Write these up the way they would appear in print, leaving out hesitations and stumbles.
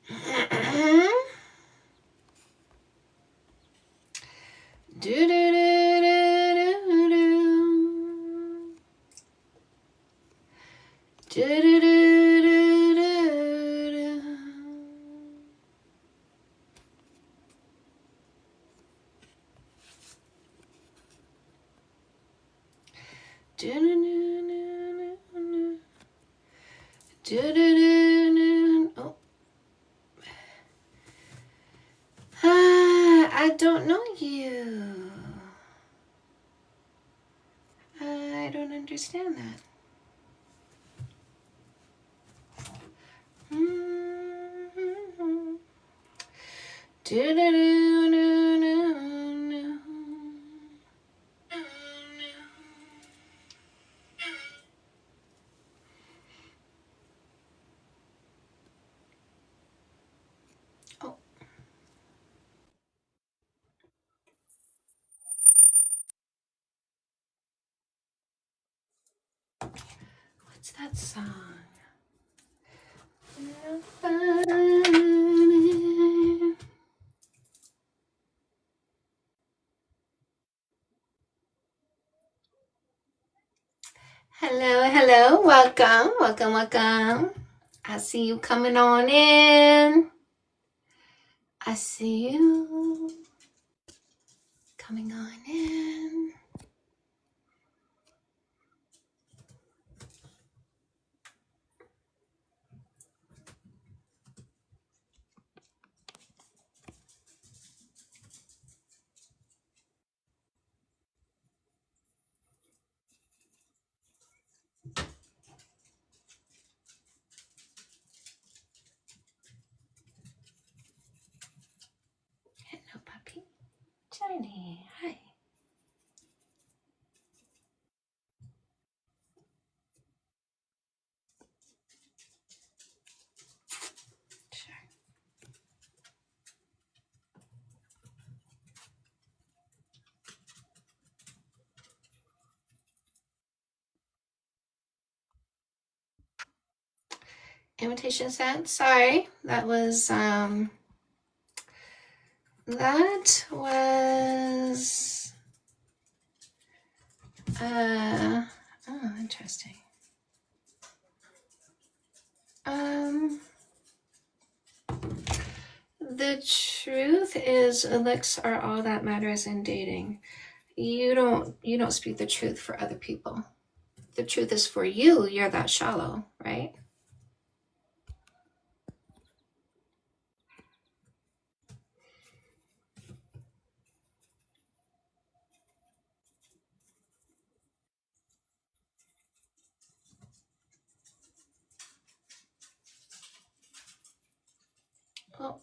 Oh. I don't know you. I don't understand that. Oh. What's that song? Hello, hello, welcome, welcome, welcome. I see you coming on in. I see you coming on in. Hello, puppy. Johnny, hi. Sure. Invitation sent. Sorry, that was oh, interesting. The truth is, looks are all that matters in dating. You don't speak the truth for other people. The truth is for you. You're that shallow, right? Well,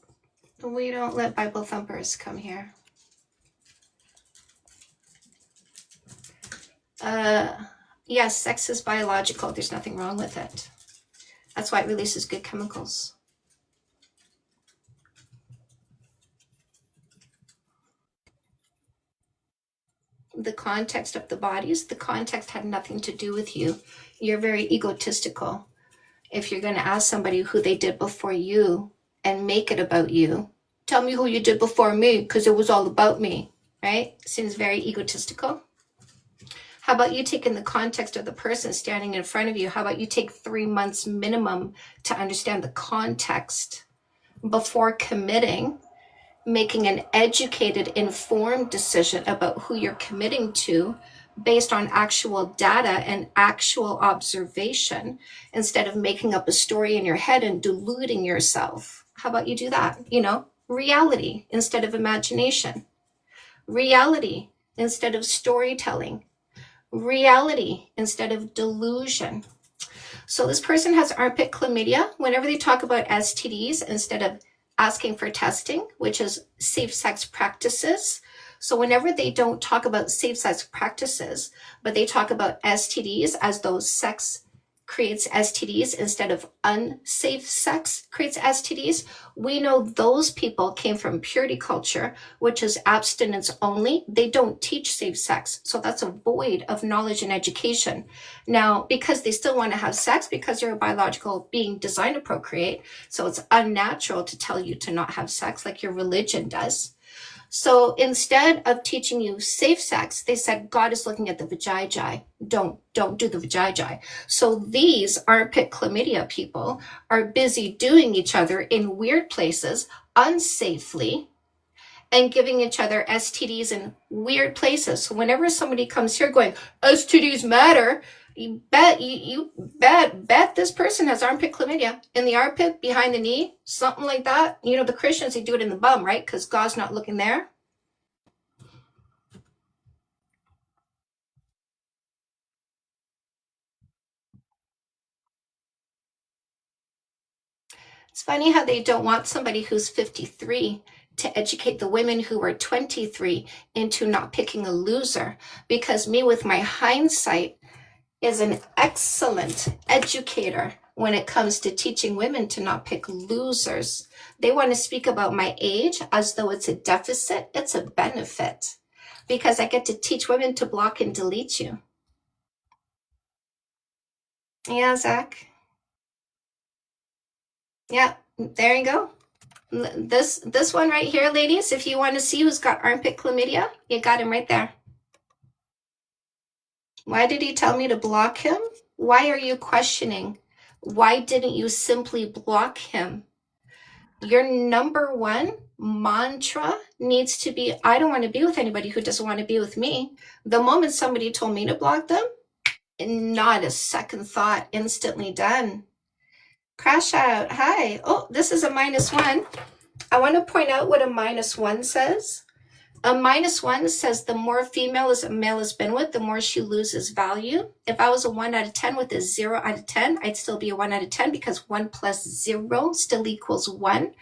we don't let Bible thumpers come here. Yes, sex is biological. There's nothing wrong with it. That's why it releases good chemicals. The context of the bodies, the context had nothing to do with you. You're very egotistical. If you're going to ask somebody who they did before you and make it about you, tell me who you did before me because it was all about me, right? Seems very egotistical. How about you take in the context of the person standing in front of you? How about you take 3 months minimum to understand the context before committing, making an educated, informed decision about who you're committing to based on actual data and actual observation instead of making up a story in your head and deluding yourself. How about you do that? Reality instead of imagination, reality instead of storytelling, reality instead of delusion. So this person has armpit chlamydia. Whenever they talk about STDs, instead of asking for testing, which is safe sex practices. So whenever they don't talk about safe sex practices, but they talk about STDs as those sex creates STDs instead of unsafe sex creates STDs. We know those people came from purity culture, which is abstinence only. They don't teach safe sex. So that's a void of knowledge and education. Now, because they still want to have sex, because you're a biological being designed to procreate, so it's unnatural to tell you to not have sex like your religion does. So instead of teaching you safe sex, they said God is looking at the vajayjay. Don't do the vajayjay. So these armpit chlamydia people are busy doing each other in weird places, unsafely, and giving each other STDs in weird places. So whenever somebody comes here going, STDs matter, you bet this person has armpit chlamydia in the armpit, behind the knee, something like that. You know, the Christians, they do it in the bum, right? Because God's not looking there. It's funny how they don't want somebody who's 53 to educate the women who are 23 into not picking a loser, because me with my hindsight is an excellent educator when it comes to teaching women to not pick losers. They want to speak about my age as though it's a deficit. It's a benefit, because I get to teach women to block and delete you. Yeah, Zach. Yeah, there you go. This one right here, ladies, if you want to see who's got armpit chlamydia, you got him right there. Why did he tell me to block him? Why are you questioning? Why didn't you simply block him? Your number one mantra needs to be, I don't want to be with anybody who doesn't want to be with me. The moment somebody told me to block them, not a second thought, instantly done. Crash out. Hi. Oh, this is a -1. I want to point out what a -1 says. A -1 says the more female as a male has been with, the more she loses value. If I was a 1 out of 10 with a 0 out of 10, I'd still be a 1 out of 10, because 1 plus 0 still equals 1.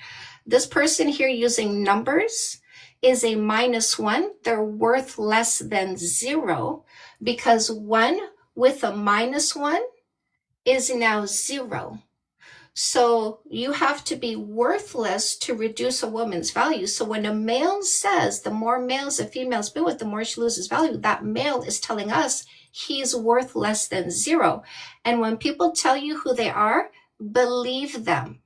This person here using numbers is a -1. They're worth less than 0, because 1 with a -1 is now 0. So you have to be worthless to reduce a woman's value. So when a male says the more males a female's been with, the more she loses value, that male is telling us he's worth less than 0. And when people tell you who they are, believe them.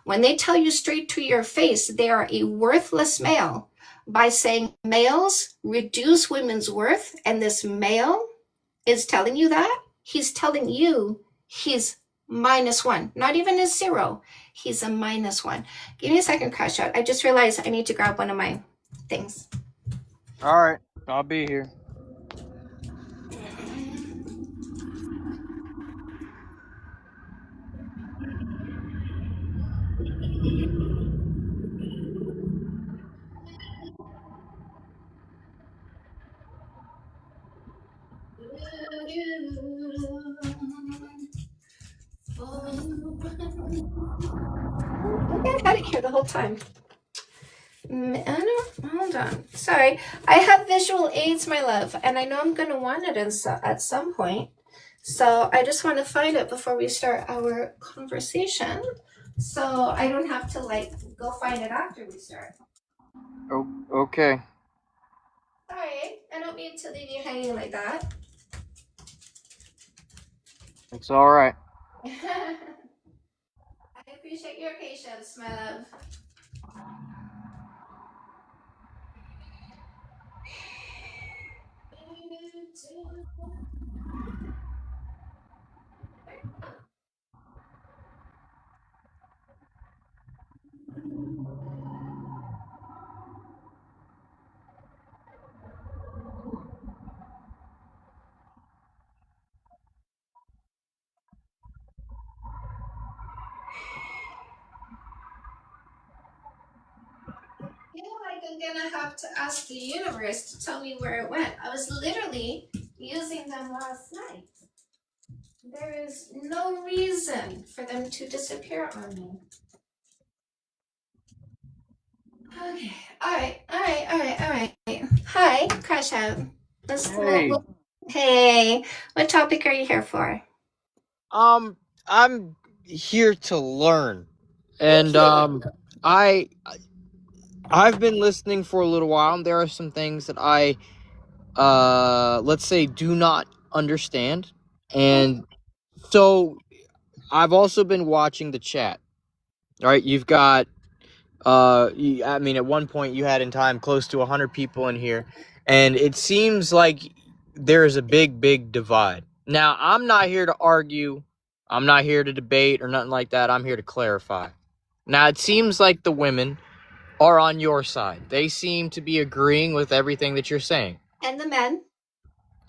When they tell you straight to your face they are a worthless male by saying males reduce women's worth, and this male is telling you that, he's telling you he's -1, not even a 0. He's a -1. Give me a second, Crash Out. I just realized I need to grab one of my things. All right, I'll be here. I had it here the whole time. Hold on. Sorry. I have visual aids, my love, and I know I'm going to want it at some point. So I just want to find it before we start our conversation, so I don't have to go find it after we start. Oh, okay. Sorry, I don't mean to leave you hanging like that. It's all right. I appreciate your patience, my love. I feel like I'm gonna have to ask the universe to tell me where it went. I was literally using them last night. There is no reason for them to disappear on me. Okay, all right. Hi, Crash Out. Hey. Hey, what topic are you here for? Um, I'm here to learn, and Thank you. I I've been listening for a little while, and there are some things that I let's say do not understand, and so I've also been watching the chat. All right, you've got I mean, at one point you had in time close to 100 people in here, and it seems like there is a big divide. Now, I'm not here to argue, I'm not here to debate or nothing like that. I'm here to clarify. Now, it seems like the women are on your side. They seem to be agreeing with everything that you're saying. And the men.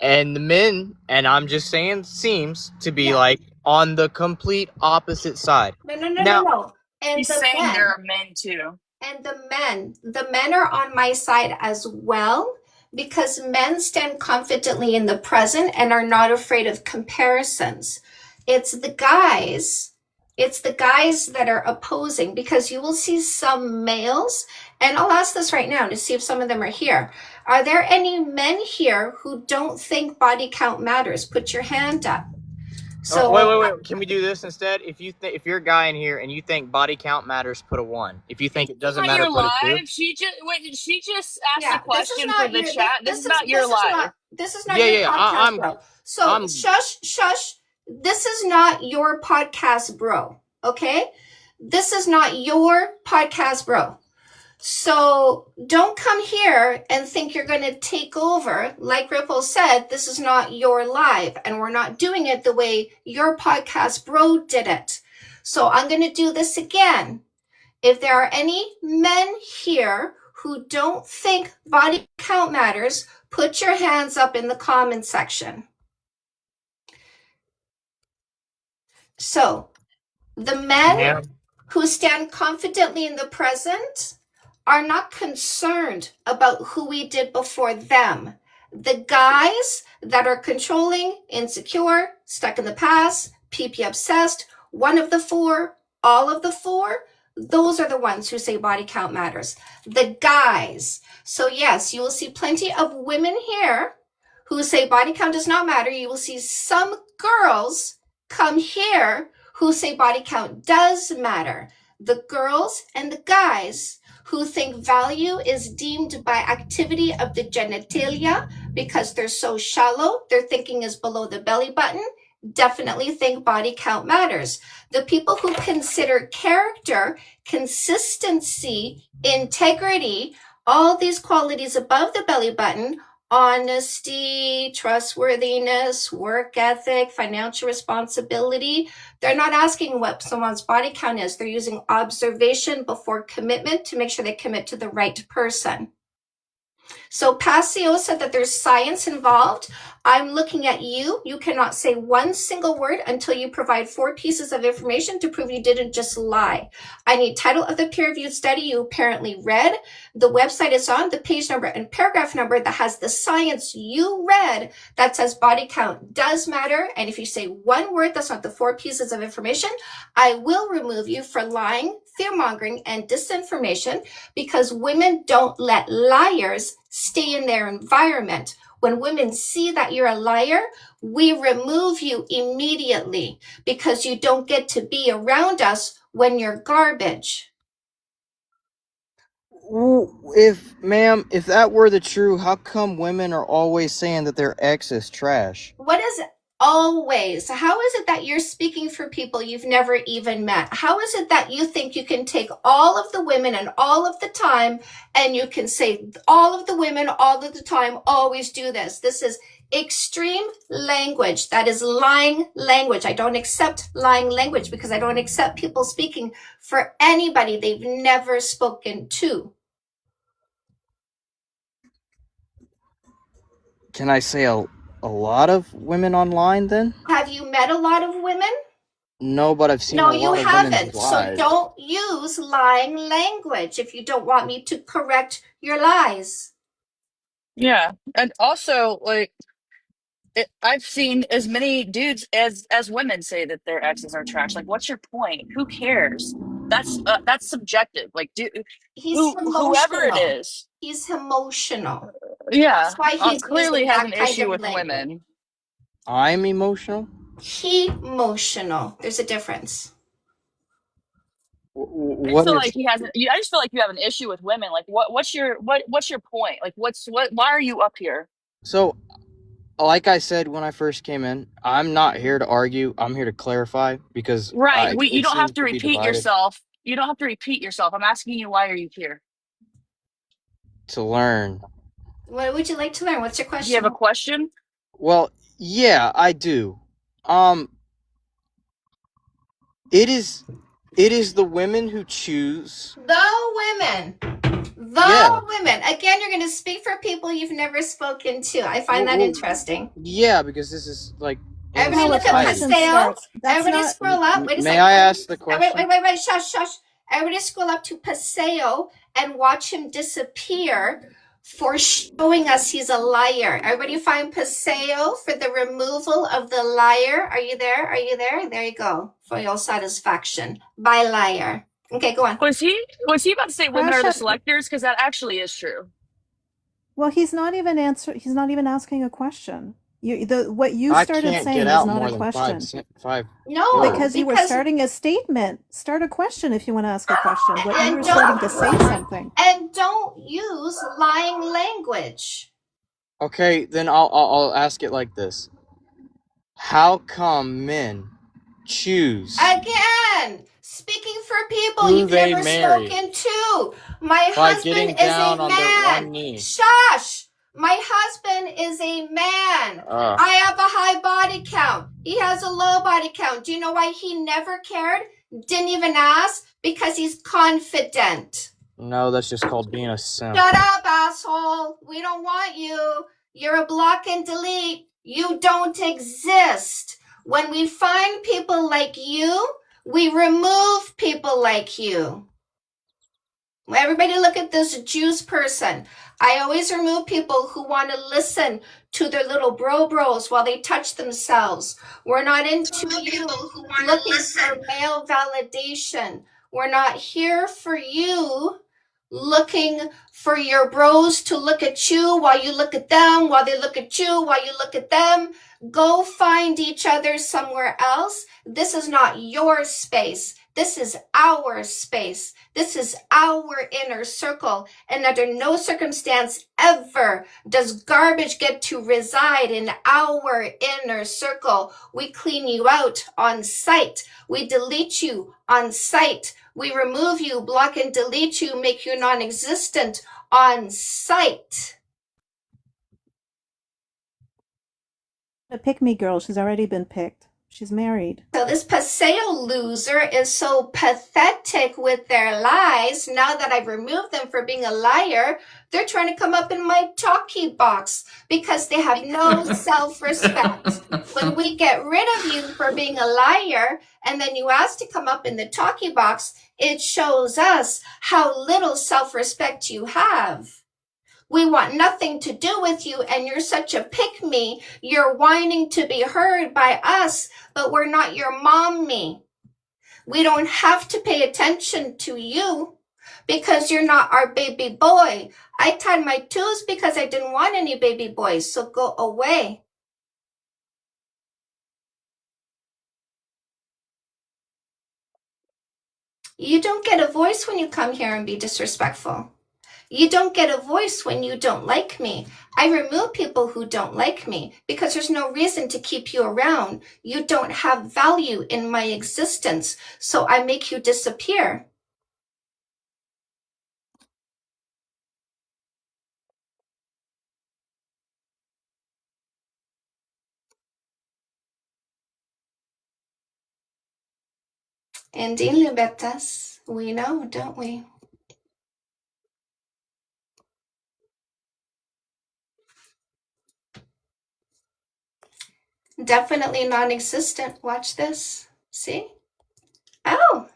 And the men, and I'm just saying, seems to be Yeah. like on the complete opposite side. No. Now, And He's the saying there men. are men too. And the men are on my side as well because men stand confidently in the present and are not afraid of comparisons. It's the guys, it's the guys that are opposing because you will see some males, and I'll ask this right now to see if some of them are here. Are there any men here who don't think body count matters? Put your hand up. So wait. Can we do this instead? If you're a guy in here and you think body count matters, put a 1. If you think it doesn't Not matter, your put a 2. live. She just asked a yeah, this is question for not the your chat. This is not your live. this is not Yeah, your yeah. podcast, bro. So I'm shush. This is not your podcast, bro. Okay? This is not your podcast, bro. So don't come here and think you're going to take over. Like Ripple said, this is not your live, and we're not doing it the way your podcast bro did it. So I'm going to do this again. If there are any men here who don't think body count matters, put your hands up in the comment section. So the men who stand confidently in the present are not concerned about who we did before them. The guys that are controlling, insecure, stuck in the past, PP obsessed, one of the four, all of the four, those are the ones who say body count matters. The guys. So yes, you will see plenty of women here who say body count does not matter. You will see some girls come here who say body count does matter. The girls and the guys who think value is deemed by activity of the genitalia because they're so shallow, their thinking is below the belly button, definitely think body count matters. The people who consider character, consistency, integrity, all these qualities above the belly button, honesty, trustworthiness, work ethic, financial responsibility, they're not asking what someone's body count is. They're using observation before commitment to make sure they commit to the right person. So Passio said that there's science involved. I'm looking at you. You cannot say one single word until you provide 4 pieces of information to prove you didn't just lie. I need title of the peer-reviewed study you apparently read, the website it's on, the page number and paragraph number that has the science you read that says body count does matter. And if you say one word that's not the 4 pieces of information, I will remove you for lying, fear-mongering, and disinformation because women don't let liars stay in their environment. When women see that you're a liar, we remove you immediately because you don't get to be around us when you're garbage. If that were the true, how come women are always saying that their ex is trash? What is always? How is it that you're speaking for people you've never even met? How is it that you think you can take all of the women and all of the time and you can say all of the women all of the time always do this? This is extreme language. That is lying language. I don't accept lying language because I don't accept people speaking for anybody they've never spoken to. Can I say a lot of women online then? Have you met a lot of women? No, but I've seen a lot of women's lives. No, you haven't. So don't use lying language if you don't want me to correct your lies. Yeah, and also like I've seen as many dudes as women say that their exes are trash. Like, what's your point? Who cares? That's subjective. Like, He's whoever it emotional. is, He's emotional. yeah, That's why he's clearly using has that an kind issue of with language. women. I'm emotional? Emotional. There's a difference. I just What feel is? like he has. I just feel like you have an issue with women. Like, what's your point? Like, why are you up here? So, like I said when I first came in, I'm not here to argue. I'm here to clarify because Right. You it don't have seems to to be repeat divided. yourself. You don't have to repeat yourself. I'm asking you, why are you here? To learn. What would you like to learn? What's your Do you have a question? question? Well, yeah, I do. Um, it is the women who choose. The women. Yeah. Women. Again, you're going to speak for people you've never spoken to. I find that Well, interesting. yeah, because this is like Everybody look How a at question Paseo. starts. That's Everybody not. scroll up. Wait a May second. I ask the question? Wait. Shush. Everybody scroll up to Paseo and watch him disappear for showing us he's a liar. Everybody find Paseo for the removal of the liar. Are you there? There you go. For your satisfaction. By liar. Okay, go on. Was he about to say women are the Prashant, selectors? Because that actually is true. well, he's not even asking a question. What you I started can't get saying is out not more a than question. five. No, words. Because you were because starting a statement. Start a question if you want to ask a question. What you and were starting to say something. and don't use lying language. Okay, then I'll ask it like this: how come men choose Again, speaking for people who you've they never marry spoken to. My by husband getting is down a on their one man. knee? Shush! My husband is a man. I have a high body count. He has a low body count. Do you know why he never cared? Didn't even ask? Because he's confident. No, that's just called being a simp. Shut up, asshole. We don't want you. You're a block and delete. You don't exist. When we find people like you, we remove people like you. Everybody look at this Jews person. I always remove people who want to listen to their little bros while they touch themselves. We're not into you looking for male validation. We're not here for you looking for your bros to look at you while you look at them, while they look at you, while you look at them. Go find each other somewhere else. This is not your space. This is our space. This is our inner circle. And under no circumstance ever does garbage get to reside in our inner circle. We clean you out on sight. We delete you on sight. We remove you, block and delete you, make you non-existent on sight. A pick me girl. She's already been picked. She's married. So this Paseo loser is so pathetic with their lies. Now that I've removed them for being a liar, they're trying to come up in my talkie box because they have no self-respect. When we get rid of you for being a liar and then you ask to come up in the talkie box, it shows us how little self-respect you have. We want nothing to do with you, and you're such a pick-me. You're whining to be heard by us, but we're not your mommy. We don't have to pay attention to you because you're not our baby boy. I tied my toes because I didn't want any baby boys, so go away. You don't get a voice when you come here and be disrespectful. You don't get a voice when you don't like me. I remove people who don't like me because there's no reason to keep you around. You don't have value in my existence, so I make you disappear. Indeed, Lubetas, we know, don't we? Definitely non-existent. Watch this. See? Oh,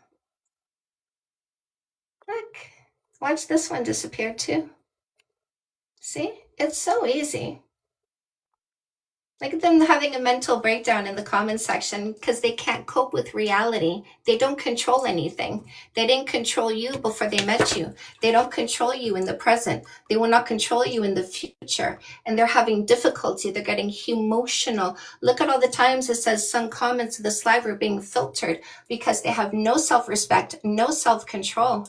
look. Watch this one disappear too. See? It's so easy. Look at them having a mental breakdown in the comment section because they can't cope with reality. They don't control anything. They didn't control you before they met you. They don't control you in the present. They will not control you in the future. And they're having difficulty. They're getting emotional. Look at all the times it says some comments of this live are being filtered because they have no self-respect, no self-control.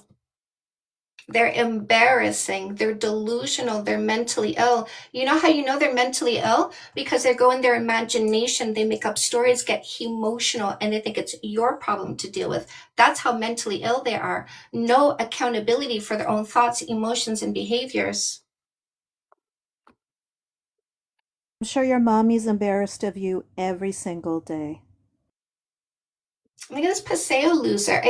They're embarrassing. They're delusional. They're mentally ill. You know how you know they're mentally ill? Because they go in their imagination. They make up stories, get emotional, and they think it's your problem to deal with. That's how mentally ill they are. No accountability for their own thoughts, emotions, and behaviors. I'm sure your mommy's embarrassed of you every single day. Look at this Paseo loser.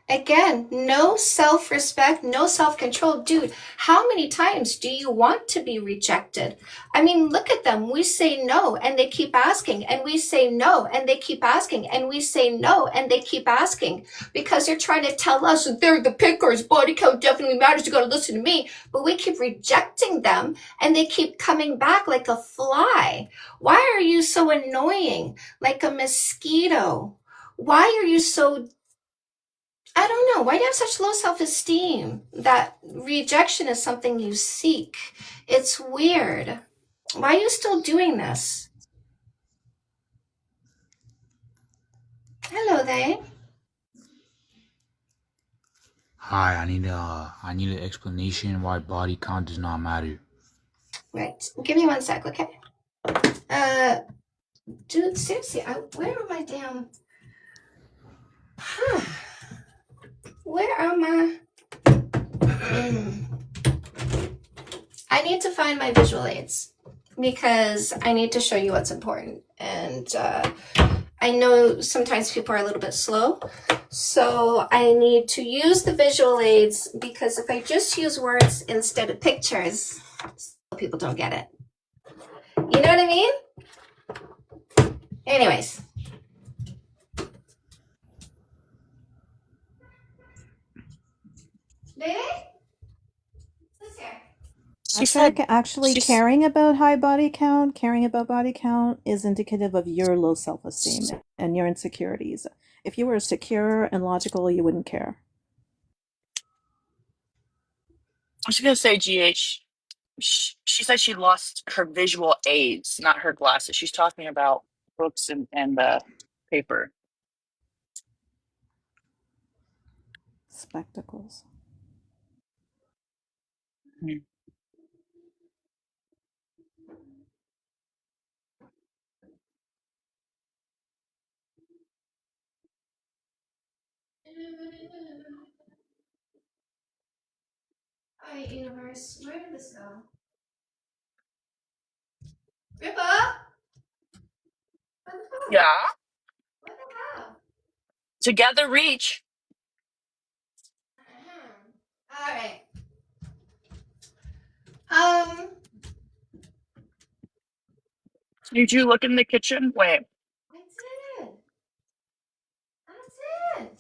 Again, no self-respect, no self-control. Dude, how many times do you want to be rejected? I mean, look at them. We say no, and they keep asking, and we say no, and they keep asking, and we say no, and they keep asking, because they're trying to tell us that they're the pickers. Body count definitely matters. You got to listen to me. But we keep rejecting them, and they keep coming back like a fly. Why are you so annoying? Like a mosquito. Why are you so, I don't know, why do you have such low self-esteem that rejection is something you seek? It's weird. Why are you still doing this? Hello there. Hi, I need an explanation why body count does not matter. Right. Give me 1 sec, okay? Dude, seriously, where are my damn... Where are my... I need to find my visual aids because I need to show you what's important. And I know sometimes people are a little bit slow. So I need to use the visual aids because if I just use words instead of pictures, people don't get it. You know what I mean? Anyways. Baby? Who's here? She I feel said, like actually she's, caring about body count is indicative of your low self-esteem and your insecurities. If you were secure and logical, you wouldn't care. I was gonna say, GH. She said she lost her visual aids, not her glasses. She's talking about books and paper. Spectacles. Hmm. All right, universe, where did this go? Rippa? What the hell? Yeah. What the hell? Together reach. All right. Did you look in the kitchen? Wait. I did. I did.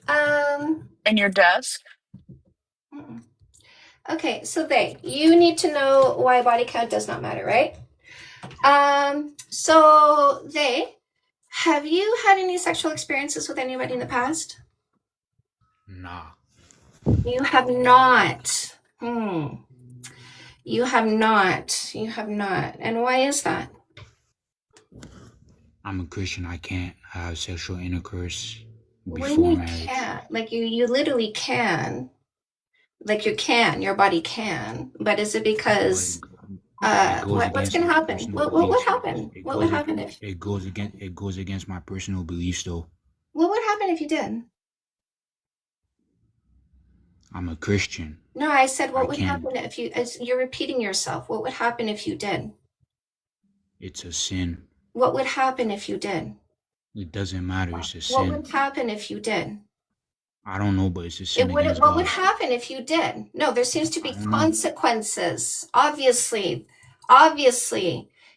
Huh. In your desk? Okay, so you need to know why body count does not matter, right? So have you had any sexual experiences with anybody in the past? Nah. You have not. You have not. You have not. And why is that? I'm a Christian. I can't have sexual intercourse When before you marriage. can't, like you literally can. Like you can, your body can. But is it because what's gonna happen? What would happen? What would happen if it goes against my personal beliefs though? what would happen if you did? I'm a Christian. No, I said what I would can't. happen if you're repeating yourself. What would happen if you did? It's a sin. What would happen if you did? It doesn't matter. It's a What sin. would happen if you did? I don't know, but it's a sin against What God. would happen if you did? No, there seems to be I don't know. consequences. Obviously,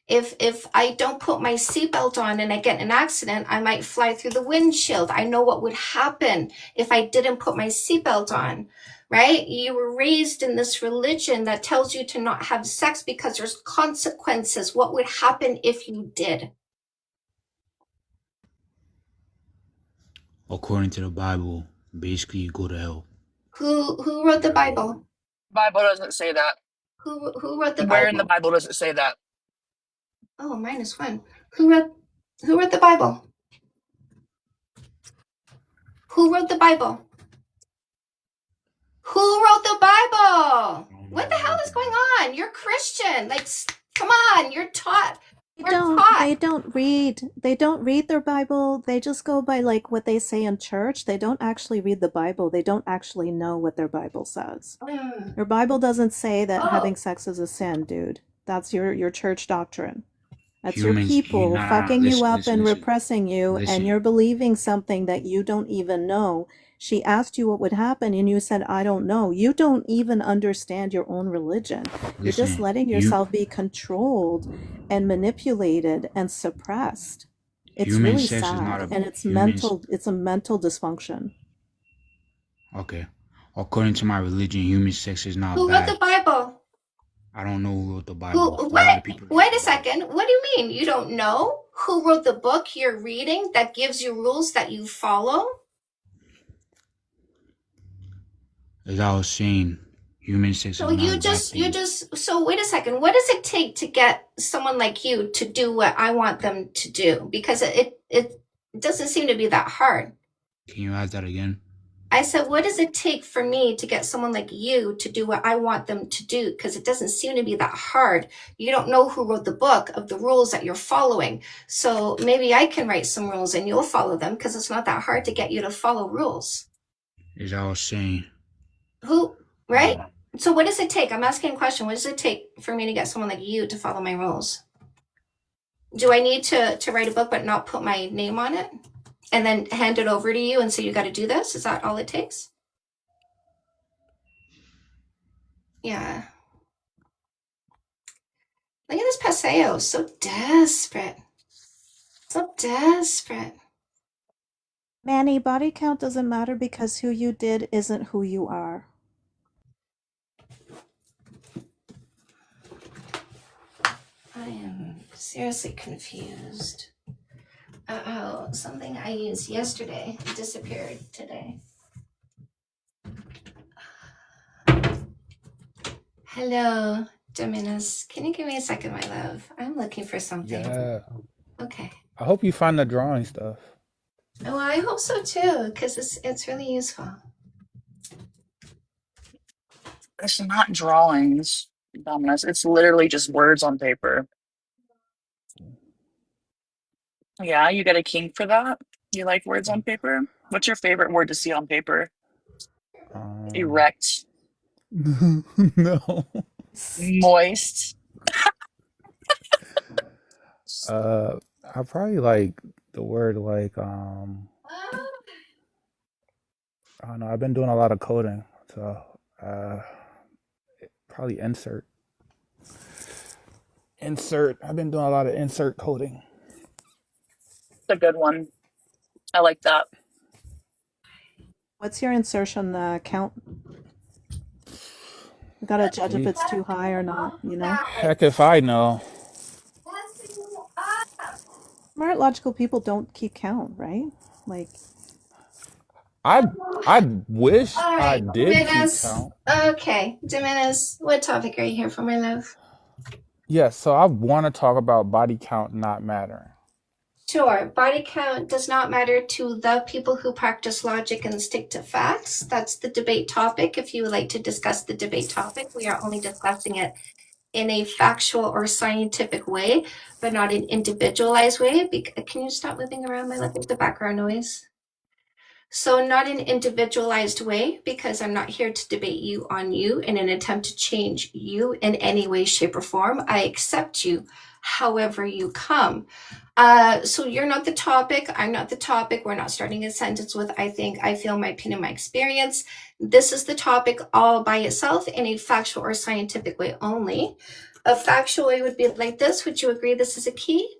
if I don't put my seatbelt on and I get in an accident, I might fly through the windshield. I know what would happen if I didn't put my seatbelt on. right? You were raised in this religion that tells you to not have sex because there's consequences. What would happen if you did? According to the Bible, basically you go to hell. Who wrote the Bible? Bible doesn't say that. Who wrote the Where in the Bible? Bible does it say that? Oh, -1. Who wrote the Bible? Who wrote the Bible? Who wrote the Bible? What the hell is going on? You're Christian. Like, come on, you're taught. We're taught. They don't read their Bible. They just go by like what they say in church. They don't actually read the Bible. They don't actually know what their Bible says. Your Bible doesn't say that Oh. having sex is a sin, dude. That's your church doctrine. That's Humans, your people fucking you up and listen. repressing you, Listen. and you're believing something that you don't even know. She asked you what would happen, and you said, I don't know. You don't even understand your own religion. You're just Listen, letting yourself be controlled and manipulated and suppressed. It's Human really sex is sad, not a- and it's humans- it's a mental dysfunction. Okay. According to my religion, human sex is not Who wrote bad. the Bible? I don't know who wrote the Bible. A lot What? of people- Wait a second. What do you mean? You don't know who wrote the book you're reading that gives you rules that you follow? As I was saying, human sex So is not you a bad thing. so wait a second. What does it take to get someone like you to do what I want them to do? Because it doesn't seem to be that hard. Can you ask that again? I said, what does it take for me to get someone like you to do what I want them to do? Because it doesn't seem to be that hard. You don't know who wrote the book of the rules that you're following. So maybe I can write some rules and you'll follow them because it's not that hard to get you to follow rules. As I was saying. Who, right? So what does it take? I'm asking a question. What does it take for me to get someone like you to follow my rules? Do I need to write a book but not put my name on it? And then hand it over to you and say, you got to do this? Is that all it takes? Yeah. Look at this Paseo. So desperate. So desperate. Manny, body count doesn't matter because who you did isn't who you are. I am seriously confused. Uh-oh, something I used yesterday disappeared today. Hello, Dominus. Can you give me a second, my love? I'm looking for something. Yeah. Okay. I hope you find the drawing stuff. Oh, I hope so too, because it's really useful. It's not drawings, Dominus. It's literally just words on paper. Yeah, you get a king for that? You like words on paper? What's your favorite word to see on paper? Erect, No. moist. I probably like the word like I don't know. I've been doing a lot of coding, so probably insert. Insert. I've been doing a lot of insert coding. It's a good one. I like that. What's your insertion count? We gotta judge if it's too high or not, you know? Heck if I know. Smart, logical people don't keep count, right? Like, I wish All I right, did keep Dominus. count. Okay, Dominus, what topic are you here for, my love? Yeah, so I want to talk about body count not mattering. Sure. Body count does not matter to the people who practice logic and stick to facts. That's the debate topic. If you would like to discuss the debate topic, we are only discussing it in a factual or scientific way, but not an individualized way. Can you stop moving around, my love? There's the background noise. So not an individualized way, because I'm not here to debate you on you in an attempt to change you in any way, shape, or form. I accept you however you come. So you're not the topic. I'm not the topic. We're not starting a sentence with I think, I feel, my opinion, my experience. This is the topic all by itself in a factual or scientific way only. A factual way would be like this. Would you agree this is a key?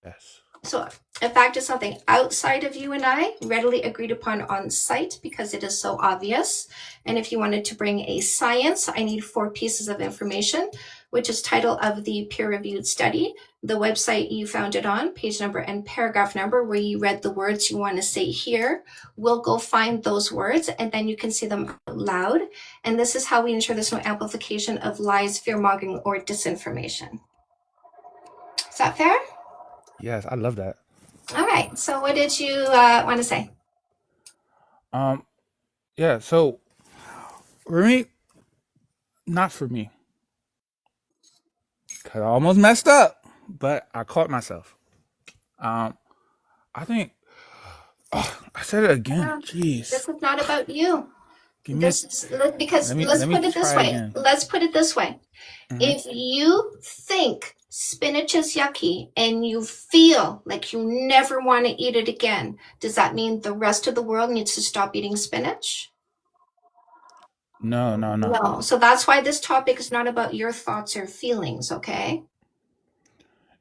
Yes. So a fact is something outside of you and I, readily agreed upon on site because it is so obvious. And if you wanted to bring a science, I need 4 pieces of information, which is title of the peer-reviewed study, the website you found it on, page number and paragraph number where you read the words you want to say here. We'll go find those words and then you can say them out loud. And this is how we ensure there's no amplification of lies, fear-mongering, or disinformation. Is that fair? Yes, I love that. All right. So what did you want to say? Yeah, so for me, not for me. Cause I almost messed up, but I caught myself. I think I said it again. Jeez. This is not about you. Give me This is because let's put it this way. again. Let's put it this way. Mhm. If you think spinach is yucky and you feel like you never want to eat it again, does that mean the rest of the world needs to stop eating spinach? No. No. So that's why this topic is not about your thoughts or feelings, okay?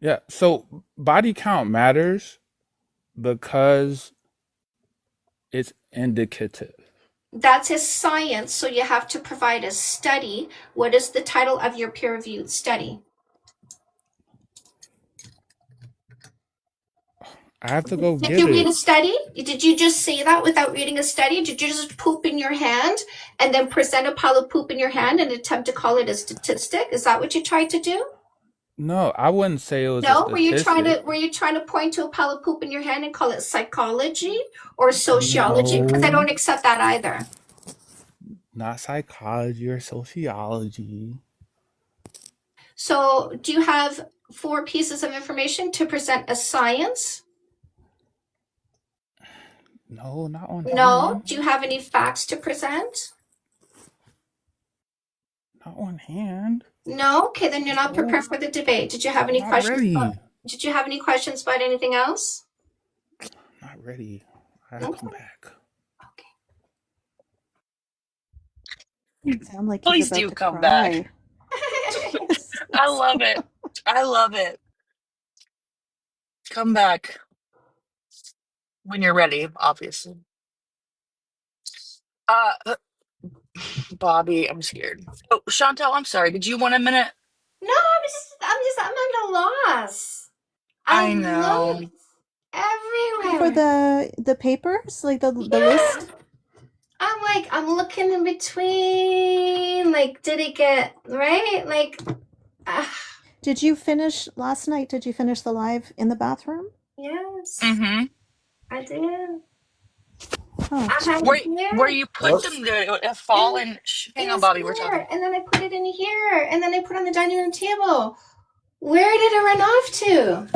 Yeah, so body count matters because it's indicative. That's a science, so you have to provide a study. What is the title of your peer-reviewed study? I have to go Did get you read a it. study? Did you just say that without reading a study? Did you just poop in your hand and then present a pile of poop in your hand and attempt to call it a statistic? Is that what you tried to do? No, I wouldn't say it was No? a Were you statistic. trying to point to a pile of poop in your hand and call it psychology or sociology? Because I No. don't accept that either. Not psychology or sociology. So do you have 4 pieces of information to present as science? No, not on No. hand. Do you have any facts to present? Not on hand. No. Okay, then you're not prepared for the debate. Did you have any Not questions? ready. Did you have any questions about anything else? Not ready. I have to come back. Sound like Please he's about do to come back. cry. I love it. I love it. Come back when you're ready, obviously. Bobby, I'm scared. Oh, Chantal, I'm sorry. Did you want a minute? No, I'm at a loss. I know. looked everywhere. For the papers, like the list. I'm looking in between. Like, did it get right? Like, Did you finish last night? Did you finish the live in the bathroom? yes, Mm-hmm. I did. Oh. I had Where it here. where you put them there? It would have fallen. It Hang on, was Bobby. We're here, talking. and then I put it in here, and then I put it on the dining room table. Where did it run off to?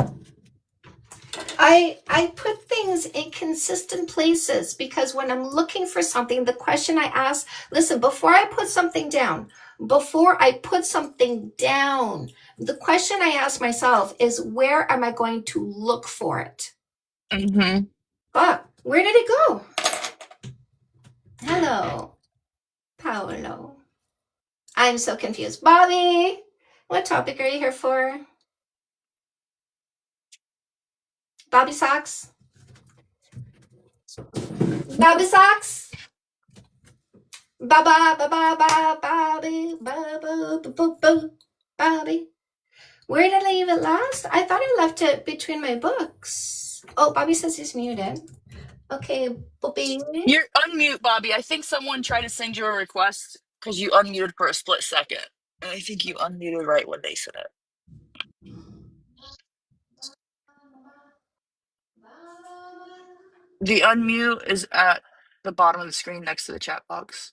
I put things in consistent places because when I'm looking for something, the question I ask, listen, before I put something down, the question I ask myself is, where am I going to look for it? Mm-hmm. But where did it go? Hello, Paolo. I'm so confused. Bobby, what topic are you here for? Bobby Socks? Bobby Socks? Bobby. Where did I leave it last? I thought I left it between my books. Oh, Bobby says he's muted. Okay, Bobby. You're unmute, Bobby. I think someone tried to send you a request because you unmuted for a split second. And I think you unmuted right when they said it. The unmute is at the bottom of the screen next to the chat box.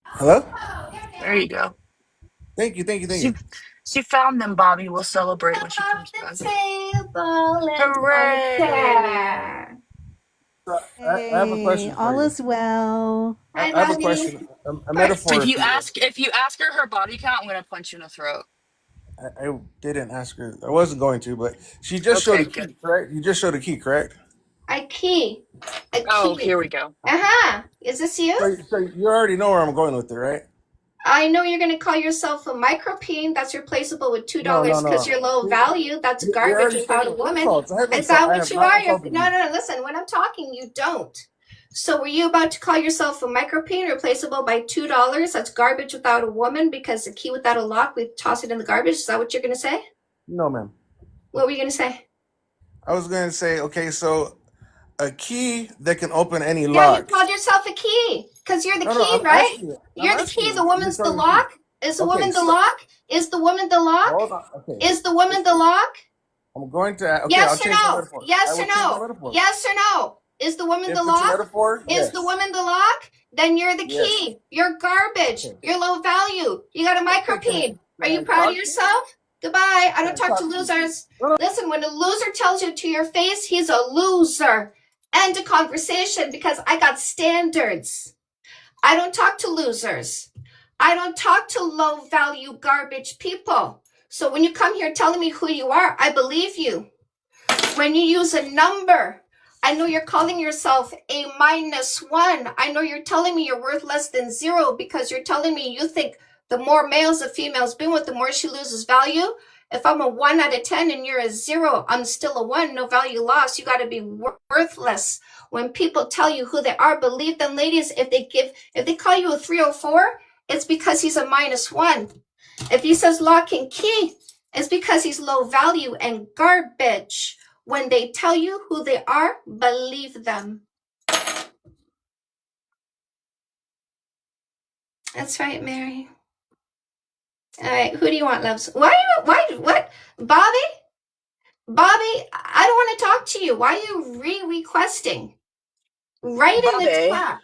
Hello? There you go. Thank you. She found them, Bobby. We'll celebrate when she comes back. Hooray! I have a Hey, question for all you. is well. I have a question, a metaphor. If you ask her her body count, I'm gonna punch you in the throat. I didn't ask her. I wasn't going to, but she just showed Okay, a key, good. correct? You just showed a key, correct? A key. Oh, here we go. Is this you? So you already know where I'm going with it, right? I know you're going to call yourself a micropene that's replaceable with $2 No, no, because no. you're low value. That's You're garbage already without a taking woman. insults. I have Is that I what have you not are? insulted No, you. no, no. Listen, when I'm talking, you don't. So were you about to call yourself a micropene replaceable by $2? That's garbage without a woman because the key without a lock, we toss it in the garbage. Is that what you're going to say? No, ma'am. What were you going to say? I was going to say, okay, so a key that can open any Yeah, you lock. called yourself a key because you're the No, key, I'm right? asking you. You're I'm the asking key. you. The woman's the You're lock. Is the Okay, woman the so- lock? Is the woman the lock? Hold on. Okay. Is the woman the lock? I'm going to. Okay, I'll Yes or change my no? metaphor. I Yes will or change my no? metaphor. Yes or no? Is the woman If the it's a lock? metaphor, Is yes. the woman the lock? Then you're the Yes. key. You're garbage. Okay. You're low value. You got a micropene. Are Can you I proud talk of to you? yourself? Goodbye. I don't Can I talk to talk to you? losers. No. Listen, when a loser tells you to your face, he's a loser. End of conversation because I got standards. I don't talk to losers. I don't talk to low value garbage people. So when you come here telling me who you are, I believe you. When you use a number, I know you're calling yourself a -1. I know you're telling me you're worth less than 0 because you're telling me you think the more males a female's been with, the more she loses value. If I'm a 1 out of 10 and you're a 0, I'm still a 1, no value lost. You got to be worthless. When people tell you who they are, believe them, ladies. If they call you a 304, it's because he's a -1. If he says lock and key, it's because he's low value and garbage. When they tell you who they are, believe them. That's right, Mary. All right, who do you want, loves? What? Bobby? I don't want to talk to you. Why are you requesting? Right in the Bobby, chat.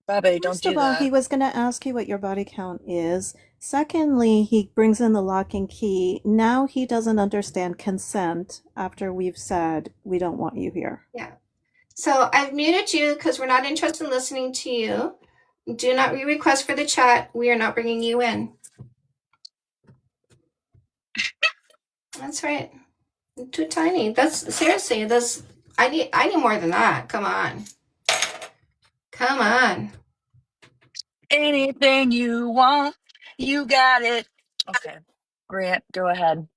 Bobby, don't First do of all, that. he was going to ask you what your body count is. Secondly, he brings in the lock and key. Now he doesn't understand consent after we've said we don't want you here. Yeah. So I've muted you because we're not interested in listening to you. Do not request for the chat. We are not bringing you in. That's right. You're too tiny. That's seriously. I need more than that. Come on. Come on. Anything you want, you got it. Okay, Grant, go ahead.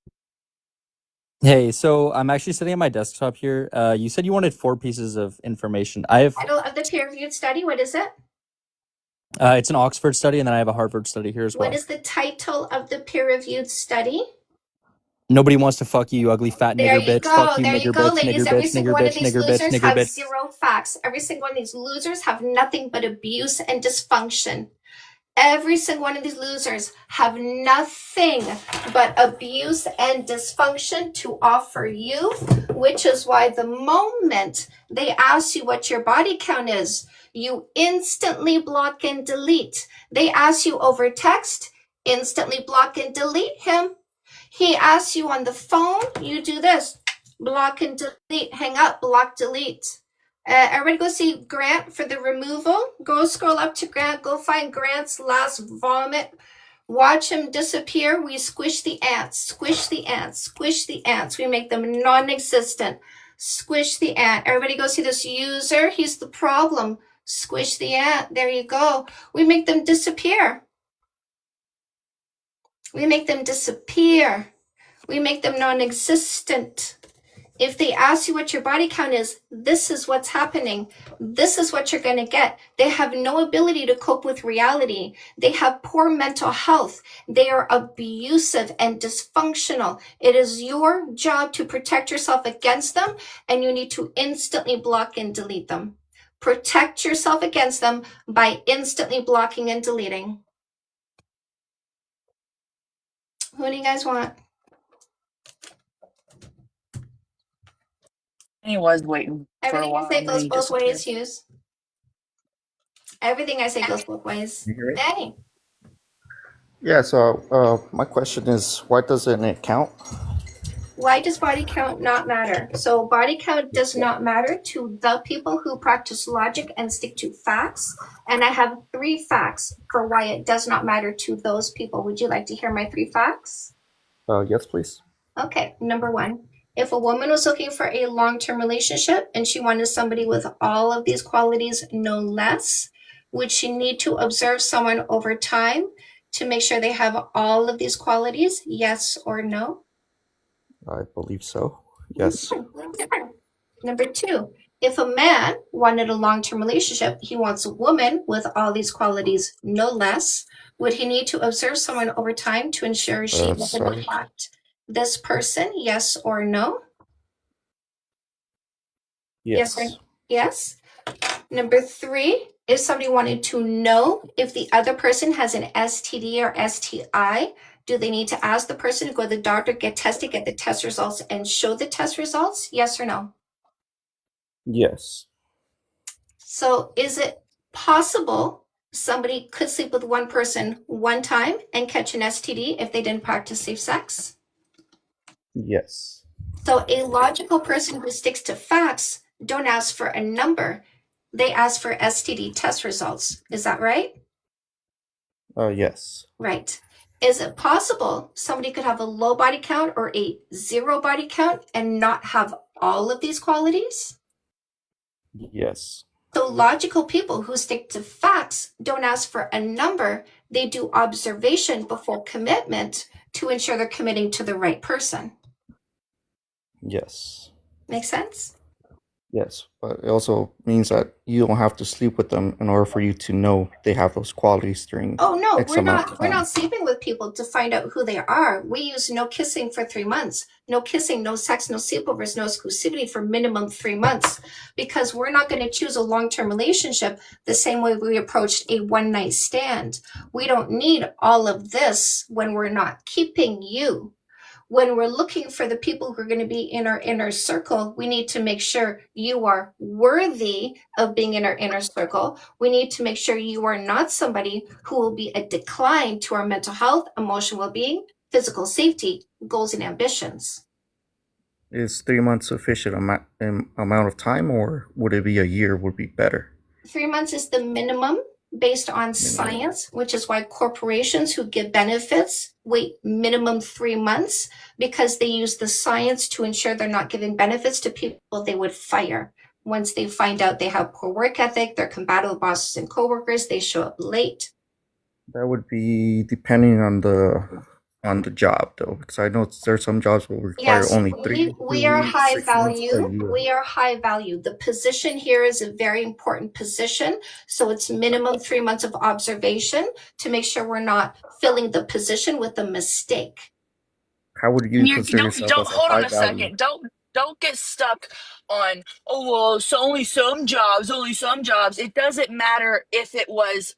Hey, so I'm actually sitting at my desktop here. You said you wanted 4 pieces of information. I have Title of the peer-reviewed study. What is it? it's an Oxford study, and then I have a Harvard study here as well. What is the title of the peer-reviewed study? Nobody wants to fuck you, you ugly fat There nigger you bitch. go. Fuck you, There you nigger go, bitch, ladies. nigger Every bitch, single nigger one of bitch, these nigger bitch, losers nigger have bitch. 0 facts. Every single one of these losers have nothing but abuse and dysfunction. Every single one of these losers have nothing but abuse and dysfunction to offer you, which is why the moment they ask you what your body count is, you instantly block and delete. They ask you over text, instantly block and delete him. He asks you on the phone, you do this, block and delete, hang up, block, delete. Everybody go see Grant for the removal. Go scroll up to Grant. Go find Grant's last vomit. Watch him disappear. We squish the ants. Squish the ants. Squish the ants. We make them non-existent. Squish the ant. Everybody go see this user. He's the problem. Squish the ant. There you go. We make them disappear. We make them disappear. We make them non-existent. If they ask you what your body count is, this is what's happening. This is what you're going to get. They have no ability to cope with reality. They have poor mental health. They are abusive and dysfunctional. It is your job to protect yourself against them, and you need to instantly block and delete them. Protect yourself against them by instantly blocking and deleting. Who do you guys want? He was waiting for a Everything I while. say And then goes he both disappeared. ways, Hughes. Everything I say goes both ways. You hear me? Danny. Yeah, so my question is, why doesn't it count? Why does body count not matter? So body count does not matter to the people who practice logic and stick to facts. And I have 3 facts for why it does not matter to those people. Would you like to hear my 3 facts? Yes, please. Okay, number 1. If a woman was looking for a long-term relationship and she wanted somebody with all of these qualities, no less, Would she need to observe someone over time to make sure they have all of these qualities? Yes or no? I believe so. Yes. Number 2, if a man wanted a long-term relationship, he wants a woman with all these qualities, no less. Would he need to observe someone over time to ensure she will Sorry. attract this person? Yes or no? Yes. Yes or yes? Number 3, if somebody wanted to know if the other person has an STD or STI, do they need to ask the person to go to the doctor, get tested, get the test results, and show the test results? Yes or no? Yes. So is it possible somebody could sleep with one person one time and catch an STD if they didn't practice safe sex? Yes. So a logical person who sticks to facts don't ask for a number. They ask for STD test results. Is that right? Yes. Right. Is it possible somebody could have a low body count or a 0 body count and not have all of these qualities? Yes. So logical people who stick to facts don't ask for a number. They do observation before commitment to ensure they're committing to the right person. Yes. Make sense? Yes. But it also means that you don't have to sleep with them in order for you to know they have those qualities during Oh no, X amount of we're time. not sleeping with people to find out who they are. We use no kissing for 3 months. No kissing, no sex, no sleepovers, no exclusivity for minimum 3 months, because we're not going to choose a long-term relationship the same way we approached a one-night stand. We don't need all of this when we're not keeping you. When we're looking for the people who are going to be in our inner circle, we need to make sure you are worthy of being in our inner circle. We need to make sure you are not somebody who will be a decline to our mental health, emotional well-being, physical safety, goals, and ambitions. Is 3 months sufficient amount of time, or would it be a year would be better? 3 months is the minimum based on science, which is why corporations who give benefits wait minimum 3 months, because they use the science to ensure they're not giving benefits to people they would fire. Once they find out they have poor work ethic, they're compatible bosses and coworkers, they show up late. That would be depending on the job, though, because I know there's some jobs will require Yes, only 3 we are 2 weeks, high 6 months, a value. year. We are high value. The position here is a very important position. So it's minimum 3 months of observation to make sure we're not filling the position with a mistake. How would you consider yourself Don't as a hold on high a value? second. Don't get stuck on, oh well, so only some jobs, only some jobs. It doesn't matter if it was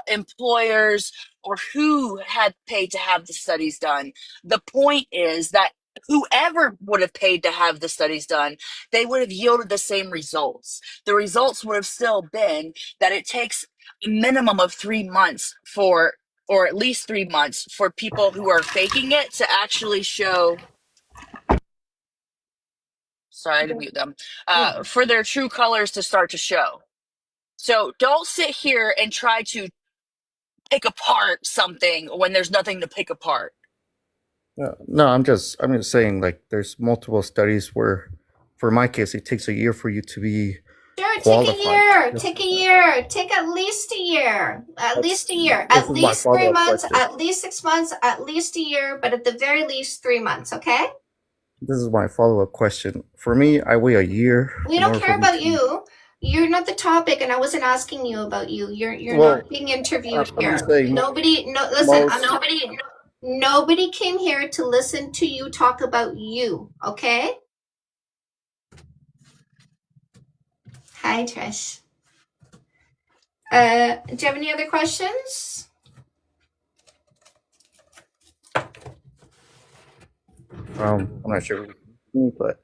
employers or who had paid to have the studies done. The point is that whoever would have paid to have the studies done, they would have yielded the same results. The results would have still been that it takes a minimum of 3 months for, or at least 3 months for people who are faking it to actually show. Sorry, I didn't mute them. For their true colors to start to show. So don't sit here and try to pick apart something when there's nothing to pick apart. No, I'm just saying, like, there's multiple studies where, for my case, it takes a year for you to be Sure, qualified. take a year, take at least a year, at least 3 months, question. at least 6 months, at least a year, but at the very least 3 months, okay? This is my follow-up question. For me, I wait a year. We in don't order care for me about to- you. You're not the topic, and I wasn't asking you about you. You're Well, not being interviewed I'm here. just saying, Listen, most- nobody came here to listen to you talk about you, okay? Hi, Trish. Do you have any other questions? I'm not sure, but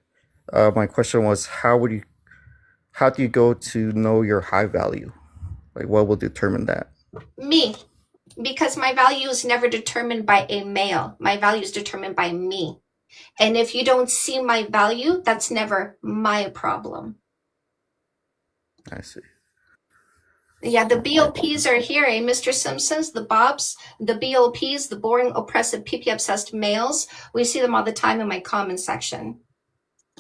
my question was, how do you go to know your high value? Like, what will determine that? Me. Because my value is never determined by a male. My value is determined by me. And if you don't see my value, that's never my problem. I see. Yeah, the BOPs are here, eh, Mr. Simpsons? The Bobs, the BOPs, the boring, oppressive, PP-obsessed males. We see them all the time in my comment section.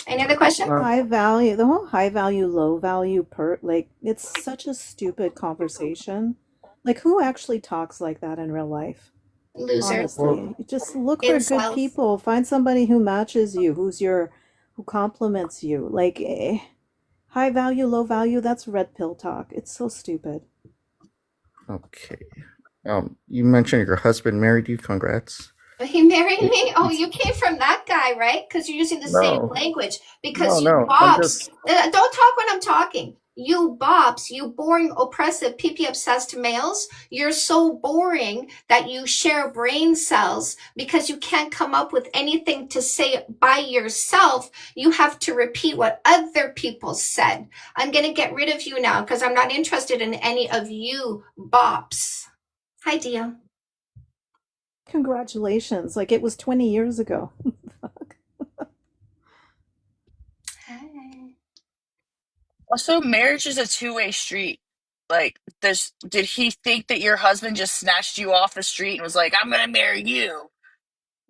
Any other question? High value, the whole high value, low value like it's such a stupid conversation. Like who actually talks like that in real life? Losers. Honestly, just look for good Incels. people. Find somebody who matches you, who compliments you. Like high value, low value, that's red pill talk. It's so stupid. Okay. You mentioned your husband married you. Congrats. He married me? Oh, you came from that guy, right? Because you're using the same No, language. Because no, you no. I'm bobs. just Don't talk when I'm talking. You bobs, you boring, oppressive, pee obsessed males. You're so boring that you share brain cells because you can't come up with anything to say by yourself. You have to repeat what other people said. I'm going to get rid of you now because I'm not interested in any of you bops. Hi, Dia. Congratulations. Like it was 20 years ago. Hi. Also, marriage is a two-way street. Like, did he think that your husband just snatched you off the street and was like, I'm gonna marry you?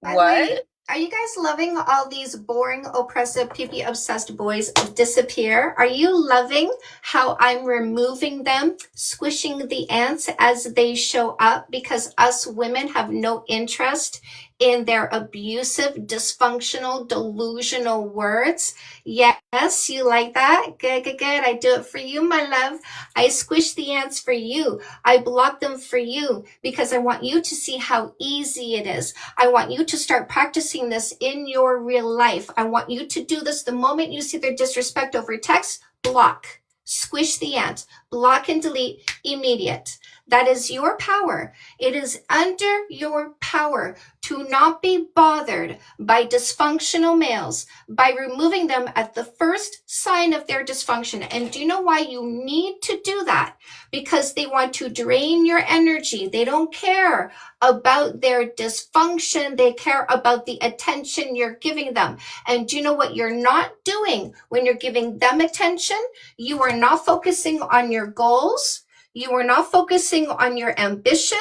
By the way, What? are you guys loving all these boring, oppressive, pee obsessed boys disappear? Are you loving how I'm removing them, squishing the ants as they show up because us women have no interest in their abusive, dysfunctional, delusional words? Yes, you like that? Good, good, good. I do it for you, my love. I squish the ants for you. I block them for you because I want you to see how easy it is. I want you to start practicing this in your real life. I want you to do this the moment you see their disrespect over text. Block, squish the ant, block and delete, immediate. That is your power. It is under your power to not be bothered by dysfunctional males, by removing them at the first sign of their dysfunction. And do you know why you need to do that? Because they want to drain your energy. They don't care about their dysfunction. They care about the attention you're giving them. And do you know what you're not doing when you're giving them attention? You are not focusing on your goals. You are not focusing on your ambition.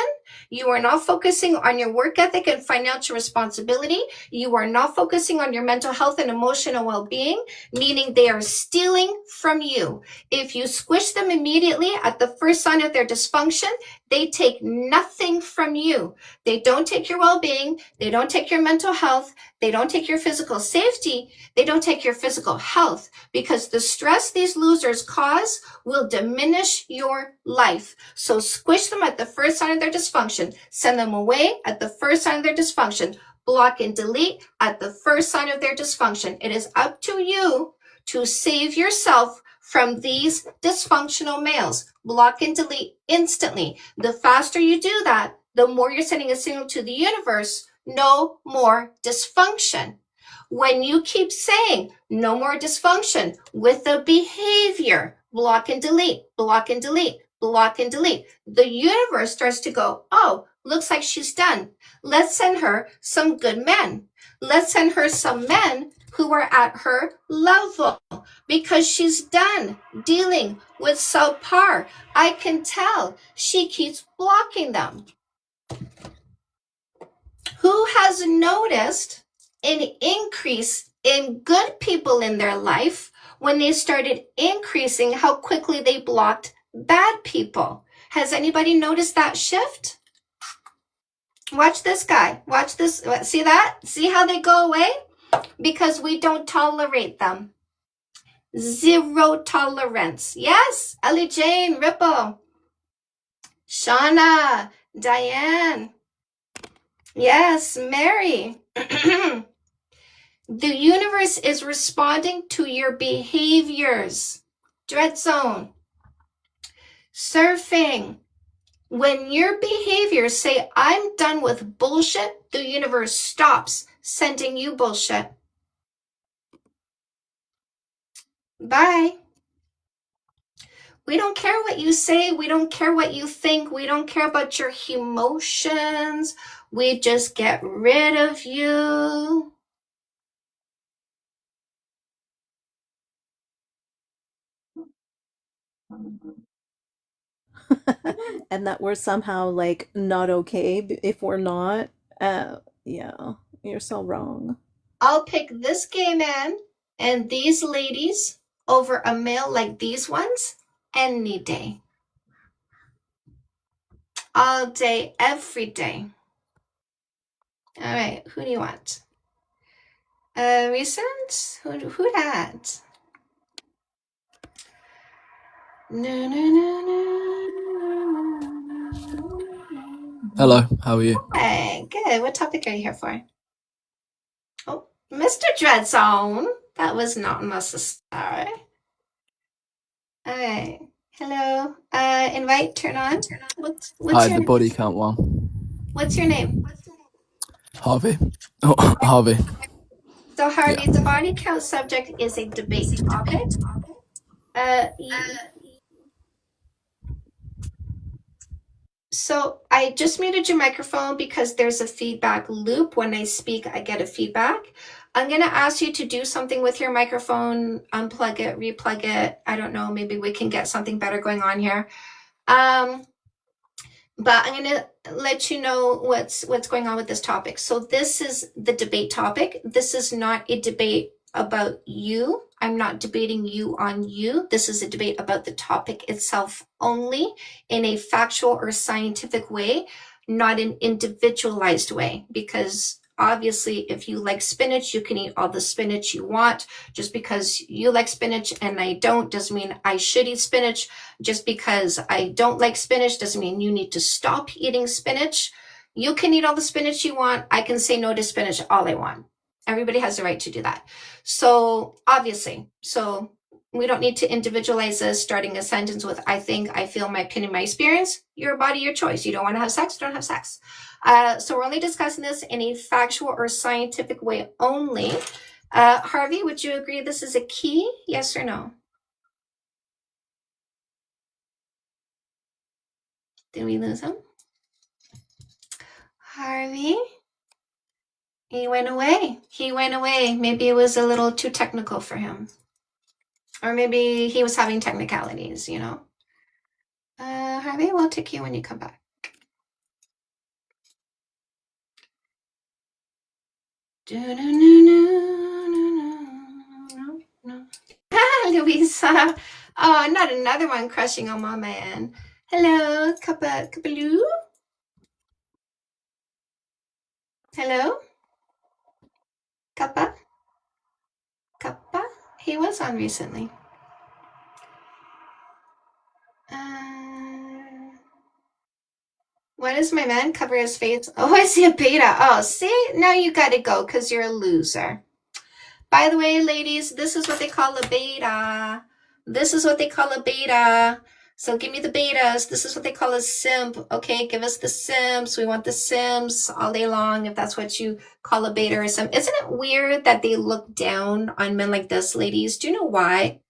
You are not focusing on your work ethic and financial responsibility. You are not focusing on your mental health and emotional well-being, meaning they are stealing from you. If you squish them immediately at the first sign of their dysfunction, they take nothing from you. They don't take your well-being. They don't take your mental health. They don't take your physical safety. They don't take your physical health, because the stress these losers cause will diminish your life. So squish them at the first sign of their dysfunction. Send them away at the first sign of their dysfunction. Block and delete at the first sign of their dysfunction. It is up to you to save yourself from these dysfunctional males. Block and delete instantly. The faster you do that, the more you're sending a signal to the universe, no more dysfunction. When you keep saying no more dysfunction with the behavior, block and delete, block and delete, block and delete, the universe starts to go, oh, looks like she's done. Let's send her some good men. Let's send her some men who are at her level, because she's done dealing with subpar. I can tell she keeps blocking them. Who has noticed an increase in good people in their life when they started increasing how quickly they blocked bad people? Has anybody noticed that shift? Watch this guy. Watch this. See that? See how they go away? Because we don't tolerate them. Zero tolerance. Yes, Ellie Jane, Ripple, Shauna, Diane. Yes, Mary. The universe is responding to your behaviors. Dread Zone. Surfing. When your behaviors say, I'm done with bullshit, the universe stops sending you bullshit. Bye. We don't care what you say. We don't care what you think. We don't care about your emotions. We just get rid of you. And that we're somehow like not okay if we're not. Yeah, you're so wrong. I'll pick this gay man And these ladies over a male like these ones, any day. All day, every day. All right, who do you want? Recent? Who that? No, no, no, no. Hello, how are you? Hey, good. What topic are you here for? Oh, Mr. Dreadzone. That was not necessary. All right. Hello. Invite, turn on. What's Hi, your the body count one. What's your name? Harvey. Oh, Harvey. So Harvey, the body count subject is a debate topic. So I just muted your microphone because there's a feedback loop. When I speak, I get a feedback. I'm going to ask you to do something with your microphone, unplug it, replug it. I don't know, maybe we can get something better going on here. But I'm going to let you know what's going on with this topic. So this is the debate topic. This is not a debate about you. I'm not debating you on you. This is a debate about the topic itself only in a factual or scientific way, not an individualized way. Because obviously, if you like spinach, you can eat all the spinach you want. Just because you like spinach and I don't doesn't mean I should eat spinach. Just because I don't like spinach doesn't mean you need to stop eating spinach. You can eat all the spinach you want. I can say no to spinach all I want. Everybody has the right to do that. So obviously, so we don't need to individualize this, starting a sentence with I think, I feel, my opinion, my experience. Your body, your choice. You don't want to have sex, don't have sex. So we're only discussing this in a factual or scientific way only. Harvey, would you agree this is a key? Yes or no? Did we lose him? Harvey? He went away. He went away. Maybe it was a little too technical for him. Or maybe he was having technicalities, you know. Harvey, we'll take you when you come back. Louisa. Oh, not another one crushing on my man. Hello, Kapaloo. Hello? Kappa? He was on recently. Why does my man cover his face? Oh, I see a beta. Oh, see? Now you gotta go because you're a loser. By the way, ladies, this is what they call a beta. This is what they call a beta. So give me the betas. This is what they call a simp. Okay, give us the simps. We want the simps all day long if that's what you call a beta or a simp. Isn't it weird that they look down on men like this, ladies? Do you know why?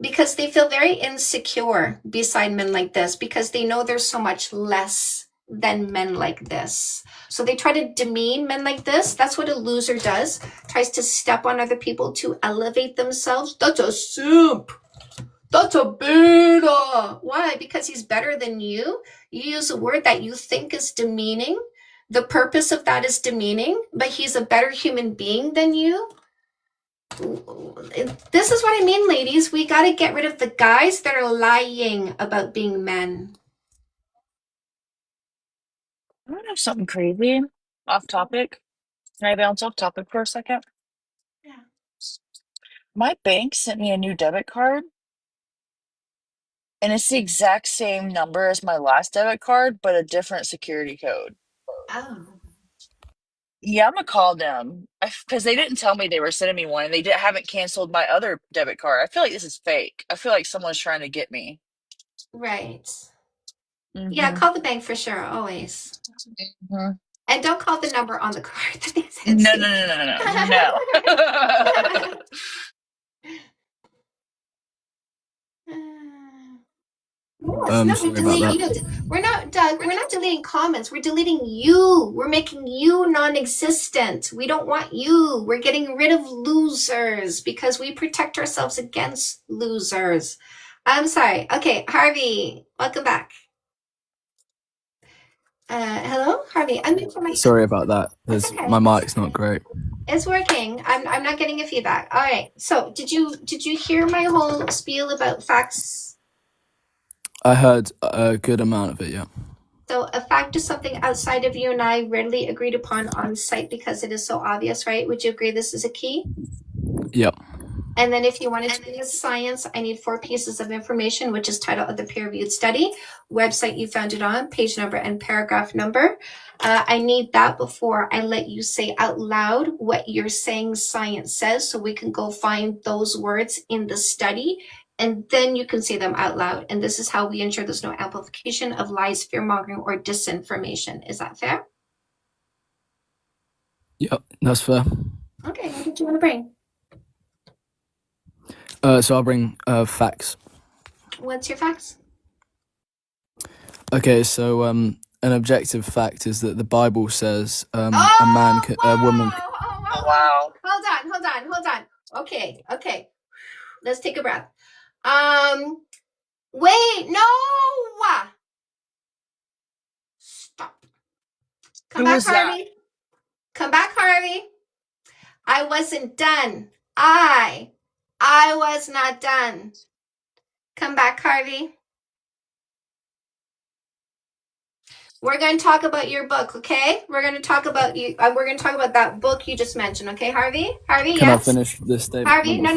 Because they feel very insecure beside men like this because they know they're so much less than men like this. So they try to demean men like this. That's what a loser does. Tries to step on other people to elevate themselves. That's a simp. That's a beta. Why? Because he's better than you. You use a word that you think is demeaning. The purpose of that is demeaning, but he's a better human being than you. This is what I mean, ladies. We got to get rid of the guys that are lying about being men. I don't have something crazy off topic. Can I bounce off topic for a second? Yeah. My bank sent me a new debit card, and it's the exact same number as my last debit card, but a different security code. Oh. Yeah, I'm gonna call them because they didn't tell me they were sending me one, and they haven't canceled my other debit card. I feel like this is fake. I feel like someone's trying to get me. Right. Mm-hmm. Yeah, call the bank for sure, always. Mm-hmm. And don't call the number on the card that they sent No, you. no. Sorry about that. We're not, Doug, we're not deleting comments. We're deleting you. We're making you non-existent. We don't want you. We're getting rid of losers because we protect ourselves against losers. I'm sorry. Okay, Harvey, welcome back. Hello, Harvey. I'm Sorry about that. My mic's not great. It's working. I'm not getting a feedback. All right. So did you hear my whole spiel about facts? I heard a good amount of it, yeah. So a fact is something outside of you and I, rarely agreed upon on site because it is so obvious, right? Would you agree this is a key? Yep. And then if you wanted to do science, I need 4 pieces of information, which is title of the peer-reviewed study, website you found it on, page number and paragraph number. I need that before I let you say out loud what you're saying science says, so we can go find those words in the study, and then you can say them out loud. And this is how we ensure there's no amplification of lies, fear-mongering, or disinformation. Is that fair? Yep, that's fair. Okay, what did you want to bring? So I'll bring facts. What's your facts? Okay, so an objective fact is that the Bible says a woman, Oh, Wow. Hold on. Okay. Let's take a breath. Wait, no! Stop. Come Who back, was that? Harvey. Come back, Harvey. I wasn't done. I was not done. Come back, Harvey. We're going to talk about your book, okay? We're going to talk about you. We're going to talk about that book you just mentioned, okay, Harvey? Harvey, Can yes? I finish this statement? Harvey, no.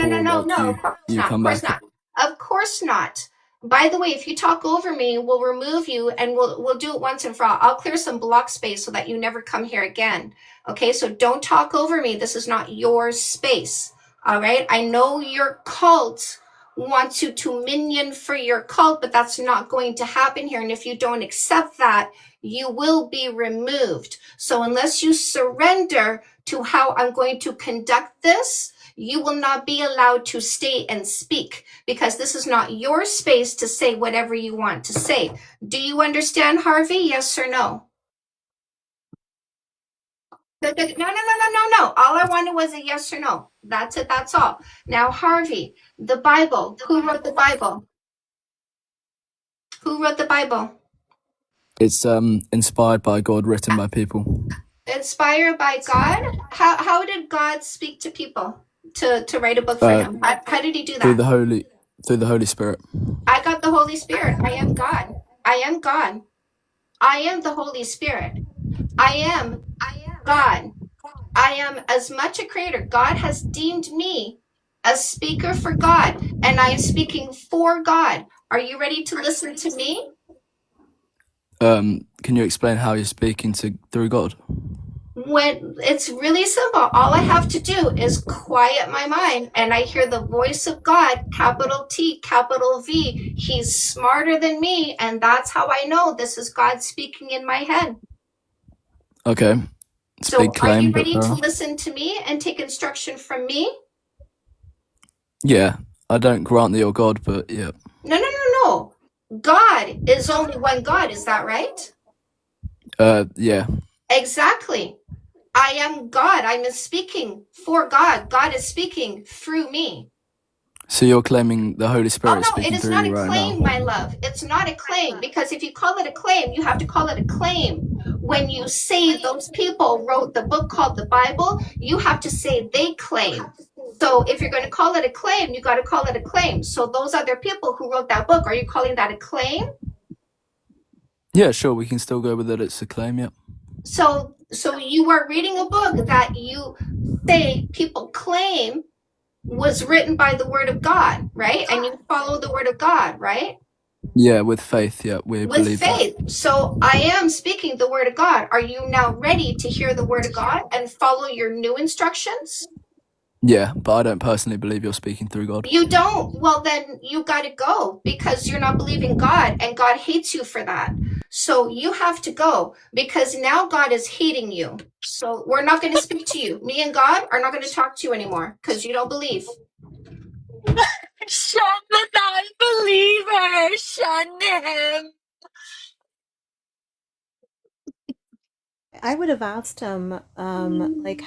You come back. Of course not. By the way, if you talk over me, we'll remove you and we'll do it once and for all. I'll clear some block space so that you never come here again. Okay, so don't talk over me. This is not your space. All right, I know your cult wants you to minion for your cult, but that's not going to happen here. And if you don't accept that, you will be removed. So unless you surrender to how I'm going to conduct this, you will not be allowed to stay and speak, because this is not your space to say whatever you want to say. Do you understand, Harvey? Yes or no? No. All I wanted was a yes or no. That's it. That's all. Now, Harvey, the Bible. Who wrote the Bible? Who wrote the Bible? It's inspired by God, written by people. Inspired by God? How did God speak to people to write a book for him? How did he do that? Through the Holy Spirit. I got the Holy Spirit. I am God. I am God. I am the Holy Spirit. I am God. I am as much a creator. God has deemed me a speaker for God, and I am speaking for God. Are you ready to listen to me? Can you explain how you're speaking through God? When it's really simple, all I have to do is quiet my mind and I hear the voice of God, capital T, capital V. He's smarter than me, and that's how I know this is God speaking in my head. Okay. It's So big claim, are you but ready to listen to me and take instruction from me? yeah, I don't grant that you're God, but yeah. No. God is only one God, is that right? Yeah. Exactly. I am God. I'm speaking for God. God is speaking through me. So you're claiming the Holy Spirit is speaking it is through not you a right claim, now? my love. It's not a claim, because if you call it a claim, you have to call it a claim. When you say those people wrote the book called the Bible, you have to say they claim. So if you're going to call it a claim, you got to call it a claim. So those other people who wrote that book, are you calling that a claim? Yeah, sure. We can still go with it. It's a claim, yeah. So you are reading a book that you say people claim was written by the word of God, right? And you follow the word of God, right? Yeah, with faith, yeah, we believe With faith. that. So I am speaking the word of God. Are you now ready to hear the word of God and follow your new instructions? Yeah, but I don't personally believe you're speaking through God. You don't? Well, then you got to go, because you're not believing God, and God hates you for that. So you have to go, because now God is hating you. So we're not going to speak to you. Me and God are not going to talk to you anymore, because you don't believe. Shun the non-believer. Shun him. I would have asked him, like,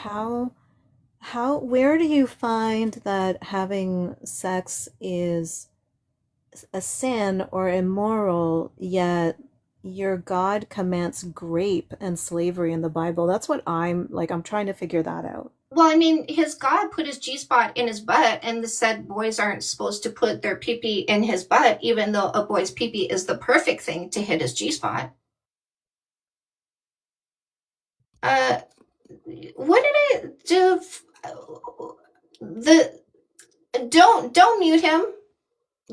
where do you find that having sex is a sin or immoral, yet your God commands rape and slavery in the Bible? That's what I'm trying to figure that out. Well, I mean, his God put his G-spot in his butt and said boys aren't supposed to put their pee-pee in his butt, even though a boy's pee-pee is the perfect thing to hit his G-spot. What did I do? Don't mute him.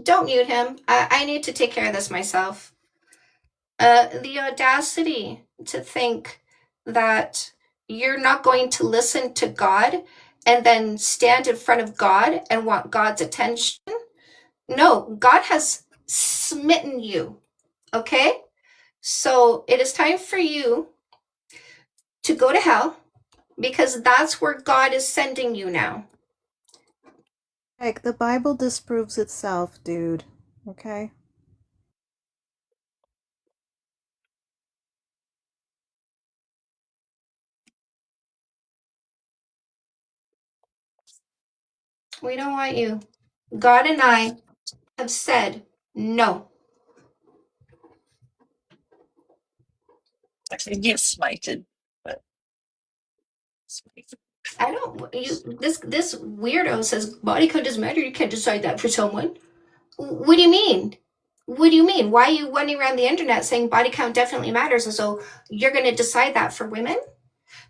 Don't mute him. I need to take care of this myself. The audacity to think that you're not going to listen to God and then stand in front of God and want God's attention. No, God has smitten you. Okay? So it is time for you to go to hell, because that's where God is sending you now. Like, the Bible disproves itself, dude. Okay? We don't want you. God and I have said no. Actually, he gets smited, but I don't. This weirdo says body count doesn't matter. You can't decide that for someone. What do you mean? What do you mean? Why are you running around the internet saying body count definitely matters, and so you're going to decide that for women?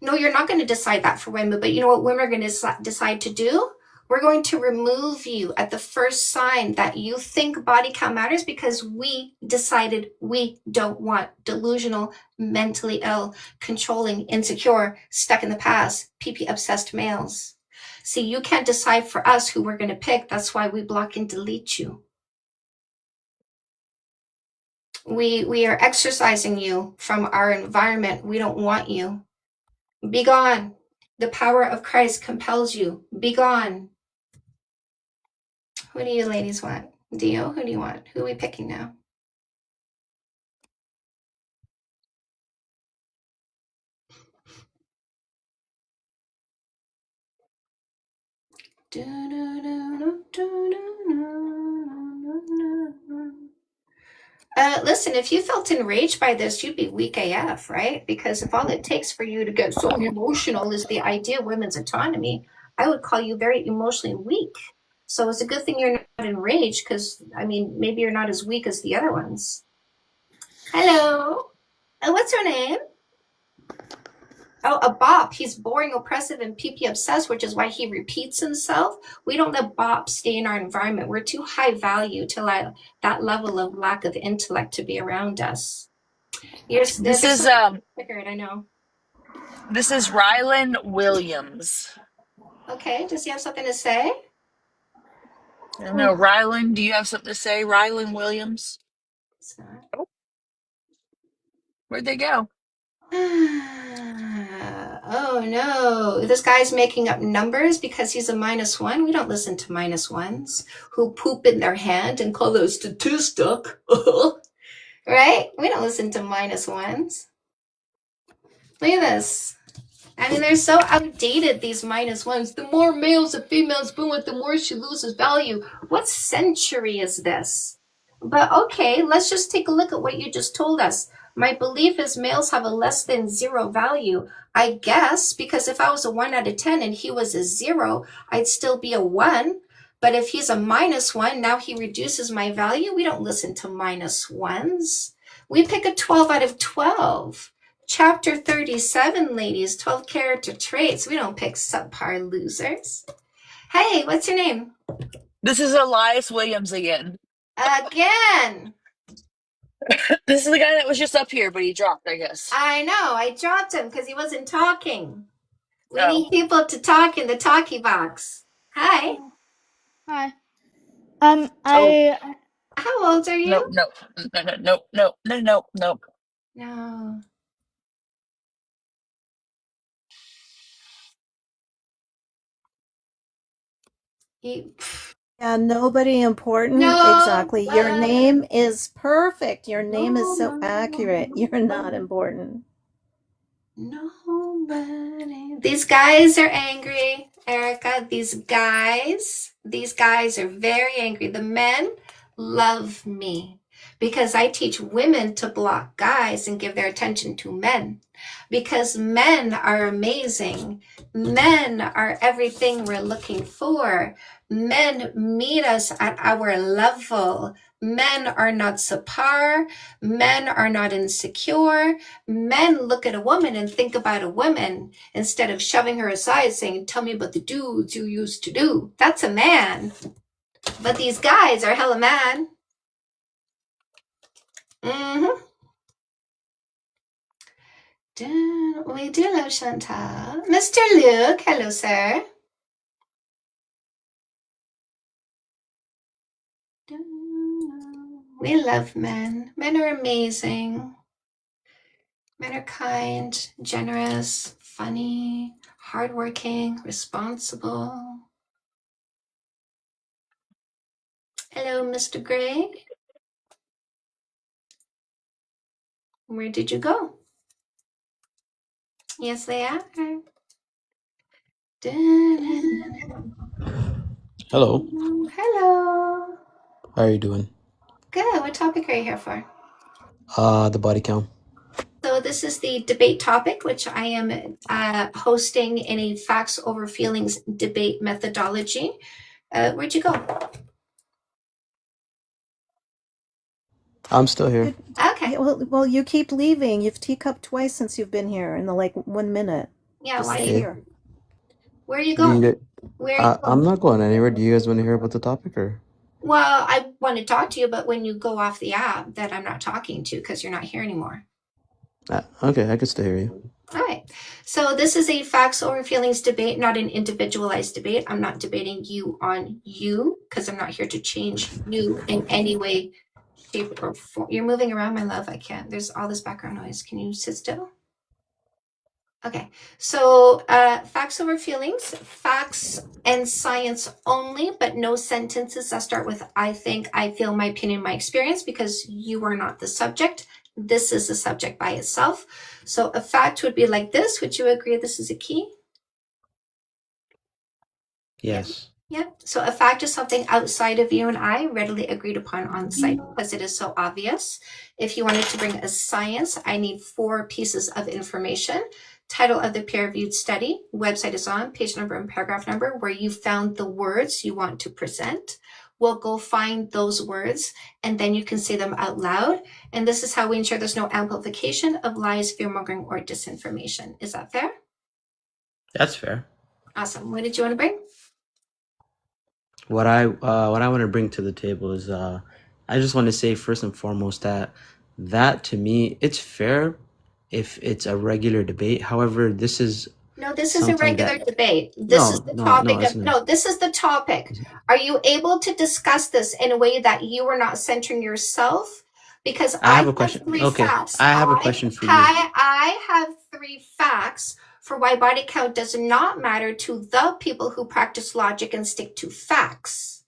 No, you're not going to decide that for women. But you know what women are going to decide to do? We're going to remove you at the first sign that you think body count matters, because we decided we don't want delusional, mentally ill, controlling, insecure, stuck in the past, pee-pee obsessed males. See, you can't decide for us who we're going to pick. That's why we block and delete you. We are exercising you from our environment. We don't want you. Be gone. The power of Christ compels you. Be gone. Who do you ladies want? Dio, who do you want? Who are we picking now? Listen, if you felt enraged by this, you'd be weak AF, right? Because if all it takes for you to get so emotional is the idea of women's autonomy, I would call you very emotionally weak. So it's a good thing you're not enraged, because, I mean, maybe you're not as weak as the other ones. Hello. What's her name? Oh, a bop. He's boring, oppressive, and pee-pee obsessed, which is why he repeats himself. We don't let bops stay in our environment. We're too high value to allow that level of lack of intellect to be around us. this is I know. This is Rylan Williams. Okay, does he have something to say? No, Rylan, do you have something to say? Rylan Williams? It's not. Oh, where'd they go? Oh no, this guy's making up numbers because he's a -1. We don't listen to -1s who poop in their hand and call those statistic. Right? We don't listen to -1s. Look at this. I mean, they're so outdated, these -1s. The more males and females boom with, the more she loses value. What century is this? But okay, let's just take a look at what you just told us. My belief is males have a less than 0 value. I guess, because if I was a 1 out of 10 and he was a 0, I'd still be a 1. But if he's a -1, now he reduces my value. We don't listen to -1s. We pick a 12 out of 12. Chapter 37, ladies, 12 character traits. We don't pick subpar losers. Hey, what's your name? This is Elias Williams again. Again. This is the guy that was just up here, but he dropped, I guess. I know. I dropped him because he wasn't talking. We need people to talk in the talkie box. Hi. Hi. How old are you? No. No. Yeah, nobody important. No. Exactly. Your name is perfect. Your name is so accurate. You're not important. Nobody. These guys are angry, Erica. These guys are very angry. The men love me because I teach women to block guys and give their attention to men, because men are amazing. Men are everything we're looking for. Men meet us at our level. Men are not subpar. Men are not insecure. Men look at a woman and think about a woman instead of shoving her aside saying, tell me about the dudes you used to do. That's a man. But these guys are hella man. We do love Chantal. Mr. Luke, hello, sir. We love men. Men are amazing. Men are kind, generous, funny, hardworking, responsible. Hello, Mr. Gray. Where did you go? Yes, they are. Hello. Hello. How are you doing? Good. What topic are you here for? The body count. So this is the debate topic, which I am hosting in a facts over feelings debate methodology. Where'd you go? I'm still here. Okay. Yeah, well, you keep leaving. You've teacupped twice since you've been here in the 1 minute. Yeah, Just why? stay here. Where are you Do you going? get, Where are you I'm going? not going anywhere. Do you guys want to hear about the topic or? Well, I want to talk to you, but when you go off the app, that I'm not talking to because you're not here anymore. Okay, I can still hear you. All right. So this is a facts over feelings debate, not an individualized debate. I'm not debating you on you because I'm not here to change you in any way, shape, or form. You're moving around, my love. I can't. There's all this background noise. Can you sit still? Okay. So facts over feelings, facts and science only, but no sentences that start with I think, I feel, my opinion, my experience, because you are not the subject. This is the subject by itself. So a fact would be like this. Would you agree this is a key? Yes. Yeah. So a fact is something outside of you and I, readily agreed upon on site because it is so obvious. If you wanted to bring a science, I need 4 pieces of information. Title of the peer-reviewed study, website is on, page number and paragraph number, where you found the words you want to present. We'll go find those words and then you can say them out loud. And this is how we ensure there's no amplification of lies, fear-mongering, or disinformation. Is that fair? That's fair. Awesome. What did you want to bring? What I want to bring to the table is I just want to say first and foremost that to me it's fair if it's a regular debate. However, this is No, this is a something regular that debate. This is the topic it's of not. this is the topic. Are you able to discuss this in a way that you are not centering yourself? Because I have a question. 3 Okay, facts. I have a question for you. I have 3 facts for why body count does not matter to the people who practice logic and stick to facts.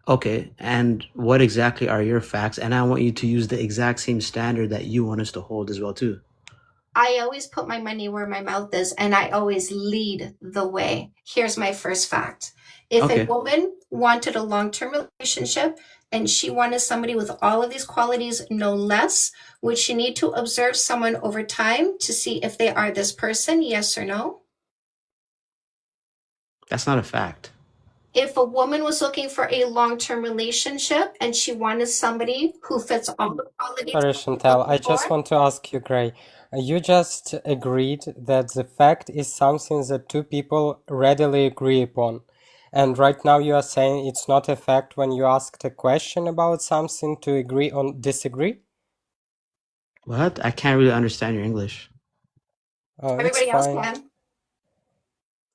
Okay, and what exactly are your facts? And I want you to use the exact same standard that you want us to hold as well too. I always put my money where my mouth is, and I always lead the way. Here's my first fact. If Okay. a woman wanted a long-term relationship and she wanted somebody with all of these qualities, no less, would she need to observe someone over time to see if they are this person, yes or no? That's not a fact. If a woman was looking for a long-term relationship and she wanted somebody who fits all the qualities. Sorry, Chantal, I just want to ask you, Gray. You just agreed that the fact is something that 2 people readily agree upon. And right now you are saying it's not a fact when you asked a question about something to agree or disagree? What? I can't really understand your English. Oh, it's Everybody else fine. can.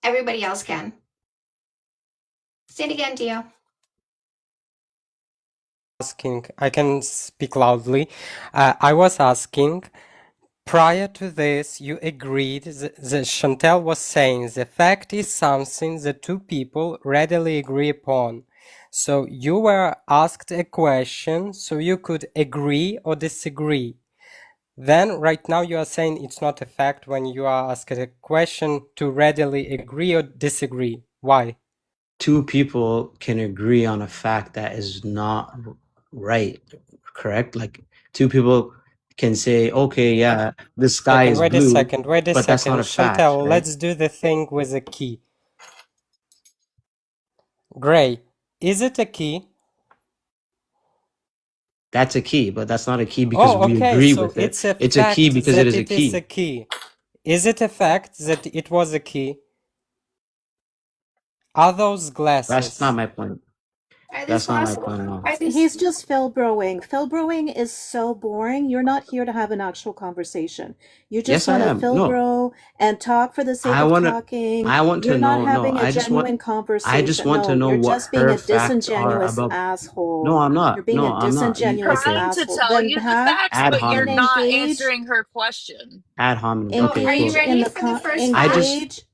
Everybody else can. Say it again, Dio. Asking, I can speak loudly. I was asking, prior to this, you agreed that Chantal was saying the fact is something that 2 people readily agree upon. So you were asked a question so you could agree or disagree. Then right now you are saying it's not a fact when you are asked a question to readily agree or disagree. Why? 2 people can agree on a fact that is not right, correct? Like two people can say, okay, yeah, the sky is Wait a blue, second, wait a but that's not second. a fact, Chantel, right? let's do the thing with a key. Gray, is it a key? That's a key, but that's not a key because Oh, we okay, agree so with it. it's a It's a key fact because it that is a it is a key. key. Is it a fact that it was a key? Are those That's glasses? not my point. Are these That's not my possible? point at all. Are these He's just Philbroing. Philbroing is so boring. You're not here to have an actual conversation. You just Yes, I want to am. No, Philbro and talk for the sake I of want to. talking. I want You're to not know. No, having a I just want. genuine I conversation. just want to No, know you're what just being her a facts are disingenuous about. asshole. No, I'm not. You're being No, a I'm not. disingenuous Okay. Trying to asshole. tell Then you the have facts, Ad but you're hominem. not engage answering her question. Ad hominem. So Okay, are you cool. ready for the first I fact? just.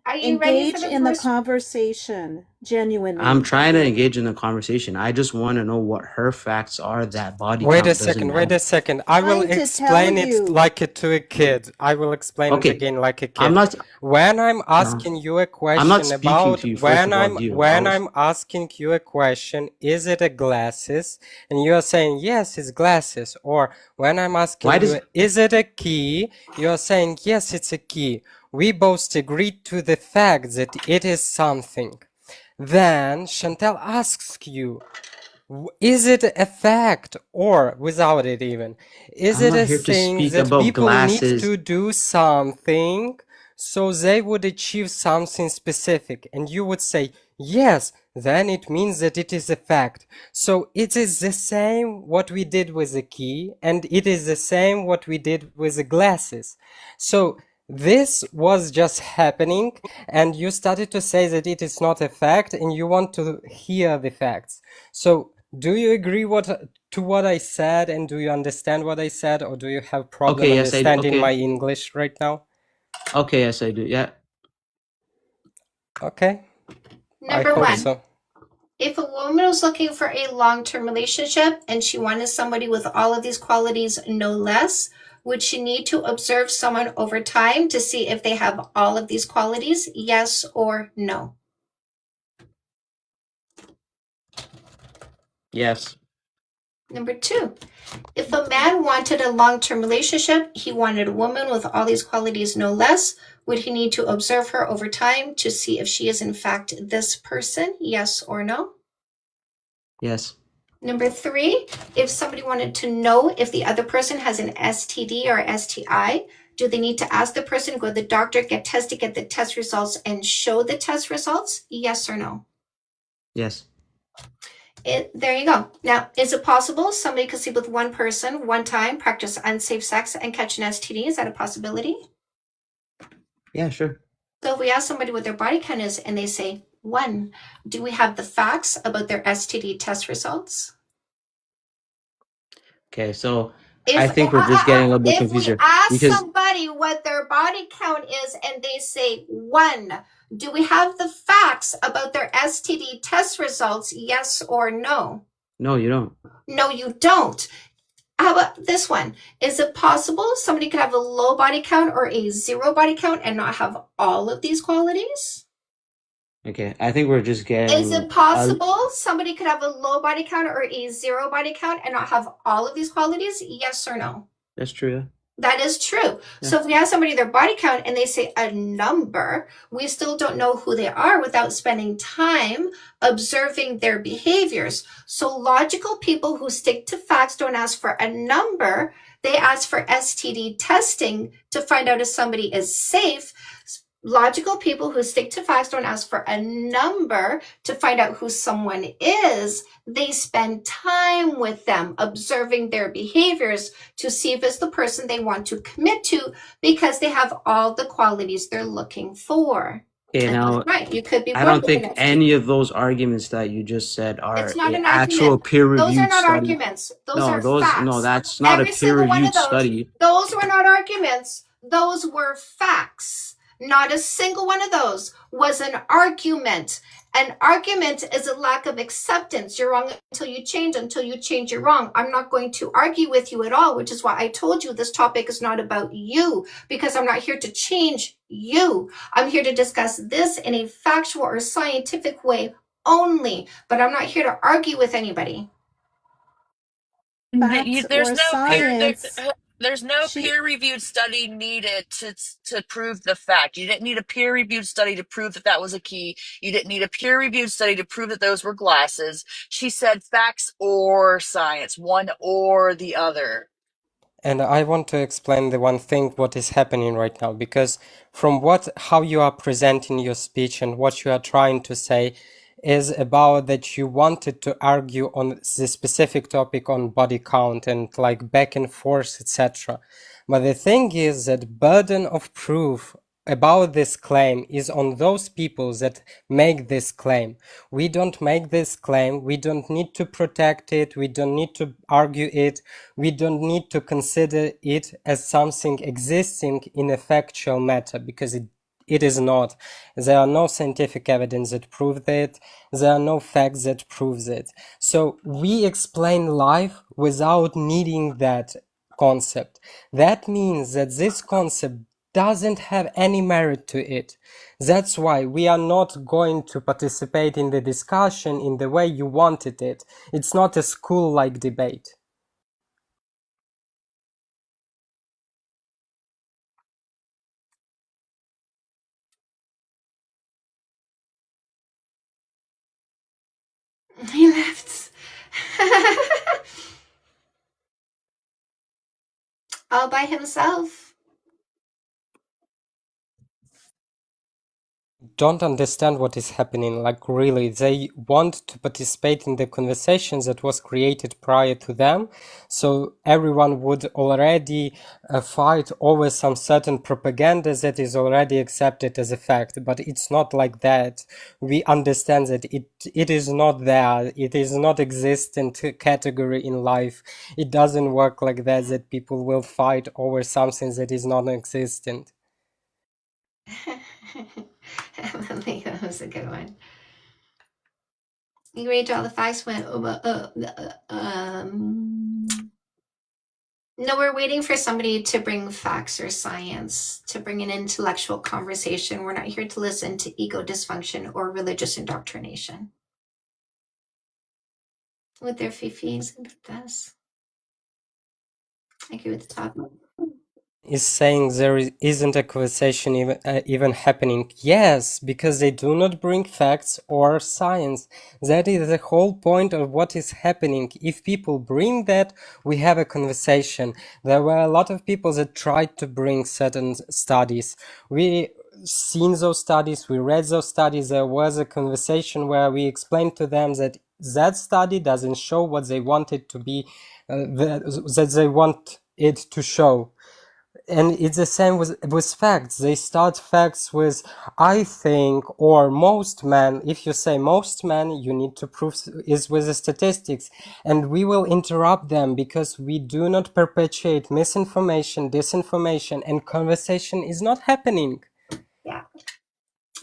Are you ready for engage the in the first? conversation genuinely. I'm trying to engage in the conversation. I just want to know what her facts are that body Wait a count doesn't second, matter. wait a second. I will Trying to tell explain it you. like it to a kid. I will explain it Okay, again like a I'm kid. not. When I'm No, asking you a I'm not question speaking about to you. First of all, dear. when I'm asking you a question, is it a glasses? And you are saying yes, it's glasses. Or when I'm asking Why you, does? is it a key? You are saying yes, it's a key. We both agreed to the fact that it is something. Then Chantel asks you, is it a fact or without it even? Is I'm it not a here to thing speak that about people need glasses. to do something so they would achieve something specific? And you would say, yes, then it means that it is a fact. So it is the same what we did with the key, and it is the same what we did with the glasses. So this was just happening, and you started to say that it is not a fact, and you want to hear the facts. So do you agree to what I said, and do you understand what I said, or do you have problem Okay, yes, I do. understanding my Okay, English right now? okay, yes, I do. Yeah. Okay, I Number hope one, so. if a woman was looking for a long-term relationship and she wanted somebody with all of these qualities, no less, would she need to observe someone over time to see if they have all of these qualities? Yes or no? Yes. Number two, if a man wanted a long-term relationship, he wanted a woman with all these qualities, no less, would he need to observe her over time to see if she is in fact this person? Yes or no? Yes. Number three, if somebody wanted to know if the other person has an STD or STI, do they need to ask the person, go to the doctor, get tested, get the test results, and show the test results? Yes or no? Yes. There you go. Now, is it possible somebody could sleep with one person one time, practice unsafe sex, and catch an STD? Is that a possibility? Yeah, sure. So if we ask somebody what their body count is and they say 1, do we have the facts about their STD test results? Okay, so I think we're just getting a little bit If confused we here ask because somebody what their body count is and they say 1, do we have the facts about their STD test results? Yes or no? no, you don't. No, you don't. How about this one? Is it possible somebody could have a low body count or a 0 body count and not have all of these qualities? Okay, I think we're just getting. Is it possible somebody could have a low body count or a 0 body count and not have all of these qualities? Yes or no? That's true. Yeah. That is true. So if we have somebody their body count and they say a number, we still don't know who they are without spending time observing their behaviors. So logical people who stick to facts don't ask for a number. They ask for STD testing to find out if somebody is safe. Logical people who stick to facts don't ask for a number to find out who someone is. They spend time with them, observing their behaviors to see if it's the person they want to commit to because they have all the qualities they're looking for. Okay, And now that's right. You could be I don't born with think an STD. any of those arguments that you just said are It's not a an actual argument. Those are peer-reviewed not study. arguments. Those No, are those facts. no, that's not Every a single one peer-reviewed of study. those were not arguments. Those were facts. Not a single one of those was an argument. An argument is a lack of acceptance. You're wrong until you change. Until you change, you're wrong. I'm not going to argue with you at all, which is why I told you this topic is not about you, because I'm not here to change you. I'm here to discuss this in a factual or scientific way only, but I'm not here to argue with anybody. facts There's or no peer there, science. there's no She peer-reviewed study needed to prove the fact. You didn't need a peer-reviewed study to prove that that was a key. You didn't need a peer-reviewed study to prove that those were glasses. She said facts or science, one or the other. And I want to explain the one thing what is happening right now, because from how you are presenting your speech and what you are trying to say is about that you wanted to argue on the specific topic on body count and like back and forth, etc. But the thing is that burden of proof about this claim is on those people that make this claim. We don't make this claim. We don't need to protect it. We don't need to argue it. We don't need to consider it as something existing in a factual matter, because it is not. There are no scientific evidence that proves it. There are no facts that proves it. So we explain life without needing that concept. That means that this concept doesn't have any merit to it. That's why we are not going to participate in the discussion in the way you wanted it. It's not a school-like debate. He left. All by himself. Don't understand what is happening. Like, really, they want to participate in the conversation that was created prior to them, so everyone would already fight over some certain propaganda that is already accepted as a fact. But it's not like that. We understand that it is not there. It is not existent category in life. It doesn't work like that people will fight over something that is non-existent. I think that was a good one. You read all the facts went no, we're waiting for somebody to bring facts or science, to bring an intellectual conversation. We're not here to listen to ego dysfunction or religious indoctrination. With their fifis and putas. I agree with the topic. Is saying there isn't a conversation even happening. Yes, because they do not bring facts or science. That is the whole point of what is happening. If people bring that, we have a conversation. There were a lot of people that tried to bring certain studies. We seen those studies, we read those studies. There was a conversation where we explained to them that that study doesn't show what they wanted to be, that they want it to show. And it's the same with facts. They start facts with I think or most men. If you say most men, you need to prove is with the statistics, and we will interrupt them because we do not perpetuate misinformation, disinformation, and conversation is not happening. Yeah,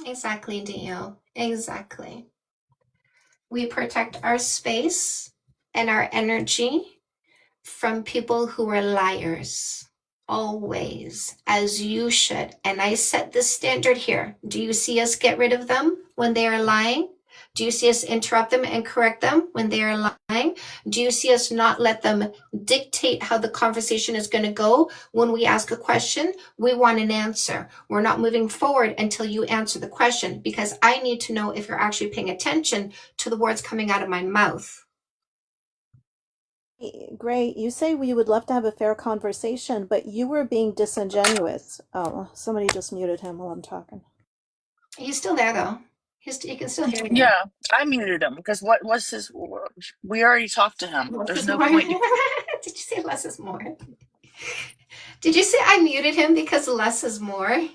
exactly, Dio. Exactly. We protect our space and our energy from people who are liars. Always, as you should. And I set the standard here. Do you see us get rid of them when they are lying? Do you see us interrupt them and correct them when they are lying? Do you see us not let them dictate how the conversation is going to go? When we ask a question, we want an answer. We're not moving forward until you answer the question, because I need to know if you're actually paying attention to the words coming out of my mouth. Great. You say we would love to have a fair conversation, but you were being disingenuous. Oh, somebody just muted him while I'm talking. He's still there, though. You can still hear him. Yeah, I muted him because what was his? We already talked to him. Less There's is no more. point. Did you say less is more? Did you say I muted him because less is more? It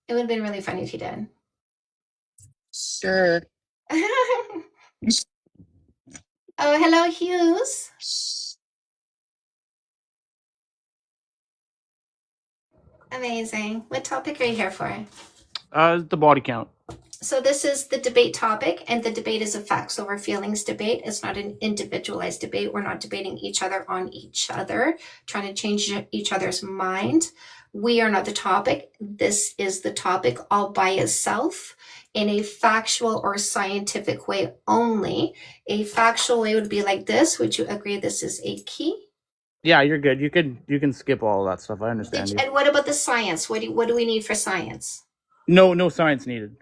would have been really funny if you did. Sure. Oh, hello, Hughes. Amazing. What topic are you here for? The body count. So this is the debate topic, and the debate is a facts over feelings debate. It's not an individualized debate. We're not debating each other on each other, trying to change each other's mind. We are not the topic. This is the topic all by itself. in a factual or scientific way only. A factual way would be like this. Would you agree this is a key? Yeah, you're good. You can skip all that stuff. I understand you. And what about the science? What do we need for science? No science needed.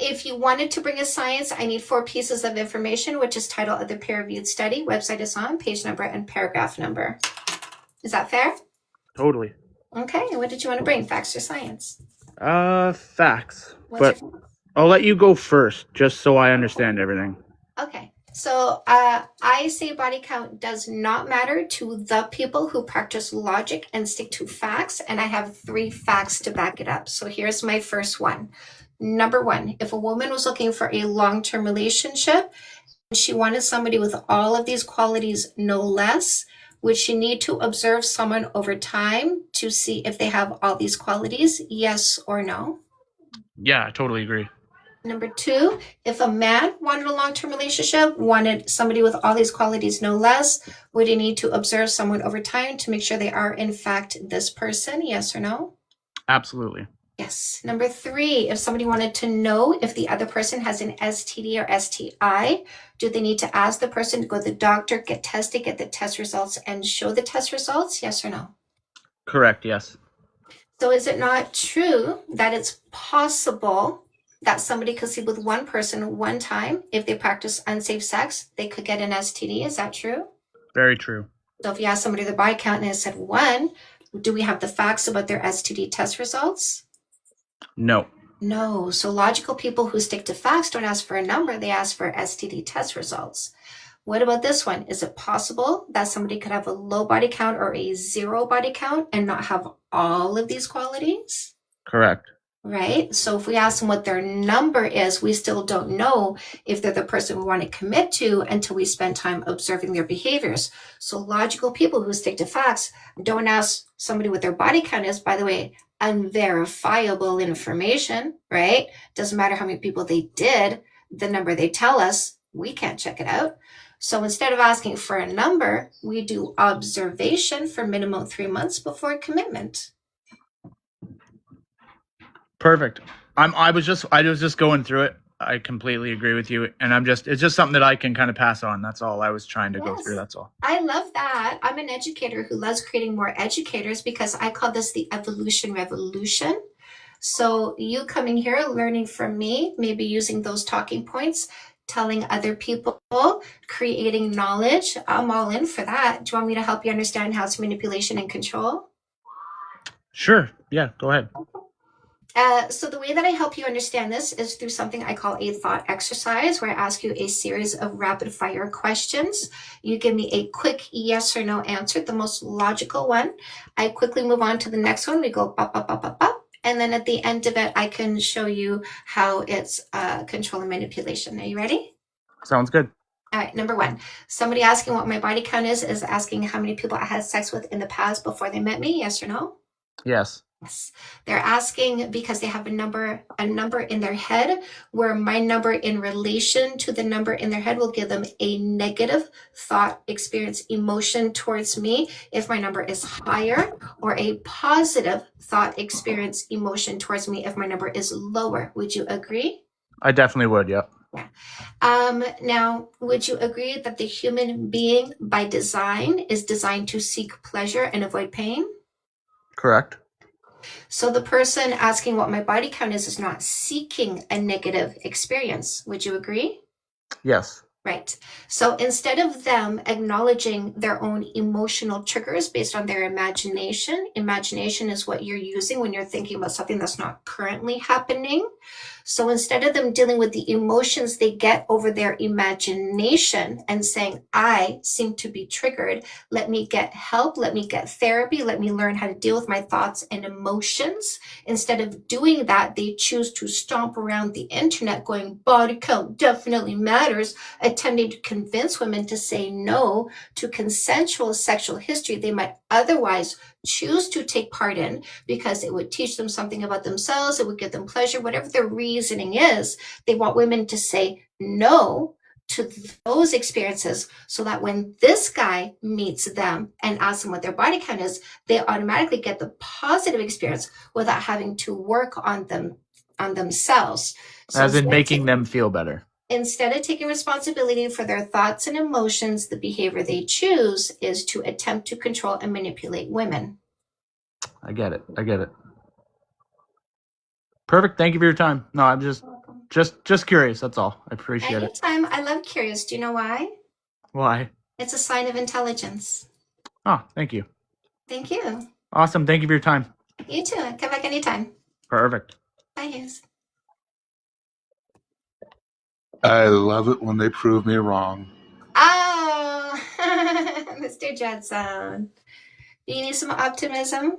If you wanted to bring a science, I need 4 pieces of information, which is title of the peer-reviewed study. Website is on, page number, and paragraph number. Is that fair? Totally. Okay, and what did you want to bring, facts or science? Facts. What's But I'll let you go first, just so I understand everything. Okay, so I say body count does not matter to the people who practice logic and stick to facts, and I have 3 facts to back it up. So here's my first one. Number 1, if a woman was looking for a long-term relationship, and she wanted somebody with all of these qualities, no less, would she need to observe someone over time to see if they have all these qualities? Yes or no? Yeah, I totally agree. Number 2, if a man wanted a long-term relationship, wanted somebody with all these qualities, no less, would he need to observe someone over time to make sure they are in fact this person? Yes or no? Absolutely. Yes. Number 3, if somebody wanted to know if the other person has an STD or STI, do they need to ask the person to go to the doctor, get tested, get the test results, and show the test results? Yes or no? Correct, yes. So is it not true that it's possible that somebody could sleep with one person one time if they practice unsafe sex, they could get an STD? Is that true? Very true. So if you ask somebody their body count and it said 1, do we have the facts about their STD test results? No. No. So logical people who stick to facts don't ask for a number, they ask for STD test results. What about this one? Is it possible that somebody could have a low body count or a 0 body count and not have all of these qualities? Correct. Right? So if we ask them what their number is, we still don't know if they're the person we want to commit to until we spend time observing their behaviors. So logical people who stick to facts don't ask somebody what their body count is. By the way, unverifiable information, right? Doesn't matter how many people they did, the number they tell us, we can't check it out. So instead of asking for a number, we do observation for minimum 3 months before commitment. Perfect. I was just going through it. I completely agree with you, and it's just something that I can kind of pass on. That's all I was trying to go through. That's all. I love that. I'm an educator who loves creating more educators because I call this the evolution revolution. So you coming here, learning from me, maybe using those talking points, telling other people, creating knowledge. I'm all in for that. Do you want me to help you understand how it's manipulation and control? Sure. Yeah, go ahead. So the way that I help you understand this is through something I call a thought exercise, where I ask you a series of rapid fire questions. You give me a quick yes or no answer, the most logical one. I quickly move on to the next one. We go pop, pop, pop, pop, pop. And then at the end of it, I can show you how it's control and manipulation. Are you ready? Sounds good. All right, number 1, somebody asking what my body count is asking how many people I had sex with in the past before they met me. Yes or no? Yes. Yes. They're asking because they have a number in their head where my number in relation to the number in their head will give them a negative thought, experience, emotion towards me if my number is higher, or a positive thought, experience, emotion towards me if my number is lower. Would you agree? I definitely would, yeah. Now, would you agree that the human being by design is designed to seek pleasure and avoid pain? Correct. So the person asking what my body count is not seeking a negative experience. Would you agree? Yes. Right. So instead of them acknowledging their own emotional triggers based on their imagination is what you're using when you're thinking about something that's not currently happening. So instead of them dealing with the emotions they get over their imagination and saying, I seem to be triggered, let me get help, let me get therapy, let me learn how to deal with my thoughts and emotions. Instead of doing that, they choose to stomp around the internet going, body count definitely matters, attempting to convince women to say no to consensual sexual history they might otherwise choose to take part in because it would teach them something about themselves, it would give them pleasure, whatever their reasoning is. They want women to say no to those experiences so that when this guy meets them and asks them what their body count is, they automatically get the positive experience without having to work on them on themselves. So As in instead of making them feel better. instead of taking responsibility for their thoughts and emotions, the behavior they choose is to attempt to control and manipulate women. I get it. Perfect. Thank you for your time. No, I'm just curious. That's all. I appreciate it. Anytime. I love curious. Do you know why? Why? It's a sign of intelligence. Oh, thank you. Thank you. Awesome. Thank you for your time. You too. Come back anytime. Perfect. Bye, Hughes. I love it when they prove me wrong. Oh, Mr. Judson. Do you need some optimism?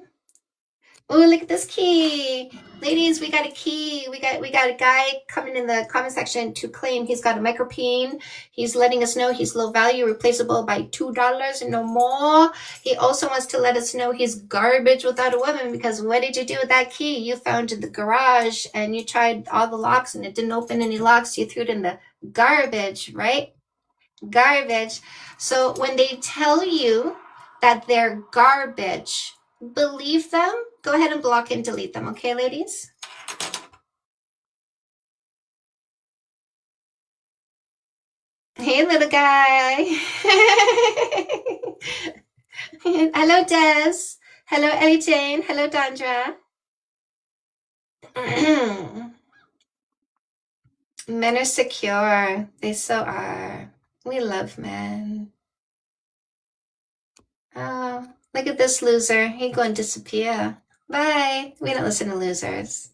Oh, look at this key. Ladies, we got a key. We got a guy coming in the comment section to claim he's got a micropene. He's letting us know he's low value, replaceable by $2 and no more. He also wants to let us know he's garbage without a woman, because what did you do with that key? You found in the garage and you tried all the locks and it didn't open any locks. You threw it in the garbage, right? Garbage. So when they tell you that they're garbage, believe them. Go ahead and block and delete them, okay, ladies? Hey, little guy. Hello, Des. Hello, Ellie Jane. Hello, Dandra. Men are secure. They so are. We love men. Oh, look at this loser. He going to disappear. Bye. We don't listen to losers.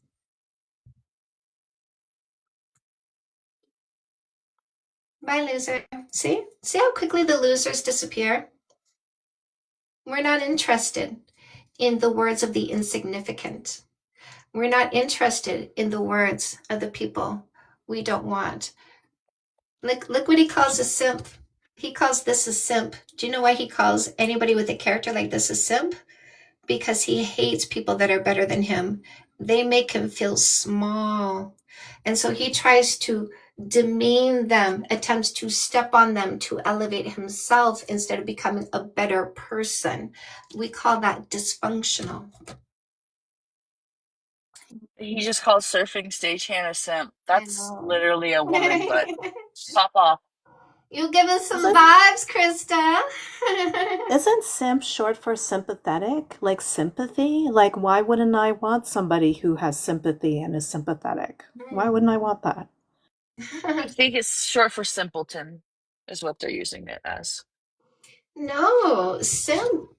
Bye, loser. See? See how quickly the losers disappear? We're not interested in the words of the insignificant. We're not interested in the words of the people we don't want. Look what he calls a simp. He calls this a simp. Do you know why he calls anybody with a character like this a simp? Because he hates people that are better than him. They make him feel small. And so he tries to demean them, attempts to step on them to elevate himself instead of becoming a better person. We call that dysfunctional. He just called surfing stagehand a simp. That's literally a woman, but pop off. You give us some vibes, Krista. Isn't simp short for sympathetic? Like sympathy? Like, why wouldn't I want somebody who has sympathy and is sympathetic? Why wouldn't I want that? I think it's short for simpleton, is what they're using it as. No, simp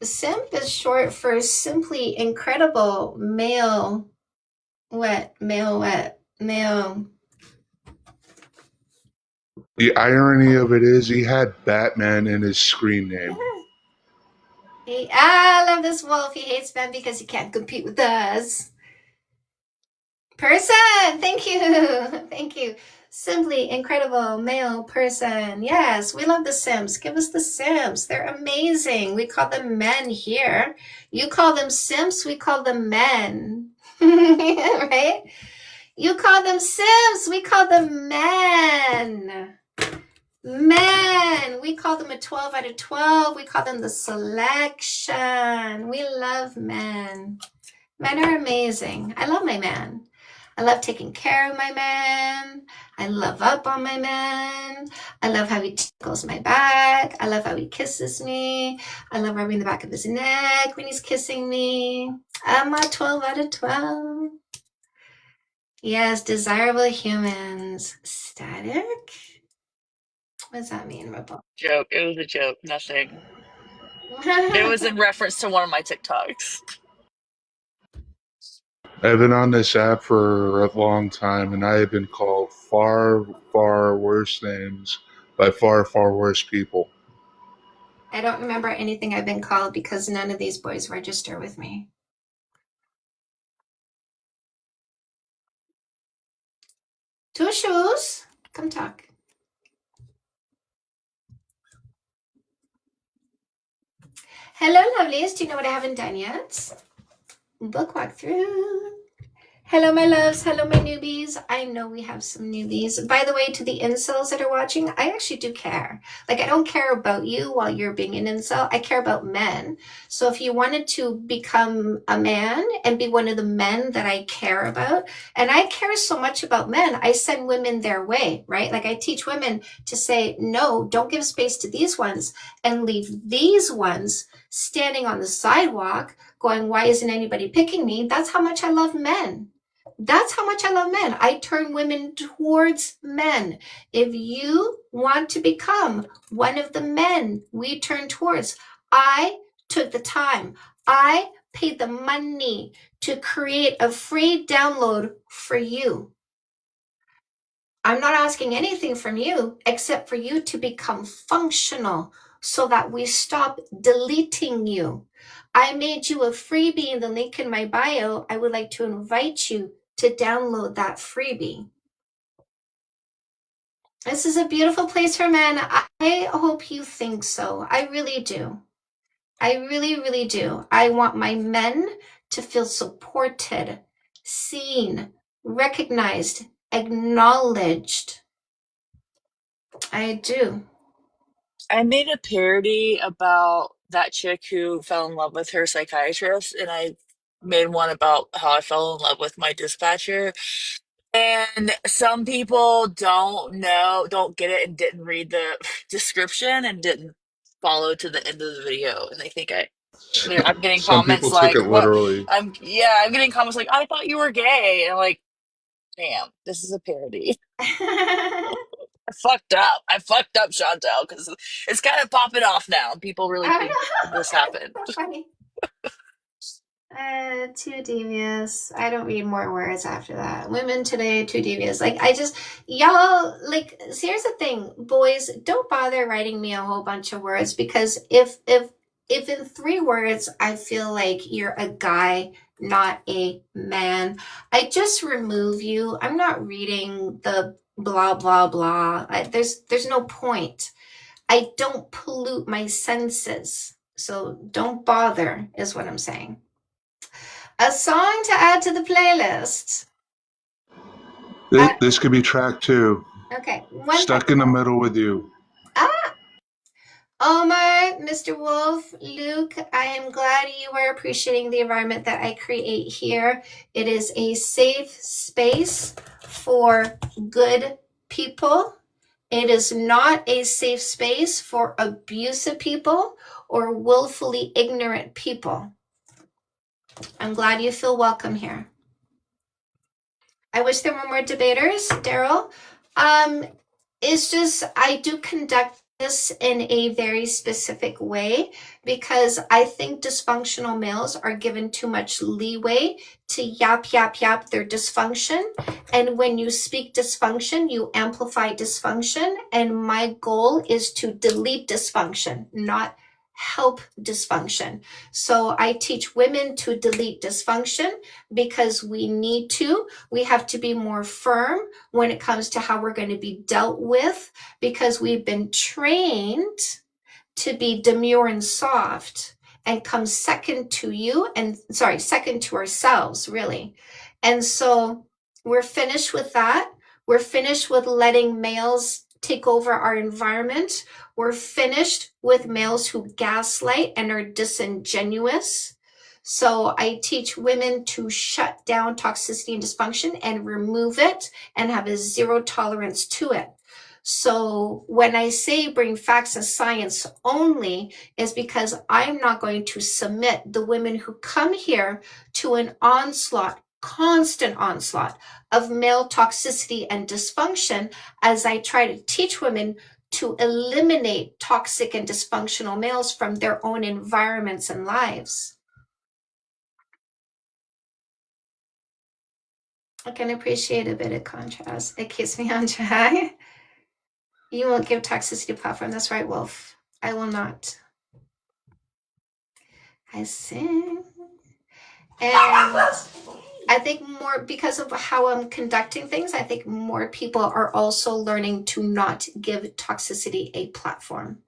is short for simply incredible male. The irony of it is he had Batman in his screen name. I love this wolf. He hates men because he can't compete with us. Person, thank you. Thank you. Simply incredible male person. Yes, we love the Sims. Give us the Sims. They're amazing. We call them men here. You call them Sims, we call them men. Right? You call them Sims, we call them men. Men, we call them a 12 out of 12. We call them the selection. We love men. Men are amazing. I love my man. I love taking care of my man. I love up on my man. I love how he tickles my back. I love how he kisses me. I love rubbing the back of his neck when he's kissing me. I'm a 12 out of 12. Yes, desirable humans. Static? What does that mean, Ripple? Joke. It was a joke. Nothing. It was in reference to one of my TikToks. I've been on this app for a long time, and I have been called far, far worse names by far, far worse people. I don't remember anything I've been called because none of these boys register with me. Two shoes. Come talk. Hello, lovelies. Do you know what I haven't done yet? Book walkthrough. Hello, my loves. Hello, my newbies. I know we have some newbies. By the way, to the incels that are watching, I actually do care. Like, I don't care about you while you're being an incel. I care about men. So if you wanted to become a man and be one of the men that I care about, and I care so much about men, I send women their way, right? Like, I teach women to say, no, don't give space to these ones and leave these ones standing on the sidewalk going, why isn't anybody picking me? That's how much I love men. That's how much I love men. I turn women towards men. If you want to become one of the men we turn towards, I took the time. I paid the money to create a free download for you. I'm not asking anything from you except for you to become functional so that we stop deleting you. I made you a freebie in the link in my bio. I would like to invite you to download that freebie. This is a beautiful place for men. I hope you think so. I really do. I really, really do. I want my men to feel supported, seen, recognized, acknowledged. I do. I made a parody about that chick who fell in love with her psychiatrist, and I made one about how I fell in love with my dispatcher. And some people don't get it, and didn't read the description and didn't follow to the end of the video. And they think I'm getting Some comments people took like, it "What?" literally. I'm getting comments like, "I thought you were gay," and I'm like, "Damn, this is a parody." I fucked up, Chantel, because it's kind of popping off now. People really I think this know. happened. It's so funny. Too devious. I don't read more words after that. Women today, too devious. Like, y'all, like, here's the thing, boys, don't bother writing me a whole bunch of words, because if in 3 words I feel like you're a guy, not a man, I just remove you. I'm not reading the blah, blah, blah. There's no point. I don't pollute my senses. So don't bother, is what I'm saying. A song to add to the playlist. This could be track 2. Okay. Stuck in the middle with you. Omar, Mr. Wolf, Luke, I am glad you are appreciating the environment that I create here. It is a safe space for good people. It is not a safe space for abusive people or willfully ignorant people. I'm glad you feel welcome here. I wish there were more debaters, Daryl. It's just, I do conduct this in a very specific way because I think dysfunctional males are given too much leeway to yap their dysfunction. And when you speak dysfunction, you amplify dysfunction. And my goal is to delete dysfunction, not help dysfunction. So I teach women to delete dysfunction because we need to. We have to be more firm when it comes to how we're going to be dealt with, because we've been trained to be demure and soft and come second to ourselves, really. And so we're finished with that. We're finished with letting males take over our environment. We're finished with males who gaslight and are disingenuous. So I teach women to shut down toxicity and dysfunction and remove it and have a zero tolerance to it. So when I say bring facts and science only, is because I'm not going to submit the women who come here to an onslaught, constant onslaught of male toxicity and dysfunction, as I try to teach women to eliminate toxic and dysfunctional males from their own environments and lives. I can appreciate a bit of contrast. It keeps me on track. You won't give toxicity a platform. That's right, Wolf. I will not. I sing. And I think more, because of how I'm conducting things, I think more people are also learning to not give toxicity a platform.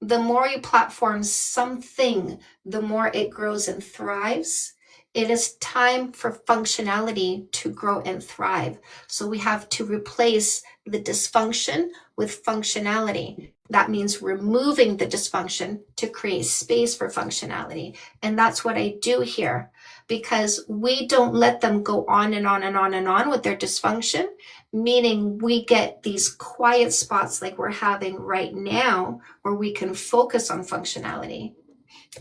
The more you platform something, the more it grows and thrives. It is time for functionality to grow and thrive. So we have to replace the dysfunction with functionality. That means removing the dysfunction to create space for functionality. And that's what I do here, because we don't let them go on and on and on and on with their dysfunction, meaning we get these quiet spots like we're having right now where we can focus on functionality.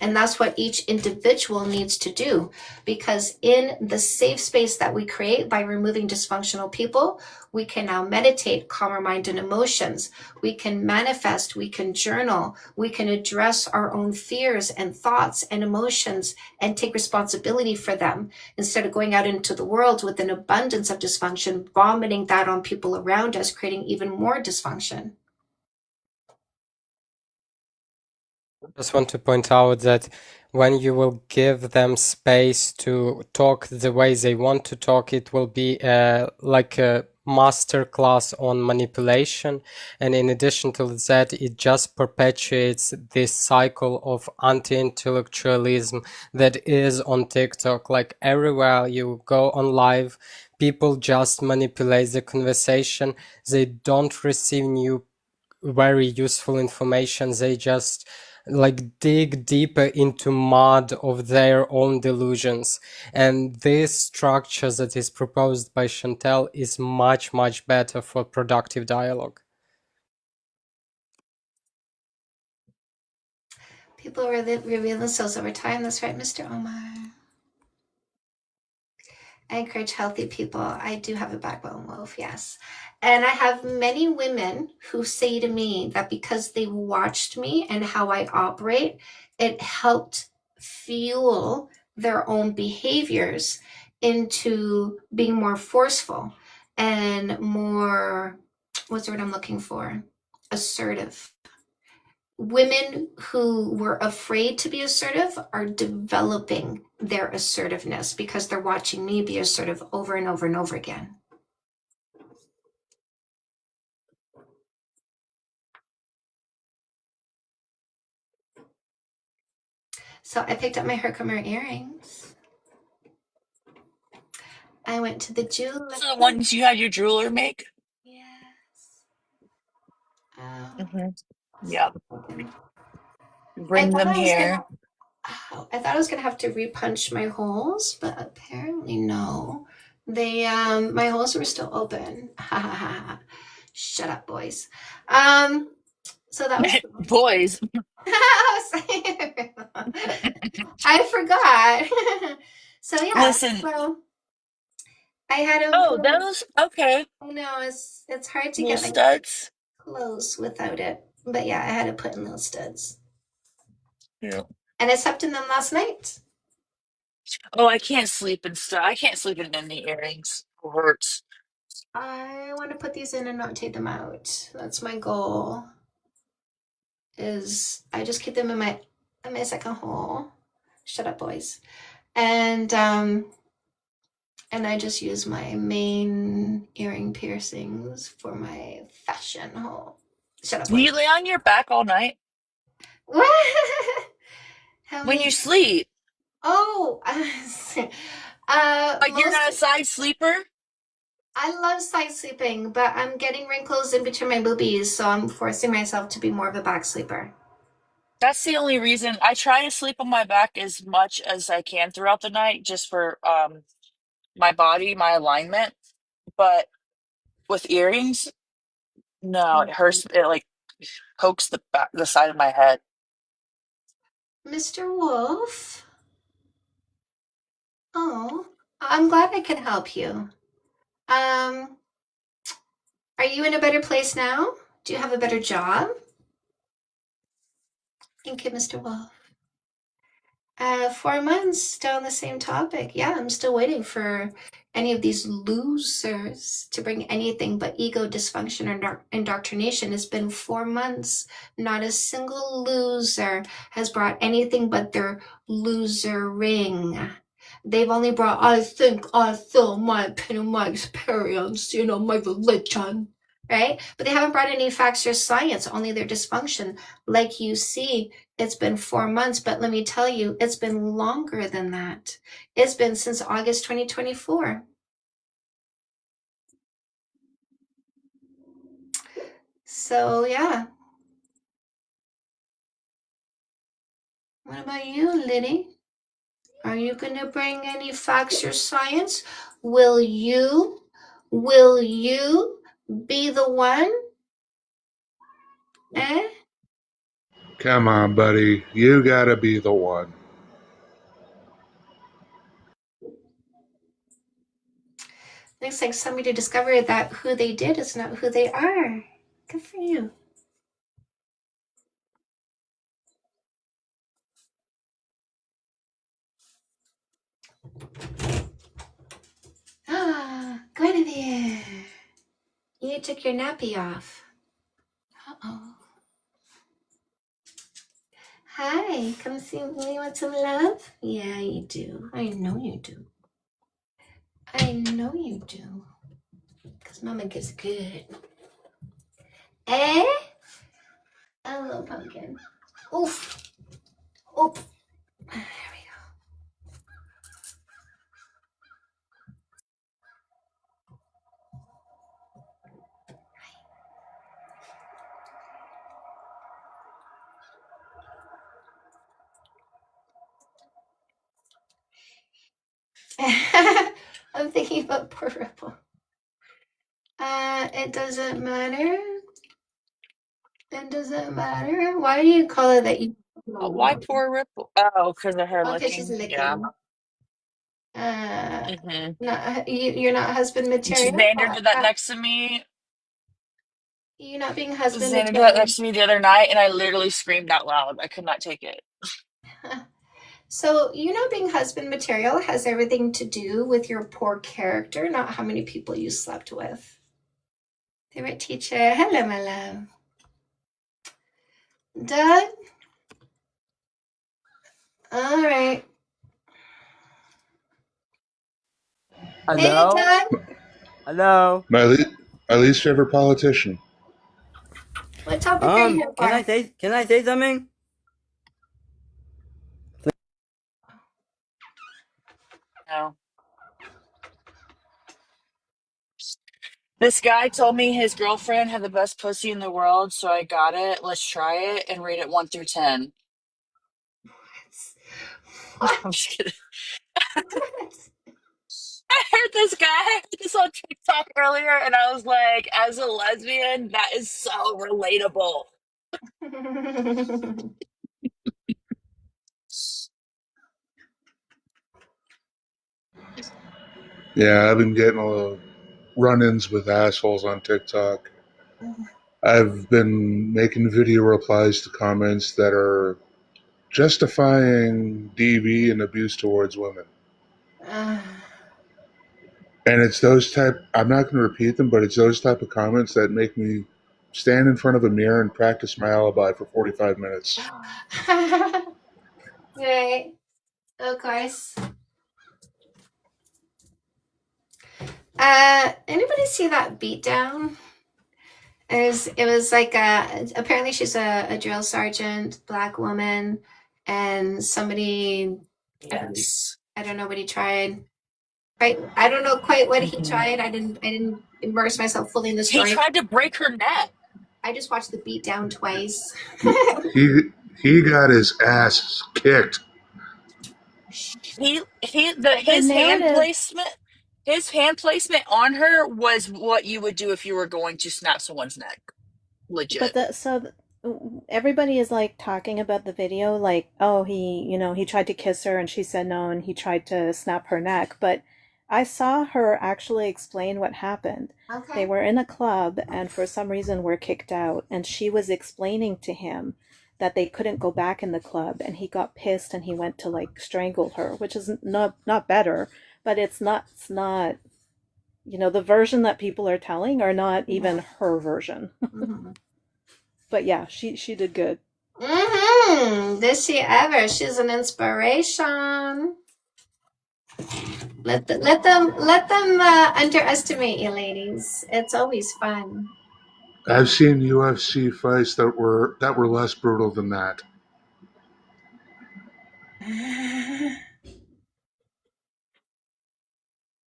And that's what each individual needs to do, because in the safe space that we create by removing dysfunctional people, we can now meditate, calm mind and emotions. We can manifest, we can journal, we can address our own fears and thoughts and emotions and take responsibility for them, instead of going out into the world with an abundance of dysfunction, vomiting that on people around us, creating even more dysfunction. Just want to point out that when you will give them space to talk the way they want to talk, it will be like a master class on manipulation. And in addition to that, it just perpetuates this cycle of anti-intellectualism that is on TikTok. Like everywhere you go on live, people just manipulate the conversation. They don't receive new very useful information. They just like dig deeper into mud of their own delusions. And this structure that is proposed by Chantel is much, much better for productive dialogue. People reveal themselves over time. That's right, Mr. Omar. I encourage healthy people. I do have a backbone, Wolf, yes. And I have many women who say to me that because they watched me and how I operate, it helped fuel their own behaviors into being more forceful and more, what's the word I'm looking for? Assertive. Women who were afraid to be assertive are developing their assertiveness because they're watching me be assertive over and over and over again. So I picked up my Herkimer earrings. I went to the jeweler. Those are the ones you had your jeweler make? Yes. Yep. I Bring thought them I was here. gonna have to repunch my holes, but apparently no. They my holes were still open. Ha ha ha. Shut up, boys. So that was Boys. I forgot. So yeah. Listen. So I had a Oh, those okay. I know it's hard to Little get like studs. close without it. But yeah, I had to put in little studs. Yeah. And I slept in them last night. Oh, I can't sleep in stuff. I can't sleep in any earrings. It hurts. I want to put these in and not take them out. That's my goal. Is I just keep them in my second hole. Shut up, boys. And I just use my main earring piercings for my fashion hole. Shut up, Do you boys. lay on your back all night? What? When you sleep? Oh, Like you're not a side sleeper? I love side sleeping, but I'm getting wrinkles in between my boobies, so I'm forcing myself to be more of a back sleeper. That's the only reason I try to sleep on my back as much as I can throughout the night, just for my body, my alignment. But with earrings, no, it hurts. It like pokes the side of my head. Mr. Wolf? Oh, I'm glad I can help you. Are you in a better place now? Do you have a better job? Thank you, Mr. Wolf. 4 months, still on the same topic. Yeah, I'm still waiting for any of these losers to bring anything but ego dysfunction or indoctrination. It's been 4 months. Not a single loser has brought anything but their losering. They've only brought, I think, I feel, my opinion, my experience, my religion. right? But they haven't brought any facts or science, only their dysfunction. Like you see, it's been 4 months, but let me tell you, it's been longer than that. It's been since August 2024. So, yeah. What about you, Liddy? Are you going to bring any facts or science? Will you be the one? Eh? Come on, buddy. You gotta be the one. Looks like somebody discovered that who they did is not who they are. Good for you. Ah, Guinevere. You took your nappy off. Uh-oh. Hi, come see me. You want some love? Yeah, you do. I know you do. I know you do. Because Mama gets good. Eh? A little pumpkin. Oof. Oof. There we go. I'm thinking about poor Ripple. It doesn't matter. It doesn't matter. Why do you call it that you? Why poor Ripple? Oh, because of her Okay, she's licking. Yeah. licking. hmm You're not husband material. Xander did that next to me. You're not being husband Xander did that material. next to me the other night, and I literally screamed out loud. I could not take it. So, being husband material has everything to do with your poor character, not how many people you slept with. Favorite teacher. Hello, my love. Doug? All right. Hello? Hey, Doug. Hello? My least favorite politician. What topic are you here for? Can I say something? No. This guy told me his girlfriend had the best pussy in the world, so I got it. Let's try it and rate it 1 through 10. I'm just kidding. I heard this on TikTok earlier, and I was like, as a lesbian, that is so relatable. Yeah, I've been getting a little run-ins with assholes on TikTok. I've been making video replies to comments that are justifying DV and abuse towards women. And it's those type, I'm not going to repeat them, but it's those type of comments that make me stand in front of a mirror and practice my alibi for 45 minutes. Right. Of course. Anybody see that beatdown? It was like apparently she's a drill sergeant, black woman, and somebody. Yes. I don't know what he tried. Right. I don't know quite what he tried. I didn't immerse myself fully in the story. He tried to break her neck. I just watched the beatdown twice. He got his ass kicked. His hand placement on her was what you would do if you were going to snap someone's neck. Legit. But everybody is like talking about the video, like, oh, he tried to kiss her and she said no, and he tried to snap her neck. But I saw her actually explain what happened. Okay. They were in a club and for some reason were kicked out, and she was explaining to him that they couldn't go back in the club, and he got pissed and he went to like strangle her, which is not better, but it's not the version that people are telling are not even her version. Mm-hmm. But yeah, she did good. Did she ever? She's an inspiration. Let them underestimate you, ladies. It's always fun. I've seen UFC fights that were less brutal than that.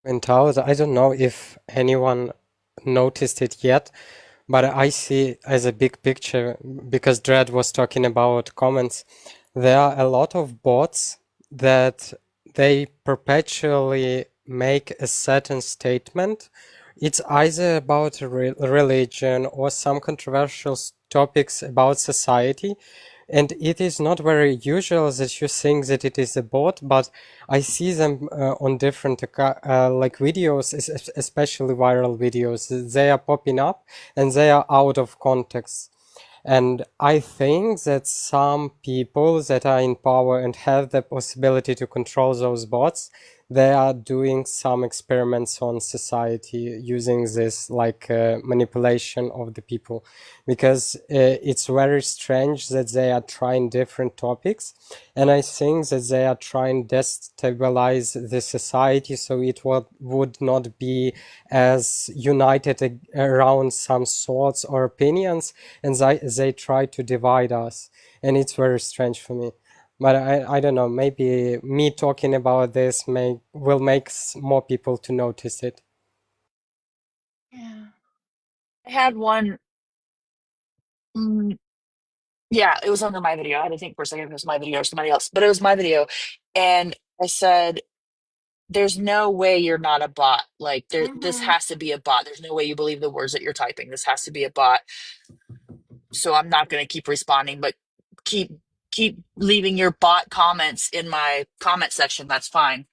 Went out. I don't know if anyone noticed it yet, but I see as a big picture because Dredd was talking about comments. There are a lot of bots that they perpetually make a certain statement. It's either about religion or some controversial topics about society. And it is not very usual that you think that it is a bot, but I see them on different like videos, especially viral videos. They are popping up and they are out of context. And I think that some people that are in power and have the possibility to control those bots, they are doing some experiments on society using this like manipulation of the people, because it's very strange that they are trying different topics, and I think that they are trying destabilize the society so it would not be as united around some thoughts or opinions, and they try to divide us, and it's very strange for me. But I don't know, maybe me talking about this will make more people to notice it. Yeah. I had one. Yeah, it was under my video. I had to think for a second if it was my video or somebody else, but it was my video. And I said, there's no way you're not a bot. Like this Mm-hmm. has to be a bot. There's no way you believe the words that you're typing. This has to be a bot. So I'm not going to keep responding, but keep leaving your bot comments in my comment section. That's fine.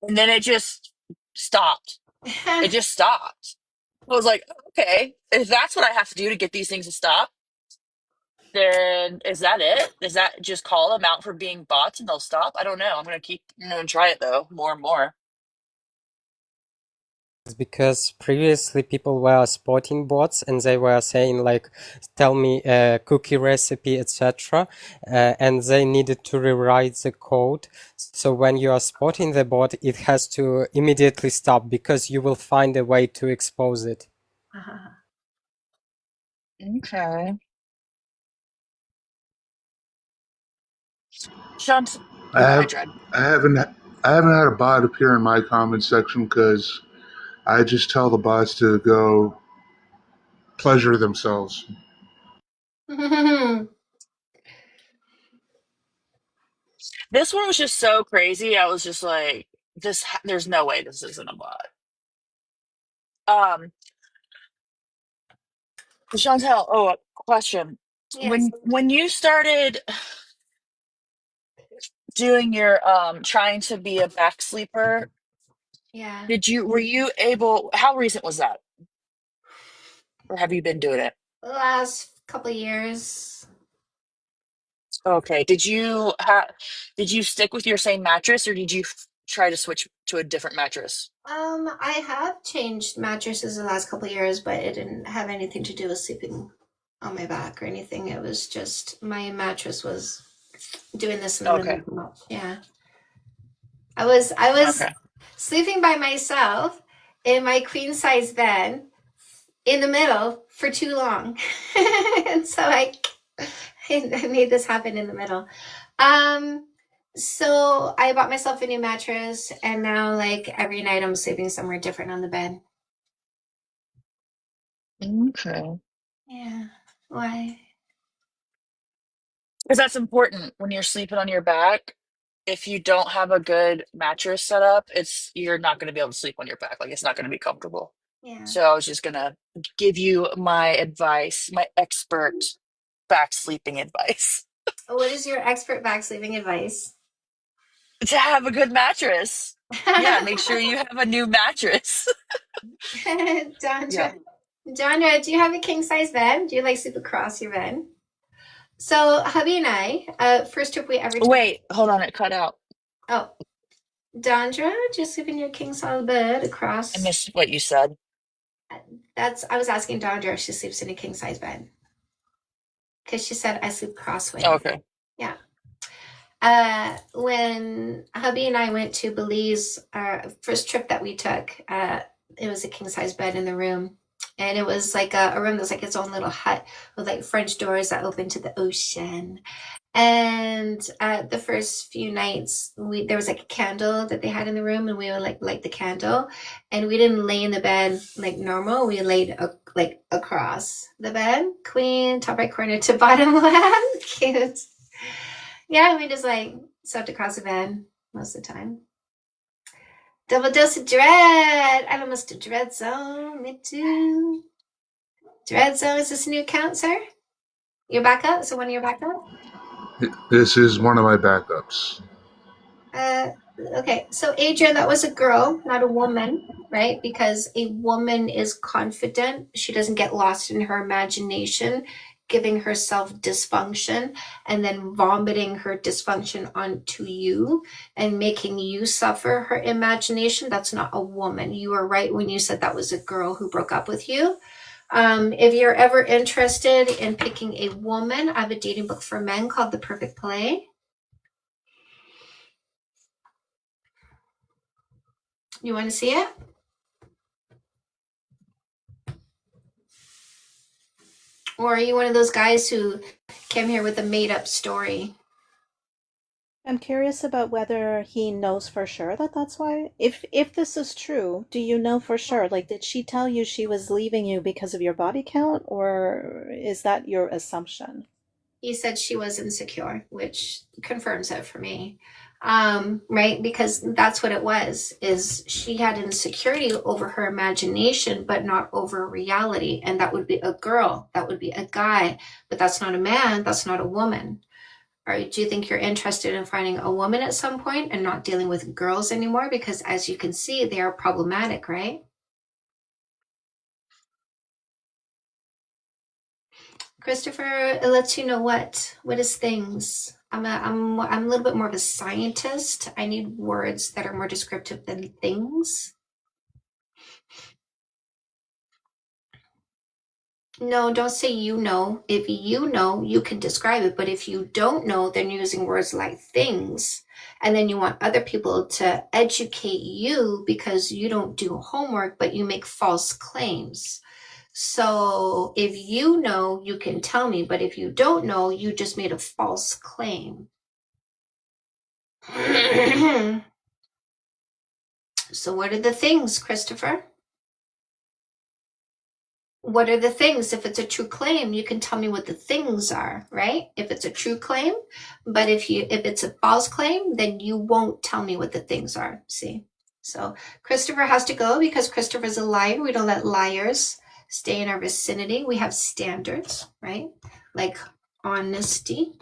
And then it just stopped. It just stopped. I was like, okay, if that's what I have to do to get these things to stop, then is that it? Does that just call them out for being bots and they'll stop? I don't know. I'm gonna try it though, more and more. Because previously people were spotting bots and they were saying like, tell me a cookie recipe, etc. And they needed to rewrite the code. So when you are spotting the bot, it has to immediately stop because you will find a way to expose it. Uh-huh. Okay. Sean, I go ahead, have Dred. I haven't had a bot appear in my comment section because I just tell the bots to go pleasure themselves. This one was just so crazy. I was just like, there's no way this isn't a bot. Chantel, a question. Yes. When you started doing your trying to be a back sleeper, Yeah. were you able, how recent was that? Or have you been doing it? The last couple of years. Okay. Did you stick with your same mattress or did you try to switch to a different mattress? I have changed mattresses the last couple of years, but it didn't have anything to do with sleeping on my back or anything. It was just my mattress was doing this in the Okay. middle. Yeah. I was Okay. sleeping by myself in my queen size bed in the middle for too long. And so I made this happen in the middle. So I bought myself a new mattress and now like every night I'm sleeping somewhere different on the bed. Okay. Yeah. Why? Because that's important when you're sleeping on your back. If you don't have a good mattress set up, you're not going to be able to sleep on your back. Like it's not going to be comfortable. Yeah. So I was just going to give you my advice, my expert back sleeping advice. What is your expert back sleeping advice? To have a good mattress. Yeah, make sure you have a new mattress. Yeah. Dondra, do you have a king size bed? Do you like sleep across your bed? So hubby and I, first trip we ever took. Wait, hold on, it cut out. Oh, Dondra, do you sleep in your king size bed across? I missed what you said. I was asking Dondra if she sleeps in a king size bed. Because she said I sleep crossways. Okay. Yeah. When hubby and I went to Belize, our first trip that we took, it was a king size bed in the room. And it was like a room that's like its own little hut with like French doors that open to the ocean. And the first few nights, there was like a candle that they had in the room, and we would like light the candle. And we didn't lay in the bed like normal. We laid like across the bed, queen, top right corner to bottom left. Cute. Yeah, we just like slept across the bed most of the time. Double dose of dread. I almost a dread zone. Me too. Dread zone. Is this a new account, sir? Your backup? Is it one of your backup? This is one of my backups. Okay, so Adrian, that was a girl, not a woman, right? Because a woman is confident. She doesn't get lost in her imagination, giving herself dysfunction and then vomiting her dysfunction onto you and making you suffer her imagination. That's not a woman. You were right when you said that was a girl who broke up with you. If you're ever interested in picking a woman, I have a dating book for men called The Perfect Play. You want to see it? Or are you one of those guys who came here with a made-up story? I'm curious about whether he knows for sure that that's why. If this is true, do you know for sure? Like, did she tell you she was leaving you because of your body count, or is that your assumption? He said she was insecure, which confirms it for me. Right? Because that's what it was, is she had insecurity over her imagination, but not over reality. And that would be a girl, that would be a guy, but that's not a man, that's not a woman. Or do you think you're interested in finding a woman at some point and not dealing with girls anymore? Because as you can see, they are problematic, right? Christopher, it lets you know what is things. I'm a little bit more of a scientist. I need words that are more descriptive than things. No, don't say you know. If you know, you can describe it. But if you don't know, then you're using words like things. And then you want other people to educate you because you don't do homework, but you make false claims. So if you know, you can tell me. But if you don't know, you just made a false claim. So what are the things, Christopher? What are the things? If it's a true claim, you can tell me what the things are, right? If it's a true claim, but if it's a false claim, then you won't tell me what the things are. See? So Christopher has to go because Christopher's a liar. We don't let liars stay in our vicinity. We have standards, right? Like honesty.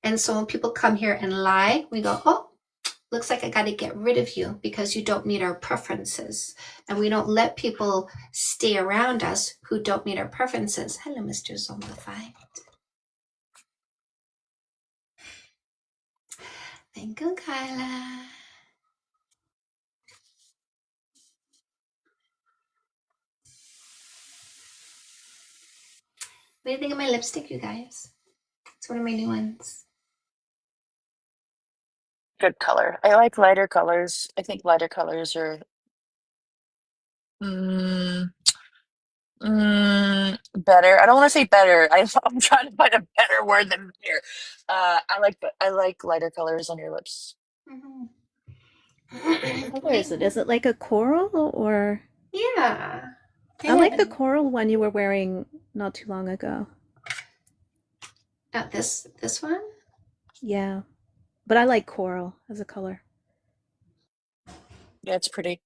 And so when people come here and lie, we go, oh, looks like I got to get rid of you because you don't meet our preferences. And we don't let people stay around us who don't meet our preferences. Hello, Mr. Zombified. Thank you, Kyla. What do you think of my lipstick, you guys? It's one of my new ones. Good color. I like lighter colors. I think lighter colors are better. I don't want to say better. I'm trying to find a better word than better. I like lighter colors on your lips. What color is it? Is it like a coral or? Yeah. I like the coral one you were wearing not too long ago. Not this one? Yeah. But I like coral as a color. Yeah, it's pretty.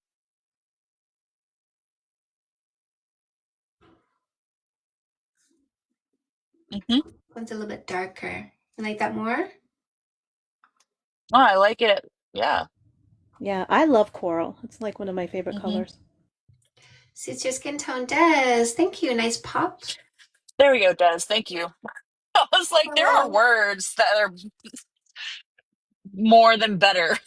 One's a little bit darker. You like that more? Oh, I like it. Yeah. Yeah, I love coral. It's like one of my favorite colors. Suits your skin tone, Des. Thank you. Nice pop. There we go, Des. Thank you. I was like, there are words that are more than better.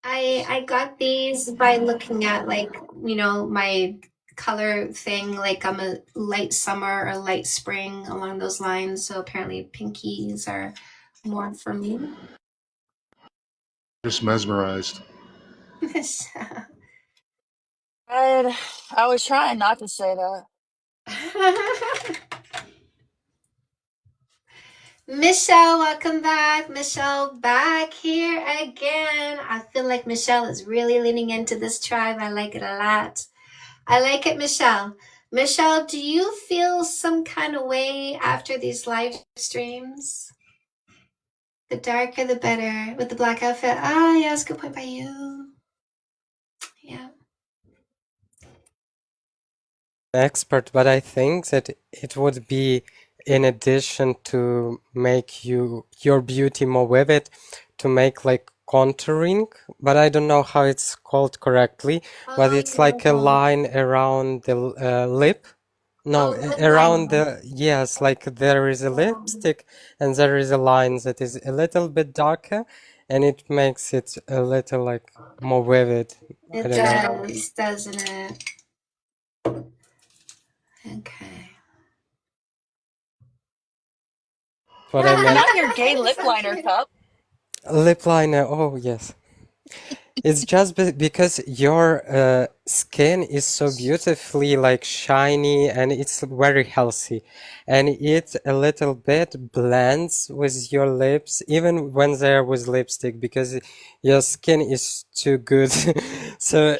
I got these by looking at my color thing. Like I'm a light summer or light spring along those lines. So apparently pinkies are more for me. Just mesmerized. I was trying not to say that. Michelle, welcome back. Michelle back here again. I feel like Michelle is really leaning into this tribe. I like it a lot. I like it, Michelle. Michelle, do you feel some kind of way after these live streams? The darker, the better. With the black outfit. Ah, yeah, that's a good point by you. Yeah. Expert, but I think that it would be in addition to make your beauty more vivid, to make like contouring, but I don't know how it's called correctly, but it's like a line around the lip. No, around the, yes, like there is a lipstick and there is a line that is a little bit darker and it makes it a little like more vivid. I It don't know. does, doesn't it? Okay. What I meant. Not your gay lip liner cup. Lip liner, oh yes. It's just because your skin is so beautifully like shiny and it's very healthy, and it a little bit blends with your lips even when there was lipstick because your skin is too good. So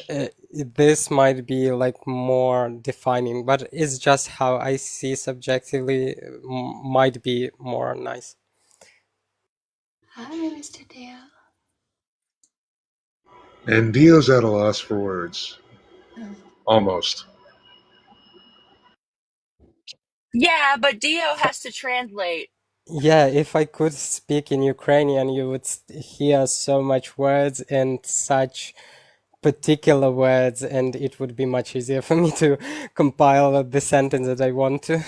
this might be like more defining, but it's just how I see subjectively might be more nice. Hi, Mr. Dale. And Dio's at a loss for words. Almost. Yeah, but Dio has to translate. Yeah, if I could speak in Ukrainian, you would hear so much words and such particular words, and it would be much easier for me to compile the sentence that I want to.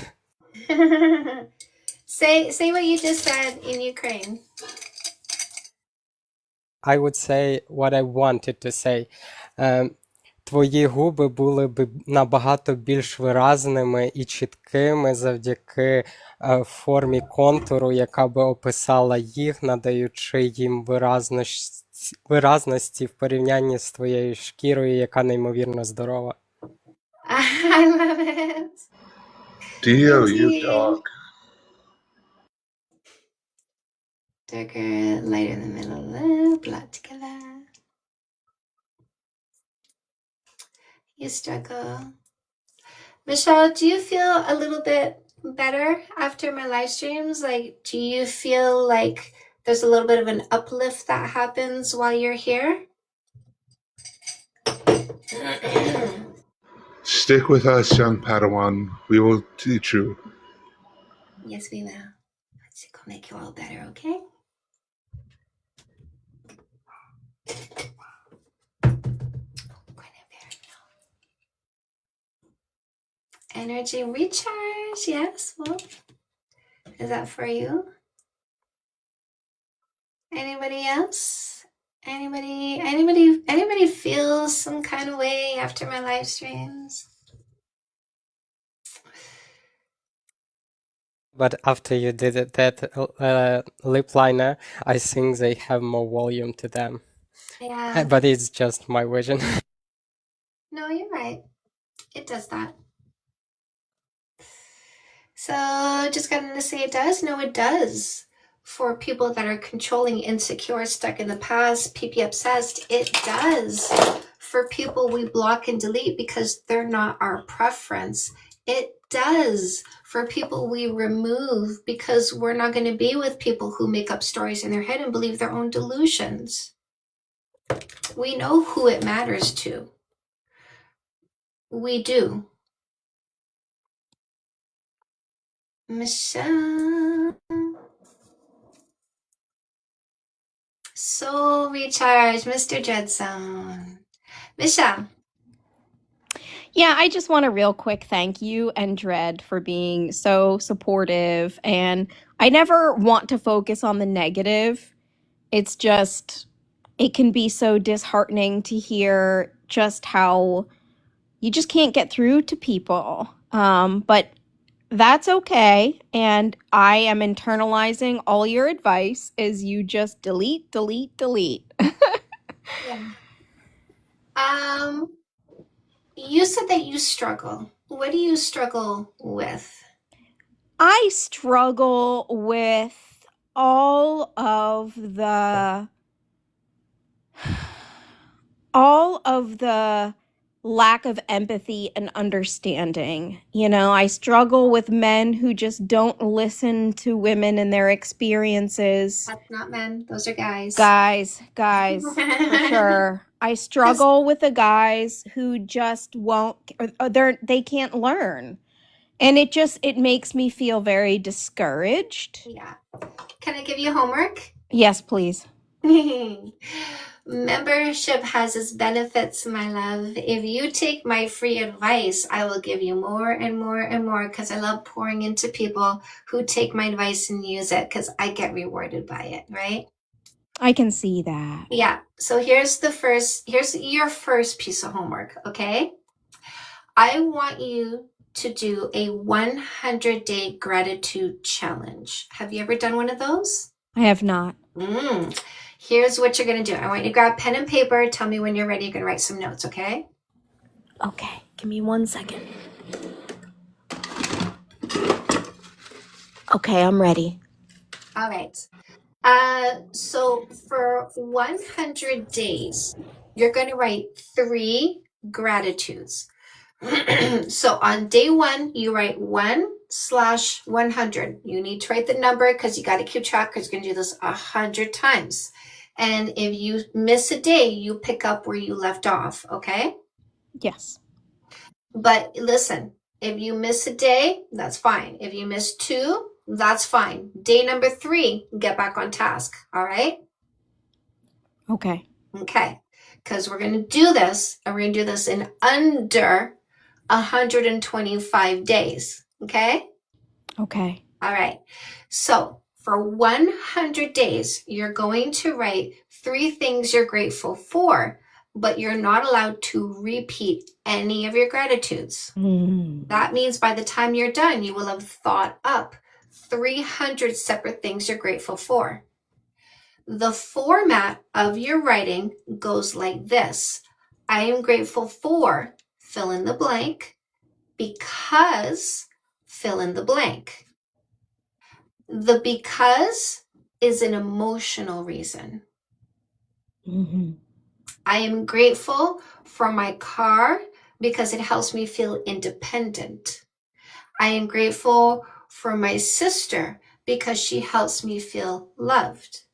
Say what you just said in Ukraine. I would say what I wanted to say. Твої губи були б набагато більш виразними і чіткими завдяки формі контуру, яка би описала їх, надаючи їм виразності в порівнянні з твоєю шкірою, яка неймовірно здорова. I love it. Dio, you dog. Darker, lighter in the middle lip, blot together. You struggle. Michelle, do you feel a little bit better after my live streams? Like, do you feel like there's a little bit of an uplift that happens while you're here? Stick with us, young Padawan. We will teach you. Yes, we will. Let's make you all better, okay? Energy recharge, yes. Well, is that for you? Anybody else? Anybody feel some kind of way after my live streams? But after you did that lip liner, I think they have more volume to them. Yeah. But it's just my vision. No, you're right. It does that. So just gotta say it does? No, it does. For people that are controlling, insecure, stuck in the past, PP obsessed, it does. For people we block and delete because they're not our preference, it does. For people we remove because we're not going to be with people who make up stories in their head and believe their own delusions. We know who it matters to. We do. Michelle. Soul recharge, Mr. Dreadzone. Michelle. Yeah, I just want a real quick thank you and Dread for being so supportive. And I never want to focus on the negative. It's just, it can be so disheartening to hear just how you just can't get through to people. But that's okay. And I am internalizing all your advice as you just delete, delete, delete. Yeah. You said that you struggle. What do you struggle with? I struggle with all of the lack of empathy and understanding. You know, I struggle with men who just don't listen to women and their experiences. That's not men. Those are guys. Guys, for sure. I struggle with the guys who just won't, or they can't learn. And it makes me feel very discouraged. Yeah. Can I give you homework? Yes, please. Membership has its benefits, my love. If you take my free advice, I will give you more and more and more, because I love pouring into people who take my advice and use it, because I get rewarded by it, right? I can see that. Yeah. So here's your first piece of homework, okay? I want you to do a 100-day gratitude challenge. Have you ever done one of those? I have not. Here's what you're going to do. I want you to grab pen and paper. Tell me when you're ready. You're going to write some notes, okay? Okay, give me 1 second. Okay, I'm ready. All right. So for 100 days, you're going to write 3 gratitudes. So on day 1, you write 1/100. You need to write the number because you got to keep track, because you're going to do this 100 times. And if you miss a day, you pick up where you left off, okay? Yes. But listen, if you miss a day, that's fine. If you miss 2, that's fine. Day number 3, get back on task, all right? Okay. Okay, because we're going to do this, and we're going to do this in under 125 days, okay? Okay. All right. So for 100 days, you're going to write 3 things you're grateful for, but you're not allowed to repeat any of your gratitudes. That means by the time you're done, you will have thought up 300 separate things you're grateful for. The format of your writing goes like this. I am grateful for fill in the blank because fill in the blank. The because is an emotional reason. I am grateful for my car because it helps me feel independent. I am grateful for my sister because she helps me feel loved.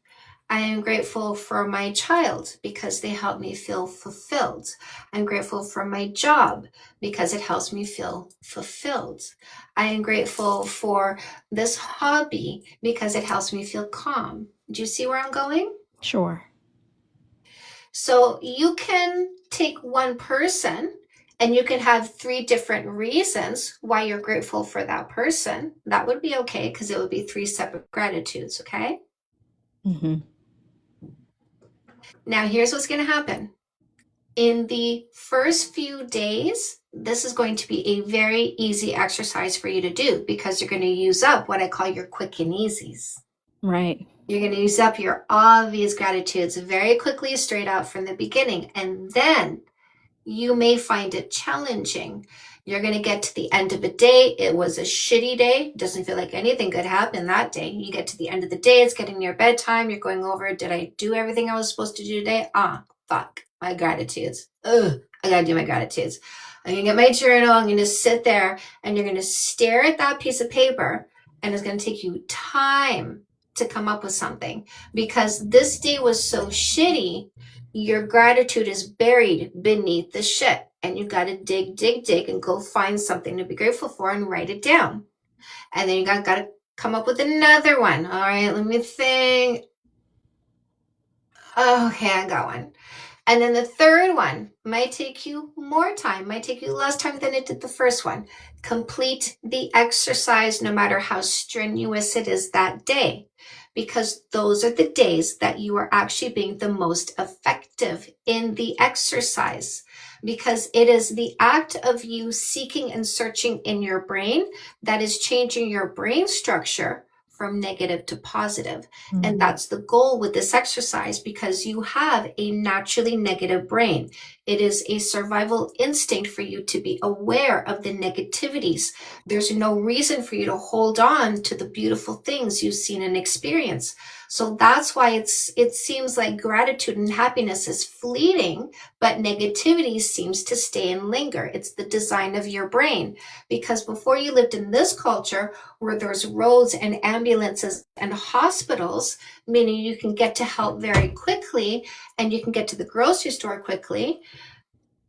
I am grateful for my child because they help me feel fulfilled. I'm grateful for my job because it helps me feel fulfilled. I am grateful for this hobby because it helps me feel calm. Do you see where I'm going? Sure. So you can take one person and you can have 3 different reasons why you're grateful for that person. That would be okay, because it would be 3 separate gratitudes, okay? Now, here's what's going to happen. In the first few days, this is going to be a very easy exercise for you to do, because you're going to use up what I call your quick and easies. Right. You're going to use up your obvious gratitudes very quickly, straight out from the beginning. And then you may find it challenging. You're going to get to the end of a day. It was a shitty day. Doesn't feel like anything good happened that day. You get to the end of the day. It's getting near bedtime. You're going over, did I do everything I was supposed to do today? Fuck. My gratitudes. I got to do my gratitudes. I'm going to get my journal. I'm going to sit there and you're going to stare at that piece of paper, and it's going to take you time to come up with something, because this day was so shitty. Your gratitude is buried beneath the shit, and you got to dig and go find something to be grateful for and write it down. And then you got to come up with another one. All right, let me think. Okay, I got one. And then the third one might take you more time, might take you less time than it did the first one. Complete the exercise no matter how strenuous it is that day, because those are the days that you are actually being the most effective in the exercise, because it is the act of you seeking and searching in your brain that is changing your brain structure from negative to positive. Mhm. And that's the goal with this exercise, because you have a naturally negative brain. It is a survival instinct for you to be aware of the negativities. There's no reason for you to hold on to the beautiful things you've seen and experienced. So that's why it seems like gratitude and happiness is fleeting, but negativity seems to stay and linger. It's the design of your brain. Because before you lived in this culture where there's roads and ambulances and hospitals, meaning you can get to help very quickly and you can get to the grocery store quickly,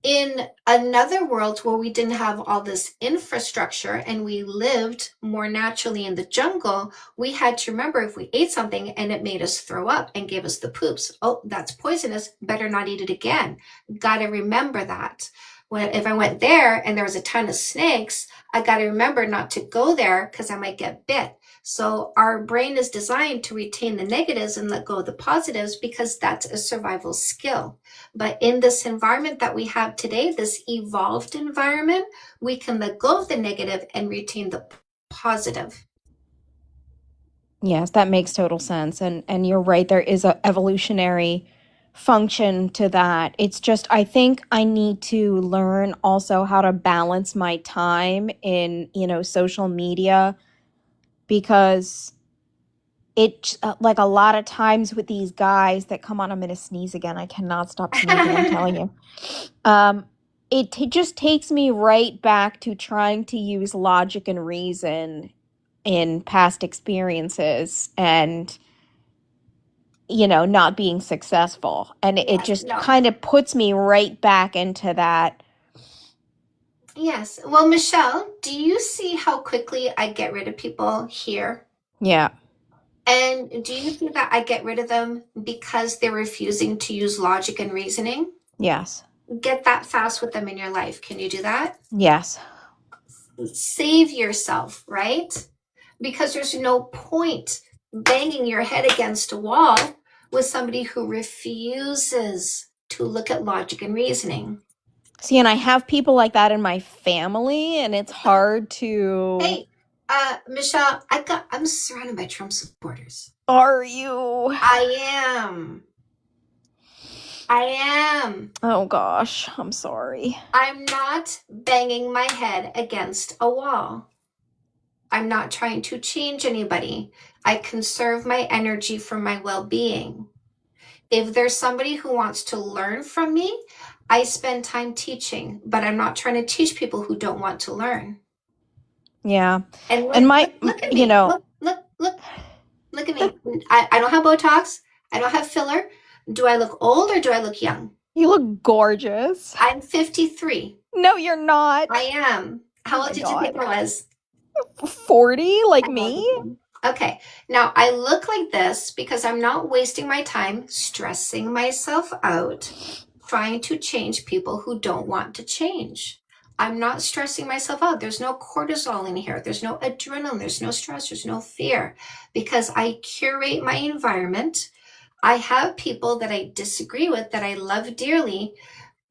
in another world where we didn't have all this infrastructure and we lived more naturally in the jungle, we had to remember if we ate something and it made us throw up and gave us the poops, oh, that's poisonous, better not eat it again. Got to remember that. If I went there and there was a ton of snakes, I got to remember not to go there because I might get bit. So our brain is designed to retain the negatives and let go of the positives because that's a survival skill. But in this environment that we have today, this evolved environment, we can let go of the negative and retain the positive. Yes, that makes total sense. And you're right, there is a evolutionary function to that. It's just I think I need to learn also how to balance my time in, social media, because it like a lot of times with these guys that come on, I'm gonna sneeze again. I cannot stop sneezing, I'm telling you. It just takes me right back to trying to use logic and reason in past experiences and not being successful. And it Yes, just no. kind of puts me right back into that. Yes. Well, Michelle, do you see how quickly I get rid of people here? Yeah. And do you think that I get rid of them because they're refusing to use logic and reasoning? Yes. Get that fast with them in your life. Can you do that? Yes. Save yourself, right? Because there's no point banging your head against a wall with somebody who refuses to look at logic and reasoning. See, and I have people like that in my family, and it's hard to. Hey, Michelle, I'm surrounded by Trump supporters. Are you? I am. Oh gosh, I'm sorry. I'm not banging my head against a wall. I'm not trying to change anybody. I conserve my energy for my well-being. If there's somebody who wants to learn from me, I spend time teaching, but I'm not trying to teach people who don't want to learn. Yeah. And look, And my, look at me. Look at me. I don't have Botox. I don't have filler. Do I look old or do I look young? You look gorgeous. I'm 53. No, you're not. I am. How Oh old my did you think God. I was? 40, like me? Okay. Now I look like this because I'm not wasting my time stressing myself out trying to change people who don't want to change. I'm not stressing myself out. There's no cortisol in here. There's no adrenaline. There's no stress. There's no fear because I curate my environment. I have people that I disagree with that I love dearly,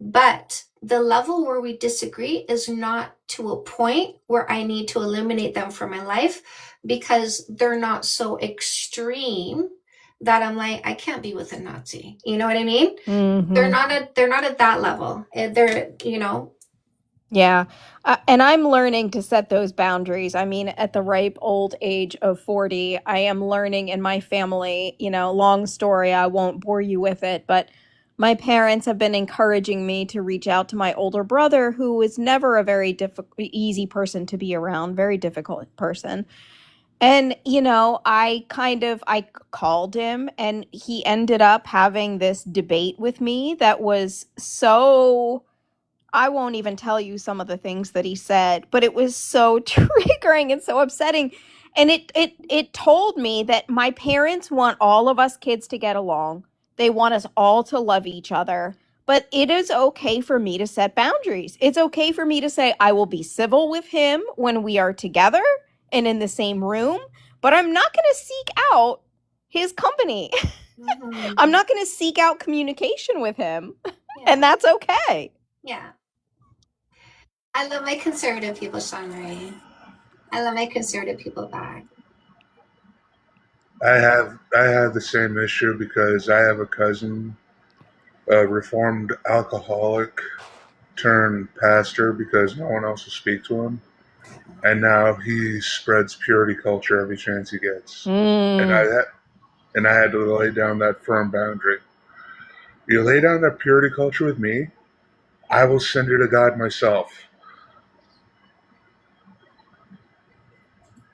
but the level where we disagree is not to a point where I need to eliminate them from my life because they're not so extreme that I'm like, I can't be with a Nazi. You know what I mean? Mhm. They're not at that level. They're, Yeah. And I'm learning to set those boundaries. I mean, at the ripe old age of 40, I am learning in my family, long story, I won't bore you with it, but my parents have been encouraging me to reach out to my older brother, who is never a very easy person to be around, very difficult person. And, I called him and he ended up having this debate with me that was so, I won't even tell you some of the things that he said, but it was so triggering and so upsetting. And it told me that my parents want all of us kids to get along. They want us all to love each other. But it is okay for me to set boundaries. It's okay for me to say I will be civil with him when we are together and in the same room, but I'm not going to seek out his company. I'm not going to seek out communication with him. And that's okay. yeah. I love my conservative people, Sean Marie. I love my conservative people back. I have the same issue because I have a cousin, a reformed alcoholic turned pastor, because no one else will speak to him, and now he spreads purity culture every chance he gets. And I had to lay down that firm boundary. You lay down that purity culture with me, I will send you to God myself.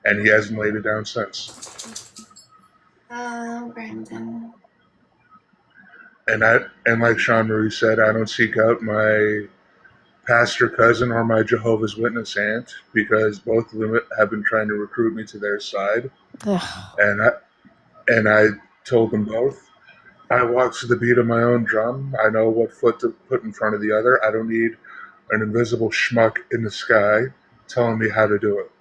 And he hasn't laid it down since. Oh, Brandon. And like Sean Marie said, I don't seek out my pastor cousin or my Jehovah's Witness aunt, because both of them have been trying to recruit me to their side. And I told them both, I walk to the beat of my own drum. I know what foot to put in front of the other. I don't need an invisible schmuck in the sky telling me how to do it.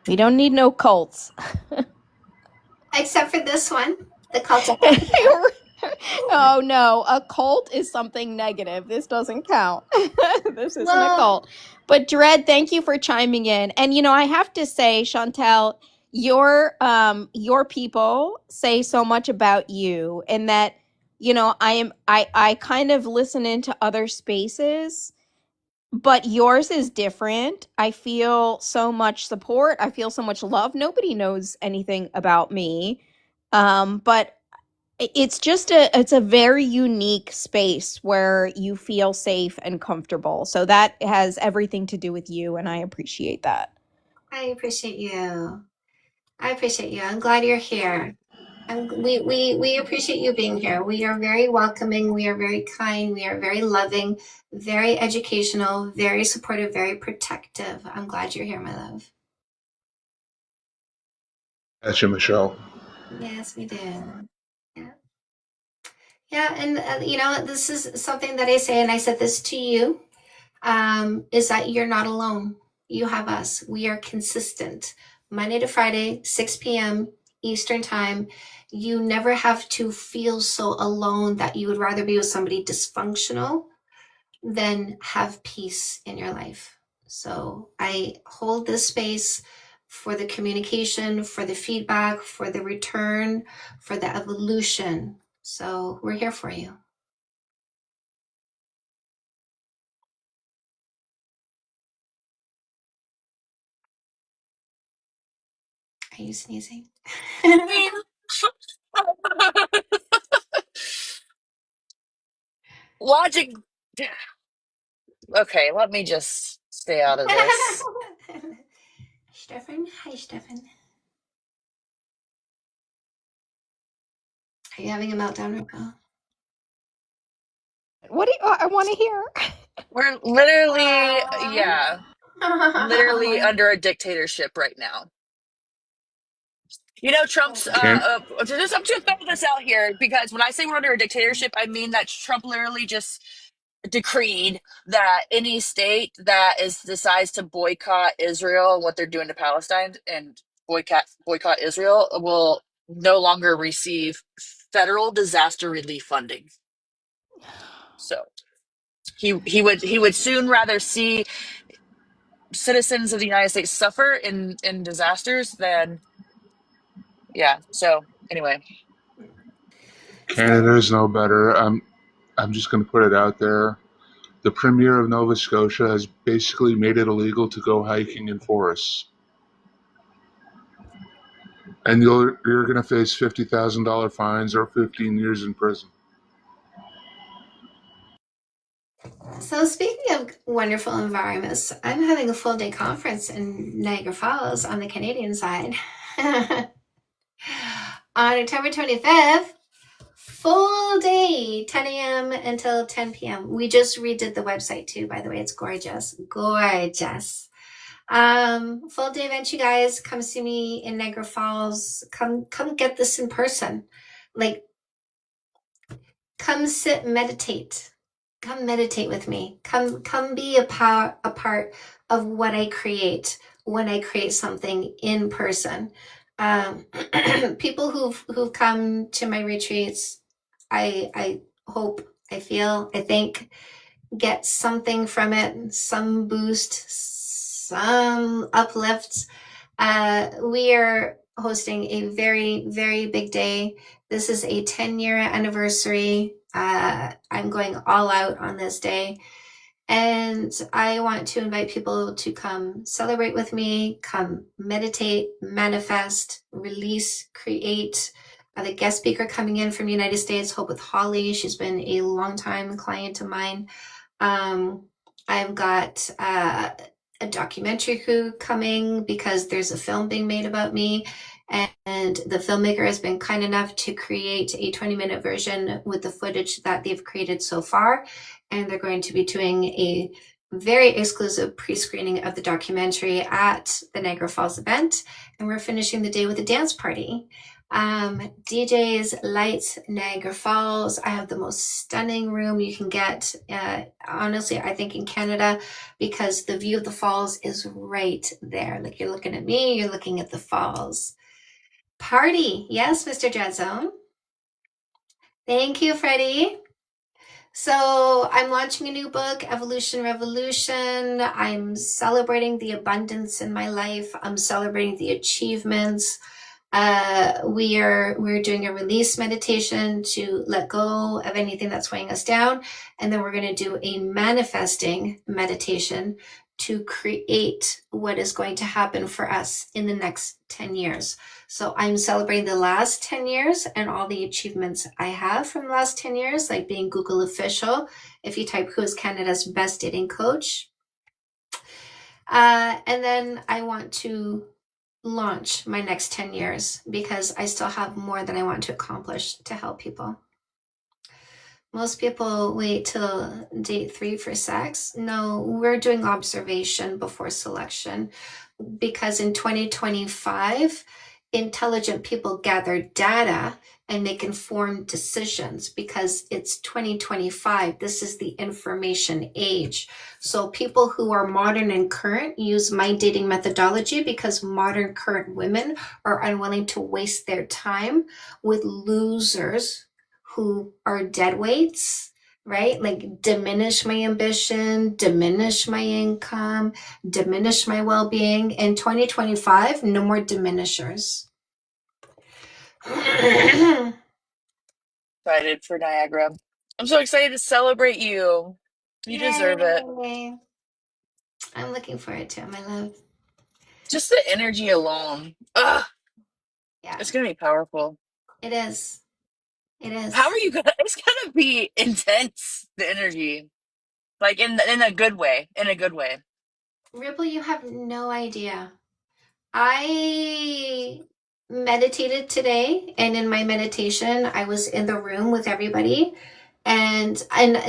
We don't need no cults. Except for this one, the cult of Oh no, a cult is something negative. This doesn't count. This isn't a cult. But Dread, thank you for chiming in. And you know, I have to say, Chantel, your people say so much about you, and that, you know, I kind of listen into other spaces, but yours is different. I feel so much support. I feel so much love. Nobody knows anything about me. But it's just it's a very unique space where you feel safe and comfortable. So that has everything to do with you, and I appreciate that. I appreciate you. I'm glad you're here. We appreciate you being here. We are very welcoming. We are very kind. We are very loving, very educational, very supportive, very protective. I'm glad you're here, my love. That's you, Michelle. Yes, we do. Yeah, and you know, this is something that I say, and I said this to you, is that you're not alone. You have us. We are consistent. Monday to Friday, 6 p.m. Eastern Time. You never have to feel so alone that you would rather be with somebody dysfunctional than have peace in your life. So I hold this space for the communication, for the feedback, for the return, for the evolution. So we're here for you. Are you sneezing? Logic. Okay, let me just stay out of this. Stefan, hi Stefan. Are you having a meltdown right now? What do you, I want to hear? We're literally, literally under a dictatorship right now. You know, Trump's, I'm just throwing this out here, because when I say we're under a dictatorship, I mean that Trump literally just decreed that any state that decides to boycott Israel and what they're doing to Palestine and boycott Israel will no longer receive federal disaster relief funding. So he would soon rather see citizens of the United States suffer in disasters than so anyway. Canada is no better. I'm just going to put it out there. The Premier of Nova Scotia has basically made it illegal to go hiking in forests. And you're going to face $50,000 fines or 15 years in prison. So speaking of wonderful environments, I'm having a full day conference in Niagara Falls on the Canadian side. On October 25th, full day, 10 a.m. until 10 p.m. We just redid the website too, by the way. It's gorgeous. Gorgeous. Full day event, you guys. Come see me in Niagara Falls. Come get this in person. Like, come sit, meditate. Come meditate with me. Come be a part of what I create when I create something in person. People who've come to my retreats, I hope, I feel, I think, get something from it, some boost, some uplift. We are hosting a very, very big day. This is a 10-year anniversary. I'm going all out on this day. And I want to invite people to come celebrate with me, come meditate, manifest, release, create. The guest speaker coming in from the United States, Hope with Holly. She's been a longtime client of mine. I've got a documentary crew coming because there's a film being made about me. And the filmmaker has been kind enough to create a 20-minute version with the footage that they've created so far. And they're going to be doing a very exclusive pre-screening of the documentary at the Niagara Falls event. And we're finishing the day with a dance party. DJs, lights, Niagara Falls. I have the most stunning room you can get, honestly, I think in Canada, because the view of the falls is right there. Like you're looking at me, you're looking at the falls. Party. Yes, Mr. Jedzone. Thank you, Freddie. So I'm launching a new book, Evolution Revolution. I'm celebrating the abundance in my life. I'm celebrating the achievements. We're doing a release meditation to let go of anything that's weighing us down. And then we're going to do a manifesting meditation to create what is going to happen for us in the next 10 years. So I'm celebrating the last 10 years and all the achievements I have from the last 10 years, like being Google official. If you type who is Canada's best dating coach. And then I want to launch my next 10 years because I still have more that I want to accomplish to help people. Most people wait till date 3 for sex. No, we're doing observation before selection because in 2025, intelligent people gather data and make informed decisions because it's 2025. This is the information age. So people who are modern and current use my dating methodology because modern current women are unwilling to waste their time with losers who are dead weights, right? Like diminish my ambition, diminish my income, diminish my well-being. In 2025, no more diminishers. Excited for Niagara. I'm so excited to celebrate you. You deserve it. Yay. I'm looking forward to it, my love. Just the energy alone. Ugh. Yeah. It's gonna be powerful. It is. It is. How are you gonna? It's gonna be intense. The energy, like in a good way. In a good way. Ripple, you have no idea. I meditated today, and in my meditation, I was in the room with everybody. And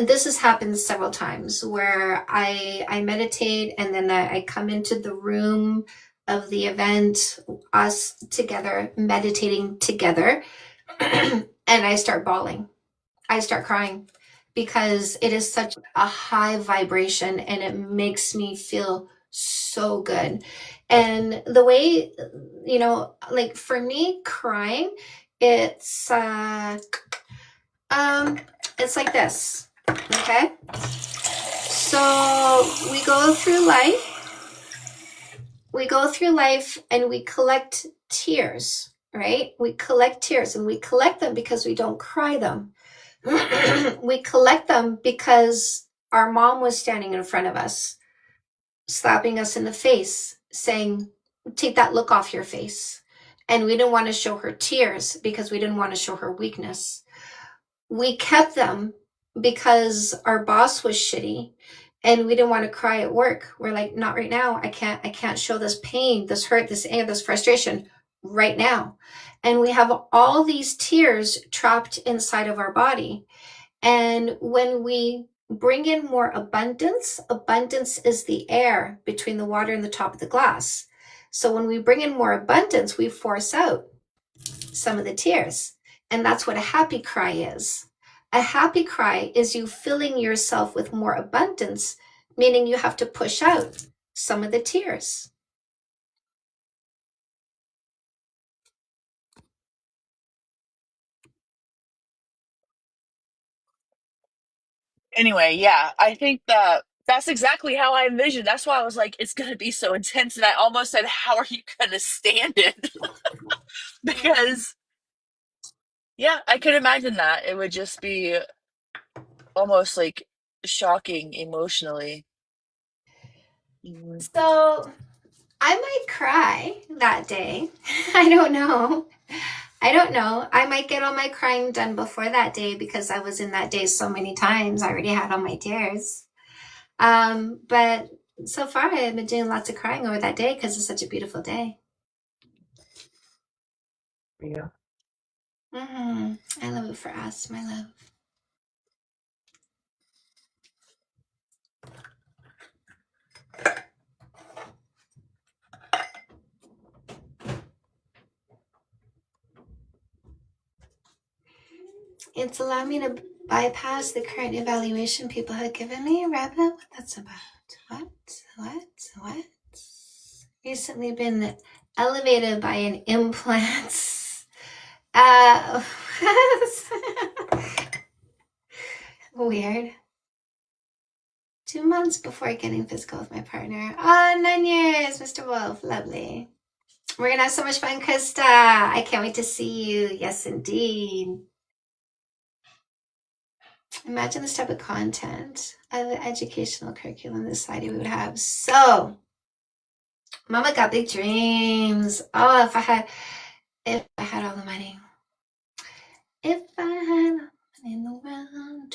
this has happened several times where I meditate and then I come into the room of the event, us together, meditating together, and I start bawling. I start crying because it is such a high vibration and it makes me feel so good. And the way, like for me, crying, it's like this, okay? So we go through life and we collect tears, right? We collect tears and we collect them because we don't cry them. We collect them because our mom was standing in front of us, slapping us in the face, saying, take that look off your face. And we didn't want to show her tears because we didn't want to show her weakness. We kept them because our boss was shitty and we didn't want to cry at work. We're like, not right now. I can't show this pain, this hurt, this anger, this frustration right now. And we have all these tears trapped inside of our body. And when we bring in more abundance, abundance is the air between the water and the top of the glass. So when we bring in more abundance, we force out some of the tears. And that's what a happy cry is. A happy cry is you filling yourself with more abundance, meaning you have to push out some of the tears. Anyway, yeah, I think that That's exactly how I envisioned. That's why I was like, it's gonna be so intense, and I almost said, "How are you gonna stand it?" Because yeah, I could imagine that it would just be almost like shocking emotionally. Mhm. So I might cry that day. I don't know. I don't know. I might get all my crying done before that day because I was in that day so many times. I already had all my tears. But so far I've been doing lots of crying over that day because it's such a beautiful day. Yeah. I love it for us, my love. It's allowed me to bypass the current evaluation people had given me. Rabbit, what that's about? What? Recently been elevated by an implant. Weird. 2 months before getting physical with my partner. 9 years, Mr. Wolf. Lovely. We're gonna have so much fun, Krista. I can't wait to see you. Yes, indeed. Imagine this type of content of the educational curriculum this society we would have. So, Mama got big dreams. Oh, if I had all the money. If I had all the money in the world.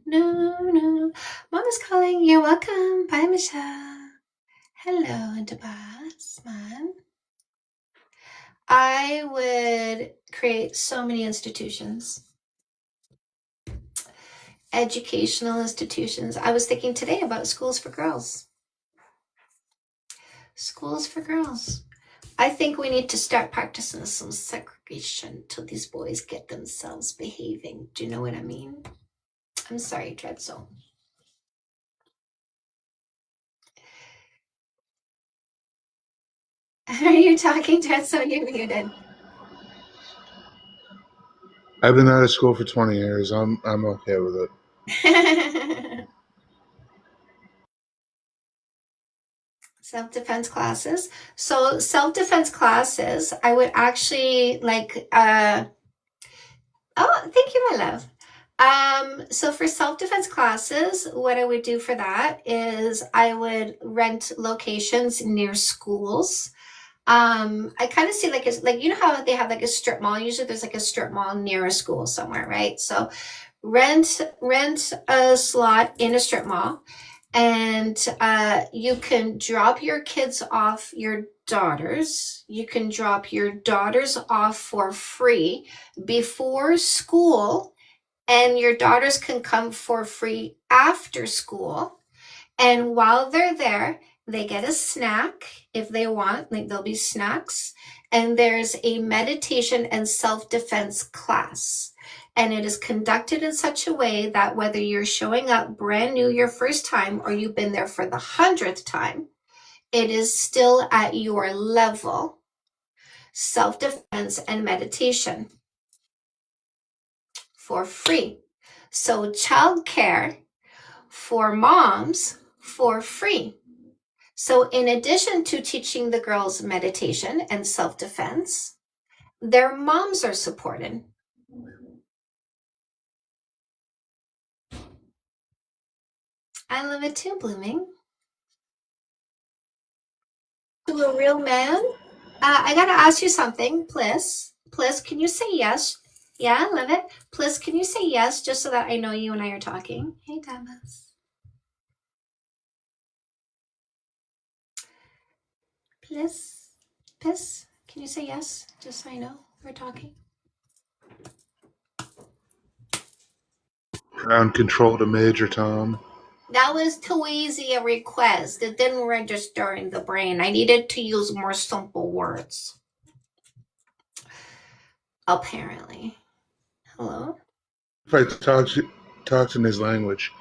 No. Mama's calling. You're welcome. Bye, Michelle. Hello, Dabas, man. I would create so many institutions. Educational institutions. I was thinking today about schools for girls. Schools for girls. I think we need to start practicing some segregation till these boys get themselves behaving. Do you know what I mean? I'm sorry, Dread Zone. Are you talking, Dread Zone? You're muted. I've been out of school for 20 years. I'm okay with it. Self-defense classes. So self-defense classes, I would actually like, oh, thank you, my love. So for self-defense classes, what I would do for that is I would rent locations near schools. I kind of see like it's like, you know how they have like a strip mall. Usually there's like a strip mall near a school somewhere, right? So rent a slot in a strip mall, and you can drop your kids off, your daughters. You can drop your daughters off for free before school, and your daughters can come for free after school. And while they're there, they get a snack if they want. Like, there'll be snacks. And there's a meditation and self-defense class. And it is conducted in such a way that whether you're showing up brand new your first time or you've been there for the 100th time, it is still at your level. Self-defense and meditation for free. So childcare for moms for free. So in addition to teaching the girls meditation and self-defense, their moms are supported. I love it too, Blooming. To a real man, I gotta ask you something, please. Please, can you say yes? Yeah, I love it. Please, can you say yes, just so that I know you and I are talking? Hey, Damas. Please, can you say yes, just so I know we're talking? Ground control to Major Tom. That was too easy a request. It didn't register in the brain. I needed to use more simple words. Apparently. Hello? If I talks in his language.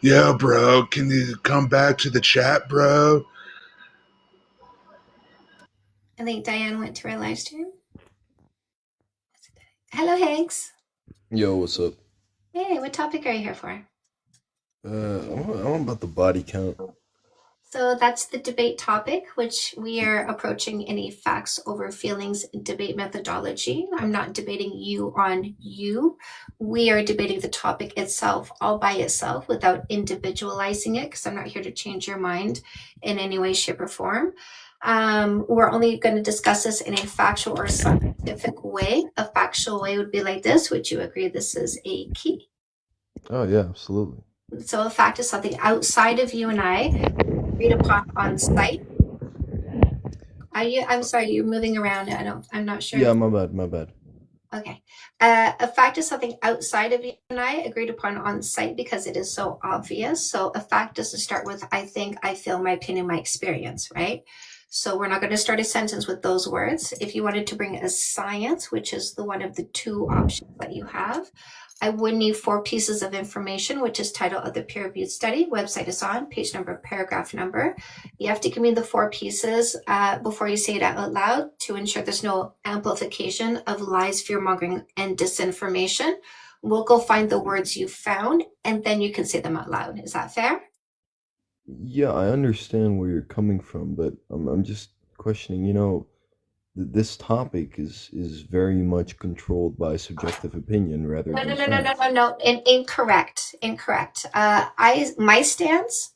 Yo, bro, can you come back to the chat, bro? I think Diane went to her live stream. Hello, Hanks. Yo, what's up? Hey, what topic are you here for? I want about the body count. So that's the debate topic, which we are approaching in a facts over feelings debate methodology. I'm not debating you on you. We are debating the topic itself all by itself without individualizing it, because I'm not here to change your mind in any way, shape, or form. We're only going to discuss this in a factual or scientific way. A factual way would be like this. Would you agree this is a key? Oh yeah, absolutely. So a fact is something outside of you and I, agreed upon on site. I'm sorry, you're moving around. I'm not sure. Yeah, my bad. Okay. A fact is something outside of you and I, agreed upon on site, because it is so obvious. So a fact doesn't start with I think, I feel, my opinion, my experience, right? So we're not going to start a sentence with those words. If you wanted to bring a science, which is the one of the two options that you have, I would need 4 pieces of information, which is title of the peer-reviewed study, website is on, page number, paragraph number. You have to give me the 4 pieces before you say it out loud to ensure there's no amplification of lies, fear-mongering, and disinformation. We'll go find the words you found, and then you can say them out loud. Is that fair? Yeah, I understand where you're coming from, but I'm just questioning. This topic is very much controlled by subjective opinion rather No, than no, no, no, no, facts. no, no. Incorrect. My stance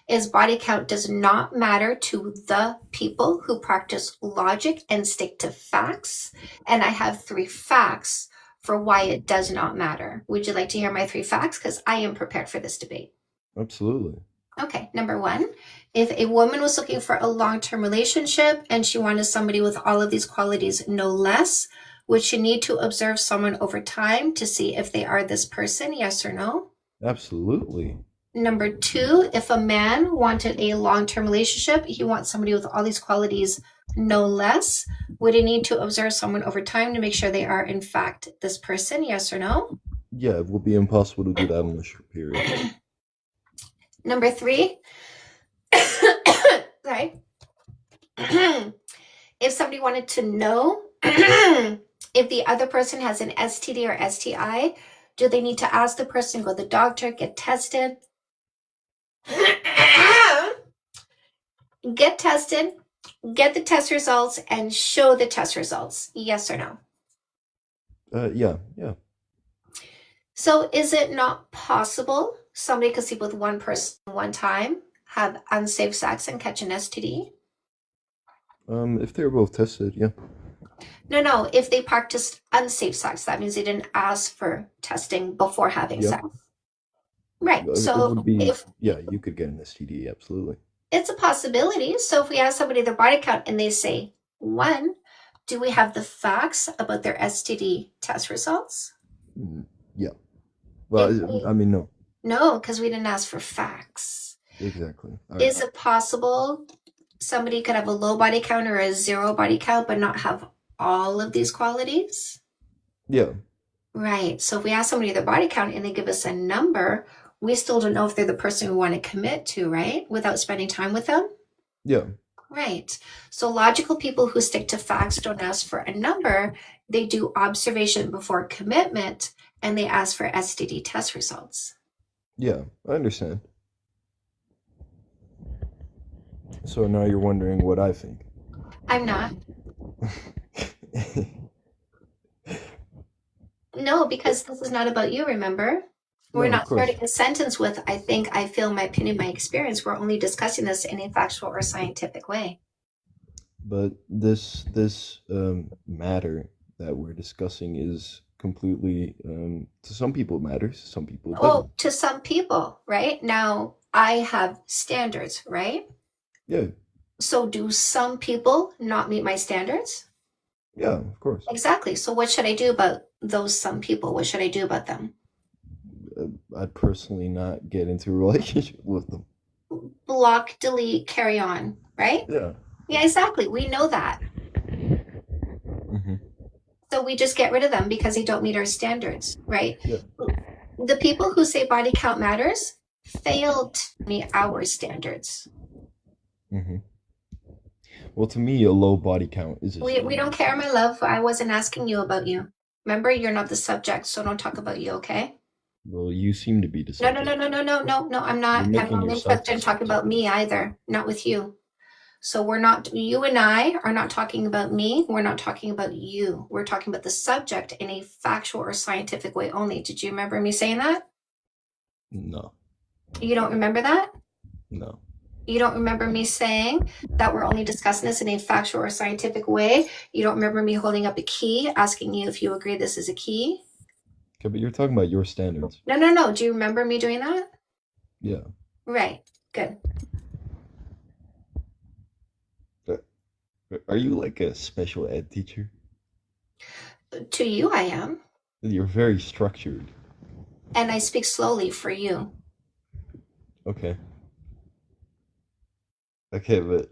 is body count does not matter to the people who practice logic and stick to facts. And I have 3 facts for why it does not matter. Would you like to hear my 3 facts? Because I am prepared for this debate. Absolutely. Okay, number 1, if a woman was looking for a long-term relationship and she wanted somebody with all of these qualities, no less, would she need to observe someone over time to see if they are this person, yes or no? Absolutely. Number 2, if a man wanted a long-term relationship, he wants somebody with all these qualities, no less, would he need to observe someone over time to make sure they are in fact this person, yes or no? Yeah, it would be impossible to do that in a short period. Number 3, sorry. If somebody wanted to know if the other person has an STD or STI, do they need to ask the person, go to the doctor, get tested? Get tested, get the test results, and show the test results, yes or no? Yeah. So is it not possible somebody could sleep with one person one time, have unsafe sex, and catch an STD? If they're both tested, yeah. No, if they practiced unsafe sex, that means they didn't ask for testing before having Yeah. sex. Right. It So would be, if yeah, you could get an STD, absolutely. it's a possibility. So if we ask somebody their body count and they say 1, do we have the facts about their STD test results? Yeah. Well, I mean, no. No, because we didn't ask for facts. Exactly. Is it possible somebody could have a low body count or a 0 body count but not have all of these qualities? Yeah. Right. So if we ask somebody their body count and they give us a number, we still don't know if they're the person we want to commit to, right? Without spending time with them. Yeah. Right. So logical people who stick to facts don't ask for a number. They do observation before commitment, and they ask for STD test results. Yeah, I understand. So now you're wondering what I think. I'm not. No, because this is not about you, remember? We're No, of not course. starting a sentence with I think, I feel, my opinion, my experience. We're only discussing this in a factual or scientific way. But this matter that we're discussing is completely to some people it matters, to some people it doesn't. Oh, to some people, right? Now, I have standards, right? Yeah, So do some people not meet my standards? yeah, of course. Exactly. So what should I do about those some people? What should I do about them? I'd personally not get into a relationship with them. Block, delete, carry on, right? Yeah. Yeah, exactly. We know that. Hmm. So we just get rid of them because they don't meet our standards, right? Yeah. The people who say body count matters failed to meet our standards. Hmm. Well, to me, a low body count is a We don't care, my love. I wasn't asking you about you. Remember, you're not the subject, so don't talk about you, okay? Well, you seem to be the No, no, subject. no, no, no, no, no, no. I'm You're not. I'm making not yourself interested the in talking about subject. me either. Not with you. So we're not. You and I are not talking about me. We're not talking about you. We're talking about the subject in a factual or scientific way only. Did you remember me saying that? No, You don't remember that? no. You don't remember me saying that we're only discussing this in a factual or scientific way? You don't remember me holding up a key, asking you if you agree this is a key? Okay, but you're talking about your standards. No, no, no. Do you remember me doing that? Yeah. Right. Good. But are you like a special ed teacher? To you, I am. You're very structured. And I speak slowly for you. Okay. Okay, but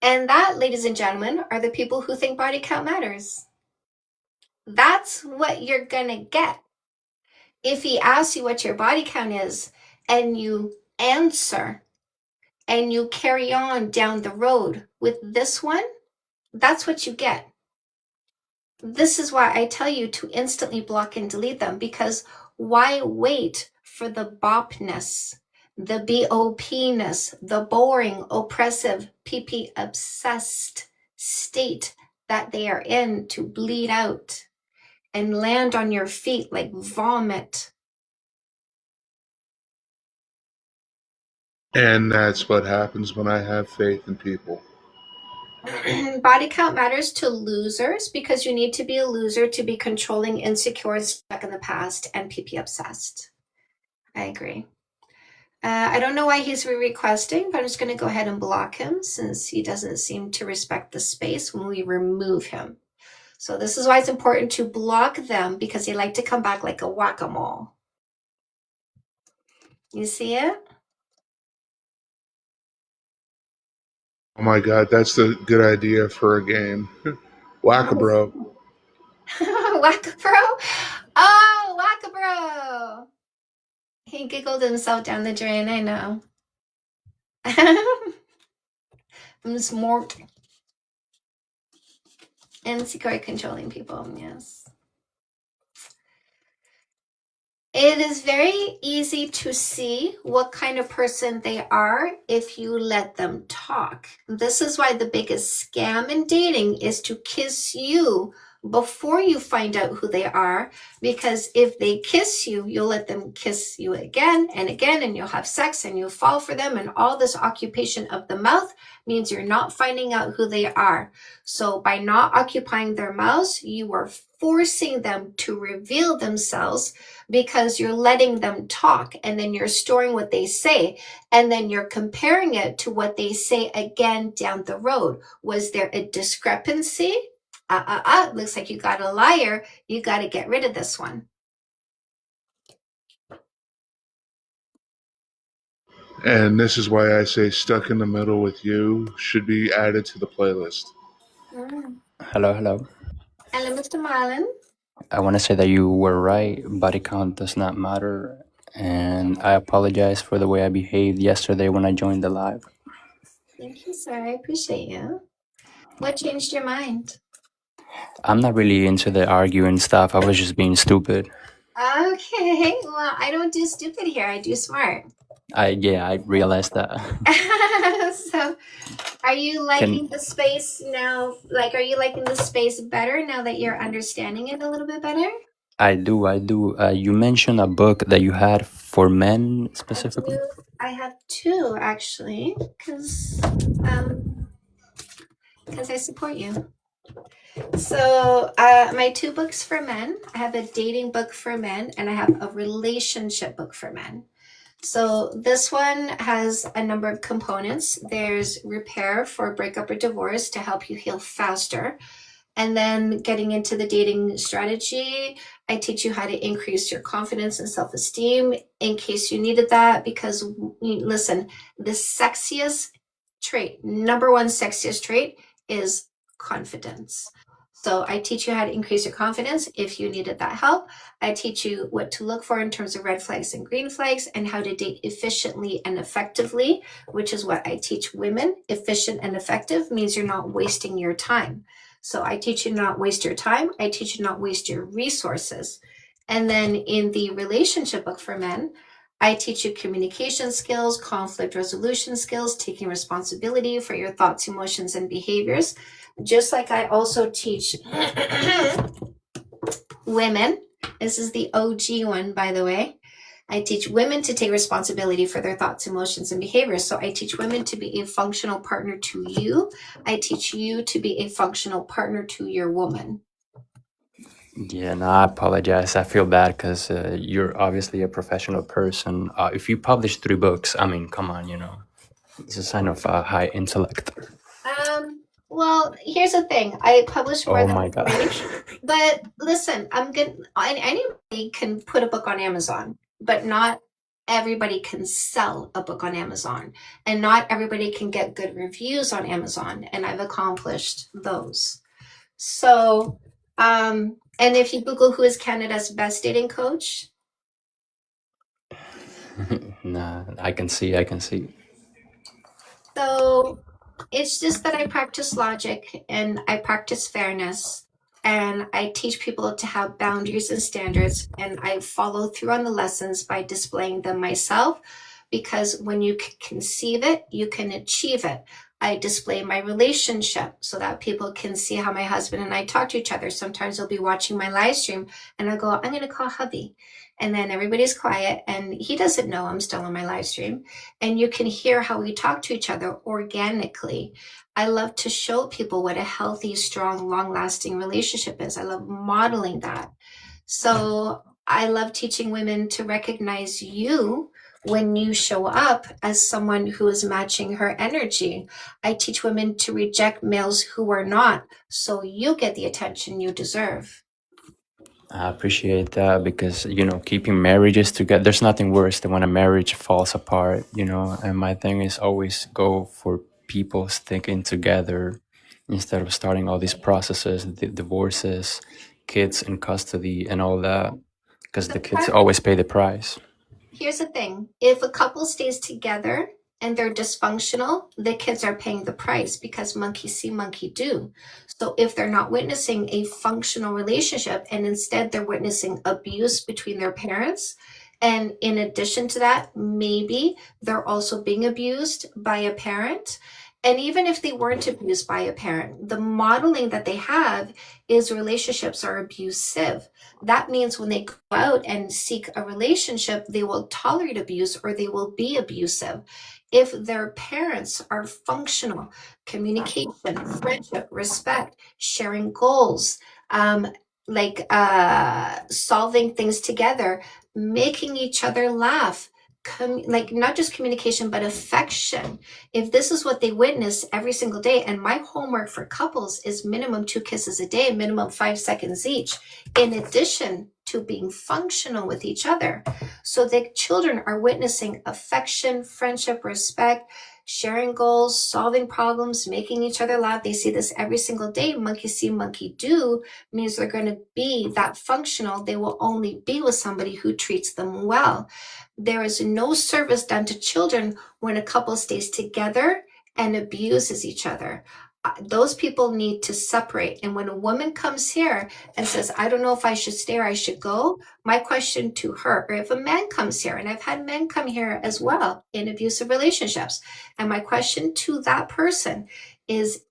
And that, ladies and gentlemen, are the people who think body count matters. That's what you're gonna get. If he asks you what your body count is and you answer and you carry on down the road with this one, that's what you get. This is why I tell you to instantly block and delete them, because why wait for the bopness, the BOP-ness, the boring, oppressive, PP obsessed state that they are in to bleed out and land on your feet like vomit. And that's what happens when I have faith in people. Body count matters to losers because you need to be a loser to be controlling, insecure, stuck in the past, and PP obsessed. I agree. I don't know why he's re-requesting, but I'm just going to go ahead and block him since he doesn't seem to respect the space when we remove him. So this is why it's important to block them, because they like to come back like a whack-a-mole. You see it? Oh my god, that's the good idea for a game. Whack-a-bro. Whack-a-bro? Oh, Whack-a-bro! He giggled himself down the drain, I know. I'm smart. Insecure controlling people, yes. It is very easy to see what kind of person they are if you let them talk. This is why the biggest scam in dating is to kiss you before you find out who they are, because if they kiss you, you'll let them kiss you again and again, and you'll have sex and you'll fall for them, and all this occupation of the mouth means you're not finding out who they are. So by not occupying their mouths, you are forcing them to reveal themselves, because you're letting them talk and then you're storing what they say and then you're comparing it to what they say again down the road. Was there a discrepancy? Looks like you got a liar. You got to get rid of this one. And this is why I say Stuck in the Middle with You should be added to the playlist. Hello, hello. Hello, Mr. Marlon. I want to say that you were right. Body count does not matter. And I apologize for the way I behaved yesterday when I joined the live. Thank you, sir. I appreciate you. What changed your mind? I'm not really into the arguing stuff. I was just being stupid. Okay. Well, I don't do stupid here. I do smart. I realized that. So, are you liking the space now? Like, are you liking the space better now that you're understanding it a little bit better? I do. You mentioned a book that you had for men specifically. I have two, actually, because I support you. So my two books for men, I have a dating book for men and I have a relationship book for men. So this one has a number of components. There's repair for breakup or divorce to help you heal faster. And then getting into the dating strategy, I teach you how to increase your confidence and self-esteem in case you needed that. Because listen, the sexiest trait, number one sexiest trait is confidence. So I teach you how to increase your confidence if you needed that help. I teach you what to look for in terms of red flags and green flags and how to date efficiently and effectively, which is what I teach women. Efficient and effective means you're not wasting your time. So I teach you to not waste your time. I teach you to not waste your resources. And then in the relationship book for men, I teach you communication skills, conflict resolution skills, taking responsibility for your thoughts, emotions, and behaviors. Just like I also teach women. This is the OG one, by the way. I teach women to take responsibility for their thoughts, emotions, and behaviors. So I teach women to be a functional partner to you. I teach you to be a functional partner to your woman. Yeah, no, I apologize. I feel bad because you're obviously a professional person. If you publish 3 books, I mean, come on, it's a sign of high intellect. Well, here's the thing. I publish more Oh than my God. 3, but listen, anybody can put a book on Amazon, but not everybody can sell a book on Amazon, and not everybody can get good reviews on Amazon, and I've accomplished those. So, and if you Google who is Canada's best dating coach, Nah, I can see. so it's just that I practice logic and I practice fairness, and I teach people to have boundaries and standards, and I follow through on the lessons by displaying them myself, because when you can conceive it, you can achieve it. I display my relationship so that people can see how my husband and I talk to each other. Sometimes they'll be watching my live stream and I go, I'm going to call hubby. And then everybody's quiet and he doesn't know I'm still on my live stream. And you can hear how we talk to each other organically. I love to show people what a healthy, strong, long-lasting relationship is. I love modeling that. So I love teaching women to recognize you when you show up as someone who is matching her energy. I teach women to reject males who are not, so you get the attention you deserve. I appreciate that because, keeping marriages together, there's nothing worse than when a marriage falls apart, and my thing is always go for people sticking together instead of starting all these processes, divorces, kids in custody and all that, because the kids always pay the price. Here's the thing. If a couple stays together and they're dysfunctional, the kids are paying the price because monkey see, monkey do. So if they're not witnessing a functional relationship and instead they're witnessing abuse between their parents, and in addition to that, maybe they're also being abused by a parent. And even if they weren't abused by a parent, the modeling that they have is relationships are abusive. That means when they go out and seek a relationship, they will tolerate abuse or they will be abusive. If their parents are functional, communication, friendship, respect, sharing goals, solving things together, making each other laugh, not just communication, but affection. If this is what they witness every single day, and my homework for couples is minimum 2 kisses a day, minimum 5 seconds each, in addition to being functional with each other. So the children are witnessing affection, friendship, respect, sharing goals, solving problems, making each other laugh. They see this every single day. Monkey see, monkey do means they're going to be that functional. They will only be with somebody who treats them well. There is no service done to children when a couple stays together and abuses each other. Those people need to separate. And when a woman comes here and says, I don't know if I should stay or I should go, my question to her, or if a man comes here, and I've had men come here as well in abusive relationships, and my question to that person is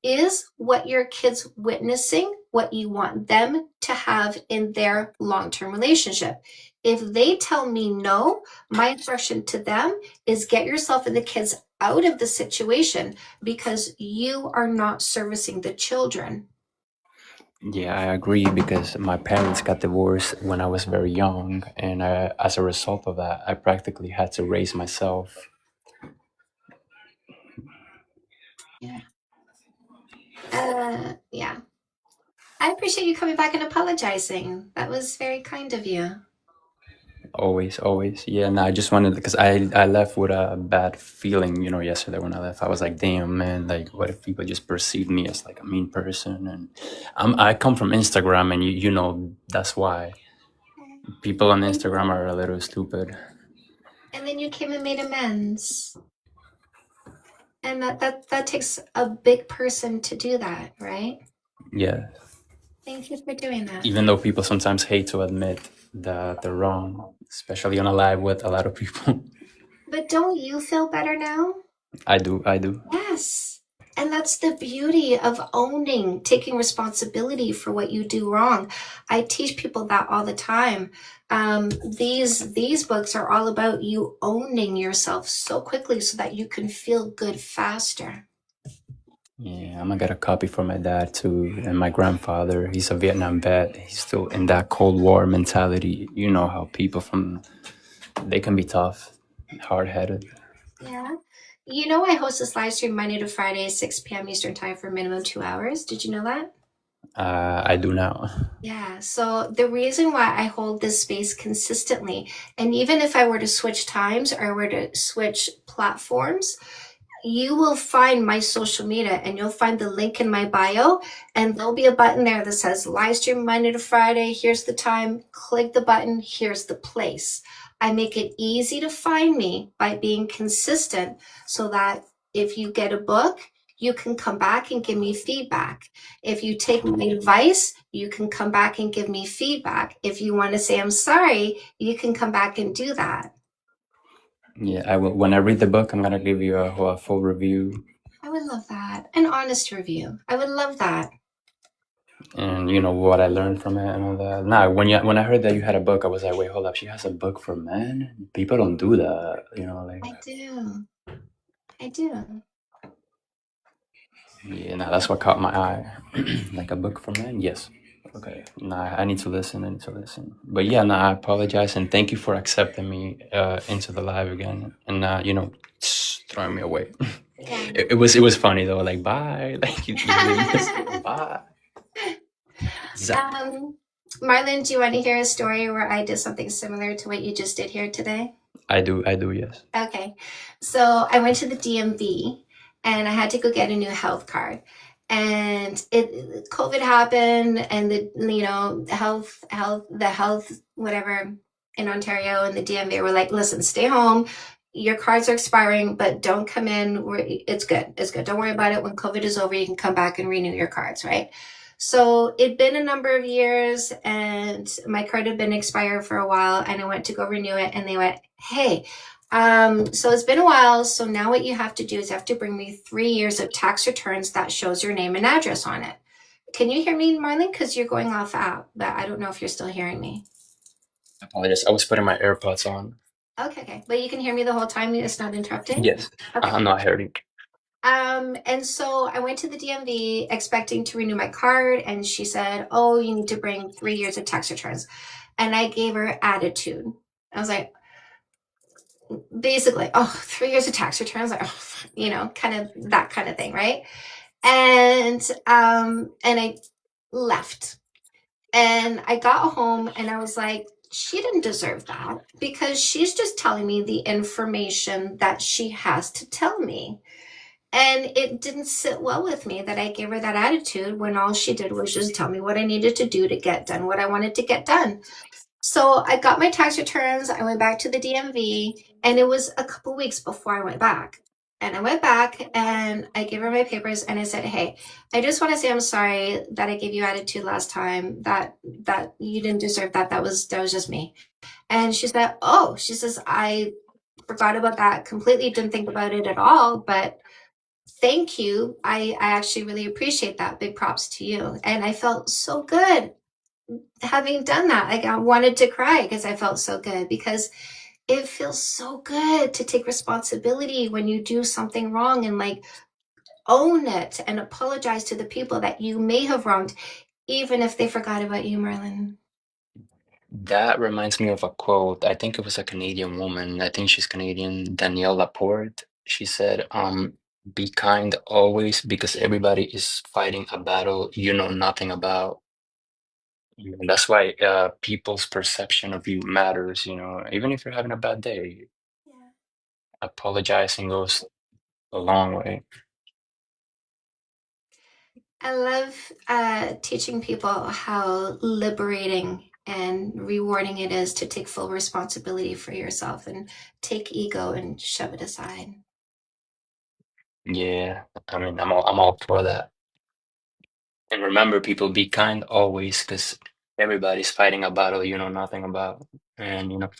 what your kids witnessing what you want them to have in their long-term relationship? If they tell me no, my instruction to them is get yourself and the kids out of the situation because you are not servicing the children. Yeah, I agree because my parents got divorced when I was very young, and as a result of that, I practically had to raise myself. Yeah. Yeah. I appreciate you coming back and apologizing. That was very kind of you. Always. Yeah, no, I just wanted, because I left with a bad feeling, yesterday when I left. I was like, damn, man, like, what if people just perceive me as like a mean person? And I come from Instagram, and you know that's why people on Instagram are a little stupid. And then you came and made amends. And that takes a big person to do that, right? Yeah. Thank you for doing that. Even though people sometimes hate to admit that they're wrong, especially on a live with a lot of people. But don't you feel better now? I do. Yes. And that's the beauty of owning, taking responsibility for what you do wrong. I teach people that all the time. These books are all about you owning yourself so quickly so that you can feel good faster. Yeah, I'm gonna get a copy for my dad too, and my grandfather. He's a Vietnam vet. He's still in that Cold War mentality. You know how people they can be tough, hard-headed. Yeah. You know, I host this live stream Monday to Friday, 6 p.m. Eastern time for a minimum 2 hours. Did you know that? I do now. Yeah. So the reason why I hold this space consistently, and even if I were to switch times or were to switch platforms, you will find my social media and you'll find the link in my bio, and there'll be a button there that says live stream Monday to Friday. Here's the time. Click the button. Here's the place. I make it easy to find me by being consistent so that if you get a book, you can come back and give me feedback. If you take my advice, you can come back and give me feedback. If you want to say I'm sorry, you can come back and do that. Yeah, I will. When I read the book, I'm gonna give you a full review. I would love that. An honest review. I would love that. And you know what I learned from it and all that. Nah, when I heard that you had a book, I was like, wait, hold up, she has a book for men? People don't do that, you know, like. I do. Yeah, nah, that's what caught my eye. Like a book for men? Yes. Okay. Nah, I need to listen. But yeah, nah, I apologize and thank you for accepting me into the live again and you know, throwing me away. It was funny though, like bye. Like you just, bye. Marlon, do you want to hear a story where I did something similar to what you just did here today? I do, yes. Okay. So I went to the DMV and I had to go get a new health card. And COVID happened, and the health whatever in Ontario and the DMV were like, listen, stay home. Your cards are expiring, but don't come in. It's good. Don't worry about it. When COVID is over, you can come back and renew your cards, right? So it'd been a number of years and my card had been expired for a while, and I went to go renew it, and they went, hey, so it's been a while. So now what you have to do is you have to bring me 3 years of tax returns that shows your name and address on it. Can you hear me, Marlon? Because you're going off app, but I don't know if you're still hearing me. I apologize. I was putting my AirPods on. Okay. But you can hear me the whole time. It's not interrupting? Yes. Okay. I'm not hearing. And so I went to the DMV expecting to renew my card, and she said, oh, you need to bring 3 years of tax returns. And I gave her attitude. I was like, basically, 3 years of tax returns, like, kind of that kind of thing, right? And I left, and I got home, and I was like, she didn't deserve that, because she's just telling me the information that she has to tell me. And it didn't sit well with me that I gave her that attitude when all she did was just tell me what I needed to do to get done what I wanted to get done. So I got my tax returns. I went back to the DMV, and it was a couple weeks before I went back. And I went back and I gave her my papers, and I said, hey, I just want to say I'm sorry that I gave you attitude last time, that you didn't deserve that. That was just me. And she said, she says, I forgot about that completely, didn't think about it at all, but thank you. I actually really appreciate that. Big props to you. And I felt so good having done that. Like, I wanted to cry because I felt so good, because it feels so good to take responsibility when you do something wrong and like own it and apologize to the people that you may have wronged, even if they forgot about you, Marlon. That reminds me of a quote. I think it was a Canadian woman. I think she's Canadian, Danielle Laporte. She said, be kind always, because everybody is fighting a battle you know nothing about. And that's why people's perception of you matters, even if you're having a bad day. Apologizing goes a long way. I love teaching people how liberating and rewarding it is to take full responsibility for yourself and take ego and shove it aside. Yeah, I mean, I'm all for that. And remember, people, be kind always, because everybody's fighting a battle you know nothing about. And I'm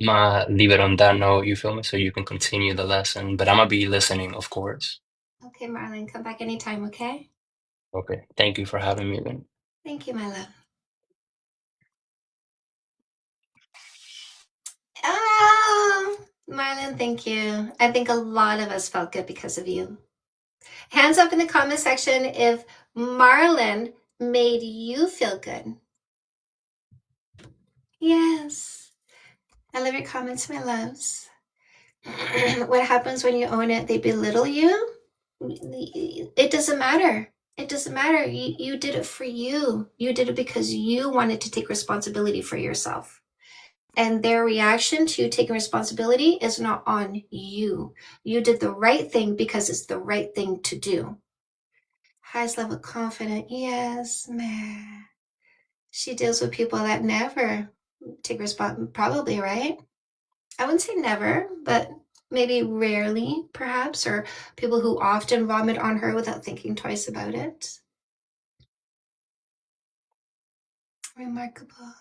gonna leave it on that note, you feel me? So you can continue the lesson. But I'm gonna be listening, of course. Okay, Marlon, come back anytime, okay? Okay. Thank you for having me then. Thank you, my love. Oh, Marlon, thank you. I think a lot of us felt good because of you. Hands up in the comment section if Marlon made you feel good. Yes. I love your comments, my loves. What happens when you own it? They belittle you? It doesn't matter. It doesn't matter. You did it for you. You did it because you wanted to take responsibility for yourself. And their reaction to you taking responsibility is not on you. You did the right thing because it's the right thing to do. Highest level confident. Yes, man. She deals with people that never take responsibility, probably, right? I wouldn't say never, but maybe rarely, perhaps, or people who often vomit on her without thinking twice about it. Remarkable.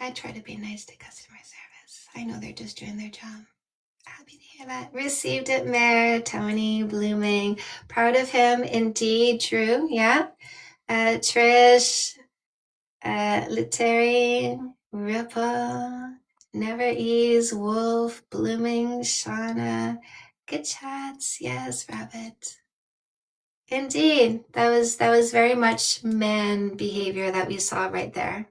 I try to be nice to customer service. I know they're just doing their job. Happy to hear that. Received it, Mayor Tony Blooming. Proud of him, indeed. Drew, yeah. Trish, Leteri, Ripple, Never Ease, Wolf, Blooming, Shauna. Good chats. Yes, Rabbit. Indeed. That was very much man behavior that we saw right there.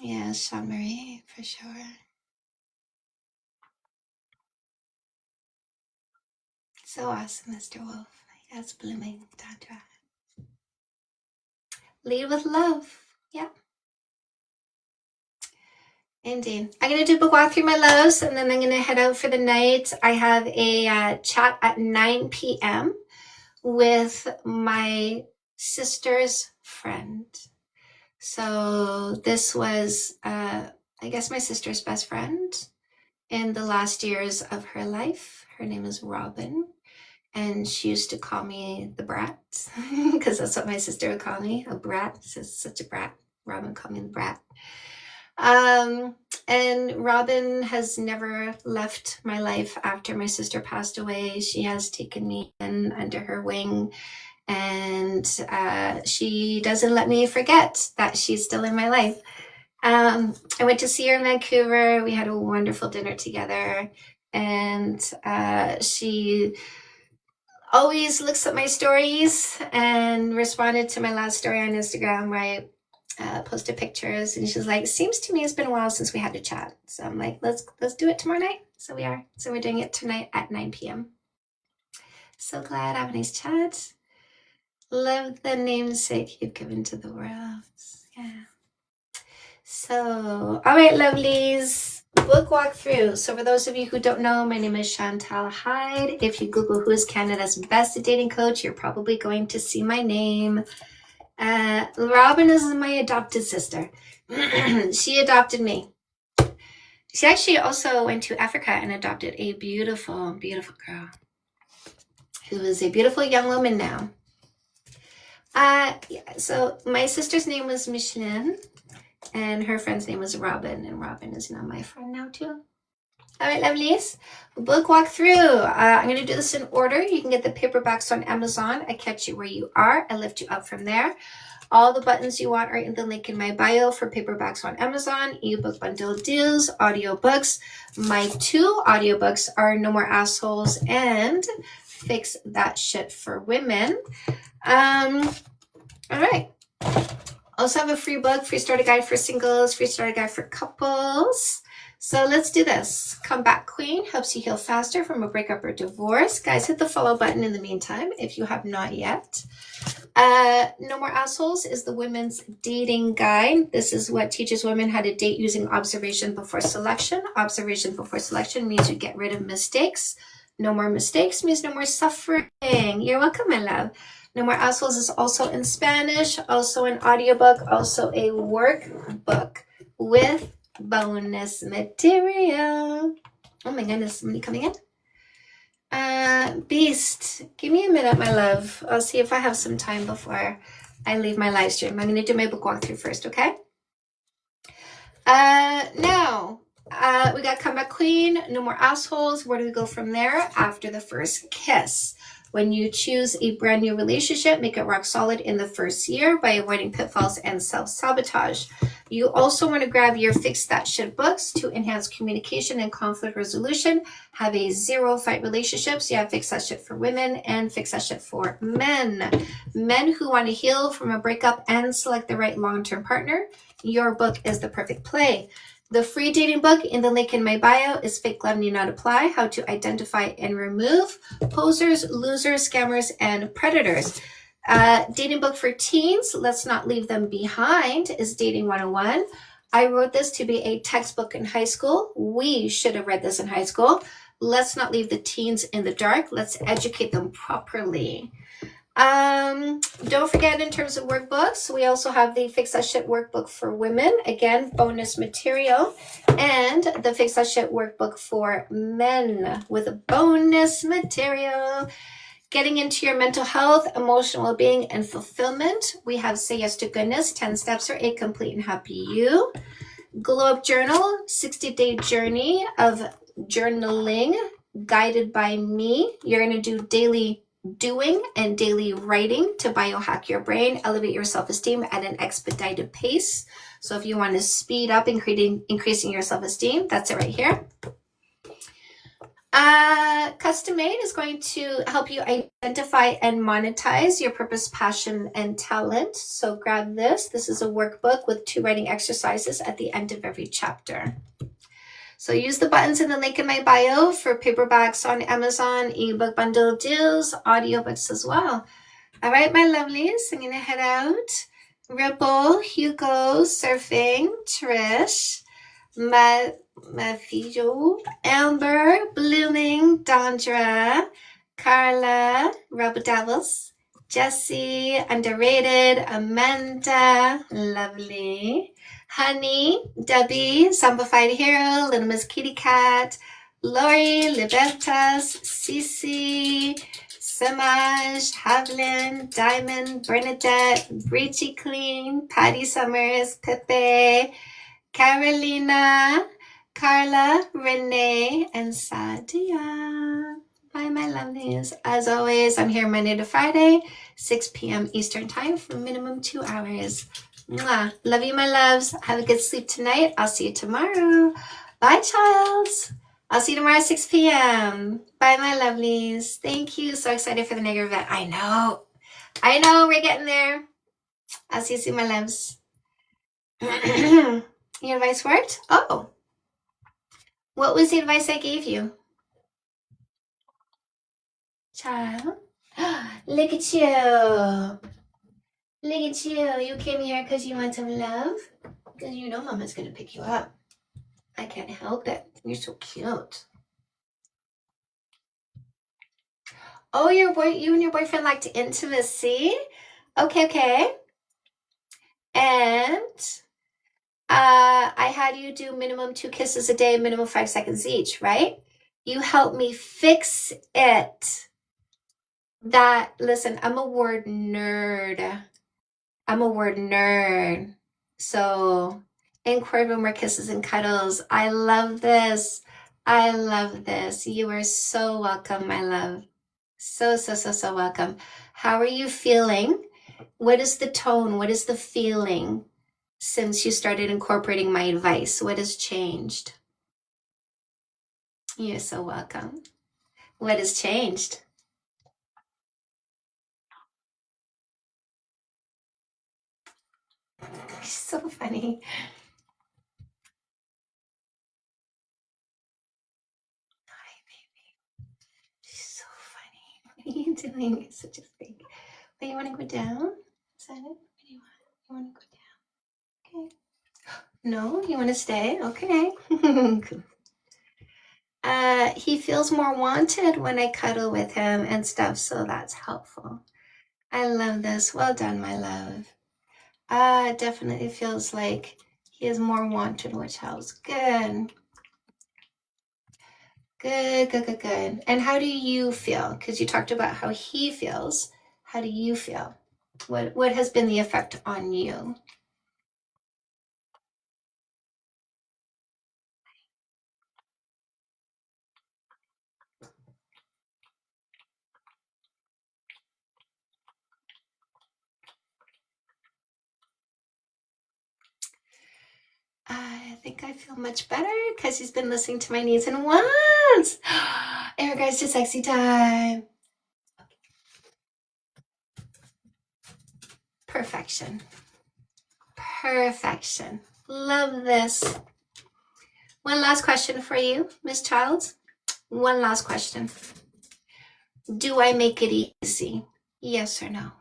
Yeah, Sean Marie, for sure. So awesome, Mr. Wolf. Yes, Blooming, Tandra. Lead with love. Yeah. Indeed. I'm going to do a book walkthrough, my loves, and then I'm going to head out for the night. I have a chat at 9 p.m. with my sister's friend. So this was, I guess, my sister's best friend in the last years of her life. Her name is Robin, and she used to call me the brat because that's what my sister would call me, a brat. She's such a brat. Robin called me the brat. And Robin has never left my life after my sister passed away. She has taken me in under her wing, and she doesn't let me forget that she's still in my life. I went to see her in Vancouver. We had a wonderful dinner together, and she always looks at my stories and responded to my last story on Instagram where I posted pictures, and she's like, seems to me it's been a while since we had a chat. So I'm like, let's do it tomorrow night. So we are. So we're doing it tonight at 9 p.m. So glad. Have a nice chat. Love the namesake you've given to the world. Yeah. So, all right, lovelies. Book walkthrough. So for those of you who don't know, my name is Chantal Hyde. If you Google who is Canada's best dating coach, you're probably going to see my name. Robin is my adopted sister. She adopted me. She actually also went to Africa and adopted a beautiful, beautiful girl who is a beautiful young woman now. Yeah, so my sister's name was Micheline, and her friend's name was Robin, and Robin is now my friend now too. All right, lovelies. Book walkthrough. I'm going to do this in order. You can get the paperbacks on Amazon. I catch you where you are. I lift you up from there. All the buttons you want are in the link in my bio for paperbacks on Amazon, ebook bundle deals, audiobooks. My 2 audiobooks are No More Assholes and Fix That Shit for Women. All right. Also have a free book, free starter guide for singles, free starter guide for couples. So let's do this. Comeback Queen helps you heal faster from a breakup or divorce. Guys, hit the follow button in the meantime if you have not yet. No More Assholes is the women's dating guide. This is what teaches women how to date using observation before selection. Observation before selection means you get rid of mistakes. No more mistakes means no more suffering. You're welcome, my love. No More Assholes is also in Spanish, also an audiobook, also a workbook with bonus material. Oh my goodness, somebody coming in? Beast, give me a minute, my love. I'll see if I have some time before I leave my live stream. I'm going to do my book walkthrough first, okay? Now, we got Comeback Queen, No More Assholes. Where do we go from there? After the first kiss. When you choose a brand new relationship, make it rock solid in the first year by avoiding pitfalls and self-sabotage. You also want to grab your Fix That Shit books to enhance communication and conflict resolution. Have a zero fight relationship. So you have Fix That Shit for women and Fix That Shit for men. Men who want to heal from a breakup and select the right long-term partner, your book is the perfect play. The free dating book in the link in my bio is Fake Love Need Not Apply, How to Identify and Remove Posers, Losers, Scammers, and Predators. Dating book for teens, Let's Not Leave Them Behind, is Dating 101. I wrote this to be a textbook in high school. We should have read this in high school. Let's not leave the teens in the dark. Let's educate them properly. Don't forget, in terms of workbooks, we also have the Fix That Shit workbook for women, again, bonus material, and the Fix That Shit workbook for men with a bonus material. Getting into your mental health, emotional well-being, and fulfillment, we have Say Yes to Goodness, 10 Steps for a Complete and Happy You. Glow Up Journal, 60-day journey of journaling guided by me. You're going to do daily doing and daily writing to biohack your brain, elevate your self-esteem at an expedited pace. So if you want to speed up increasing your self-esteem, that's it right here. Custom Made is going to help you identify and monetize your purpose, passion, and talent. So grab this. This is a workbook with 2 writing exercises at the end of every chapter. So use the buttons in the link in my bio for paperbacks on Amazon, ebook bundle deals, audiobooks as well. All right, my lovelies, I'm going to head out. Ripple, Hugo, Surfing, Trish, Mafio, Amber, Blooming, Dondra, Carla, Rebel Devils, Jessie, Underrated, Amanda, lovely. Honey, Debbie, Zombified Hero, Little Miss Kitty Cat, Lori, Libertas, Cece, Samaj, Havlin, Diamond, Bernadette, Breachy Clean, Patty Summers, Pepe, Carolina, Carla, Renee, and Sadia. Bye, my lovelies. As always, I'm here Monday to Friday, 6 p.m. Eastern Time for minimum 2 hours. Mwah. Love you, my loves. Have a good sleep tonight. I'll see you tomorrow. Bye, Childs. I'll see you tomorrow at 6 p.m. Bye, my lovelies. Thank you. So excited for the negative event. I know. We're getting there. I'll see you soon, my loves. Your advice worked? Oh. What was the advice I gave you? Child. Look at you. Look at you. You came here because you want some love? Because you know Mama's going to pick you up. I can't help it. You're so cute. Oh, you and your boyfriend liked intimacy? Okay. And I had you do minimum 2 kisses a day, minimum 5 seconds each, right? You helped me fix it. Listen, I'm a word nerd. So, inquiry, more kisses and cuddles. I love this. You are so welcome, my love. So welcome. How are you feeling? What is the tone? What is the feeling since you started incorporating my advice? What has changed? You're so welcome. What has changed? So funny. Hi, baby. She's so funny. What are you doing? You're such a freak. But you want to go down? Is that it? What do you want? You want to go down? Okay. No? You want to stay? Okay. He feels more wanted when I cuddle with him and stuff, so that's helpful. I love this. Well done, my love. It definitely feels like He is more wanted, which helps. Good. Good, good, good, good. And how do you feel? Because you talked about how he feels. How do you feel? What has been the effect on you? I think I feel much better because he's been listening to my needs and wants. In regards to sexy time. Perfection. Perfection. Love this. One last question for you, Miss Childs. One last question. Do I make it easy? Yes or no?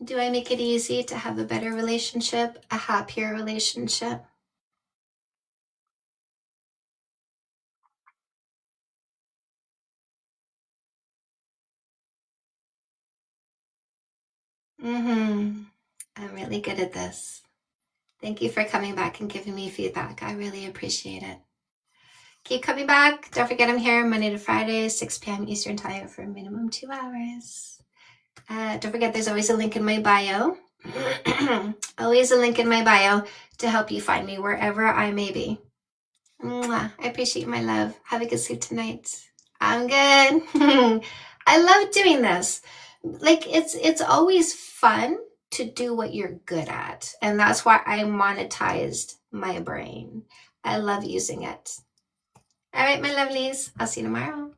Do I make it easy to have a better relationship, a happier relationship? I'm really good at this. Thank you for coming back and giving me feedback. I really appreciate it. Keep coming back. Don't forget I'm here Monday to Friday, 6 p.m. Eastern Time for a minimum 2 hours. Don't forget there's always a link in my bio. Always a link in my bio to help you find me wherever I may be. Mwah. I appreciate my love. Have a good sleep tonight. I'm good. I love doing this. Like it's always fun to do what you're good at. And that's why I monetized my brain. I love using it. All right, my lovelies. I'll see you tomorrow.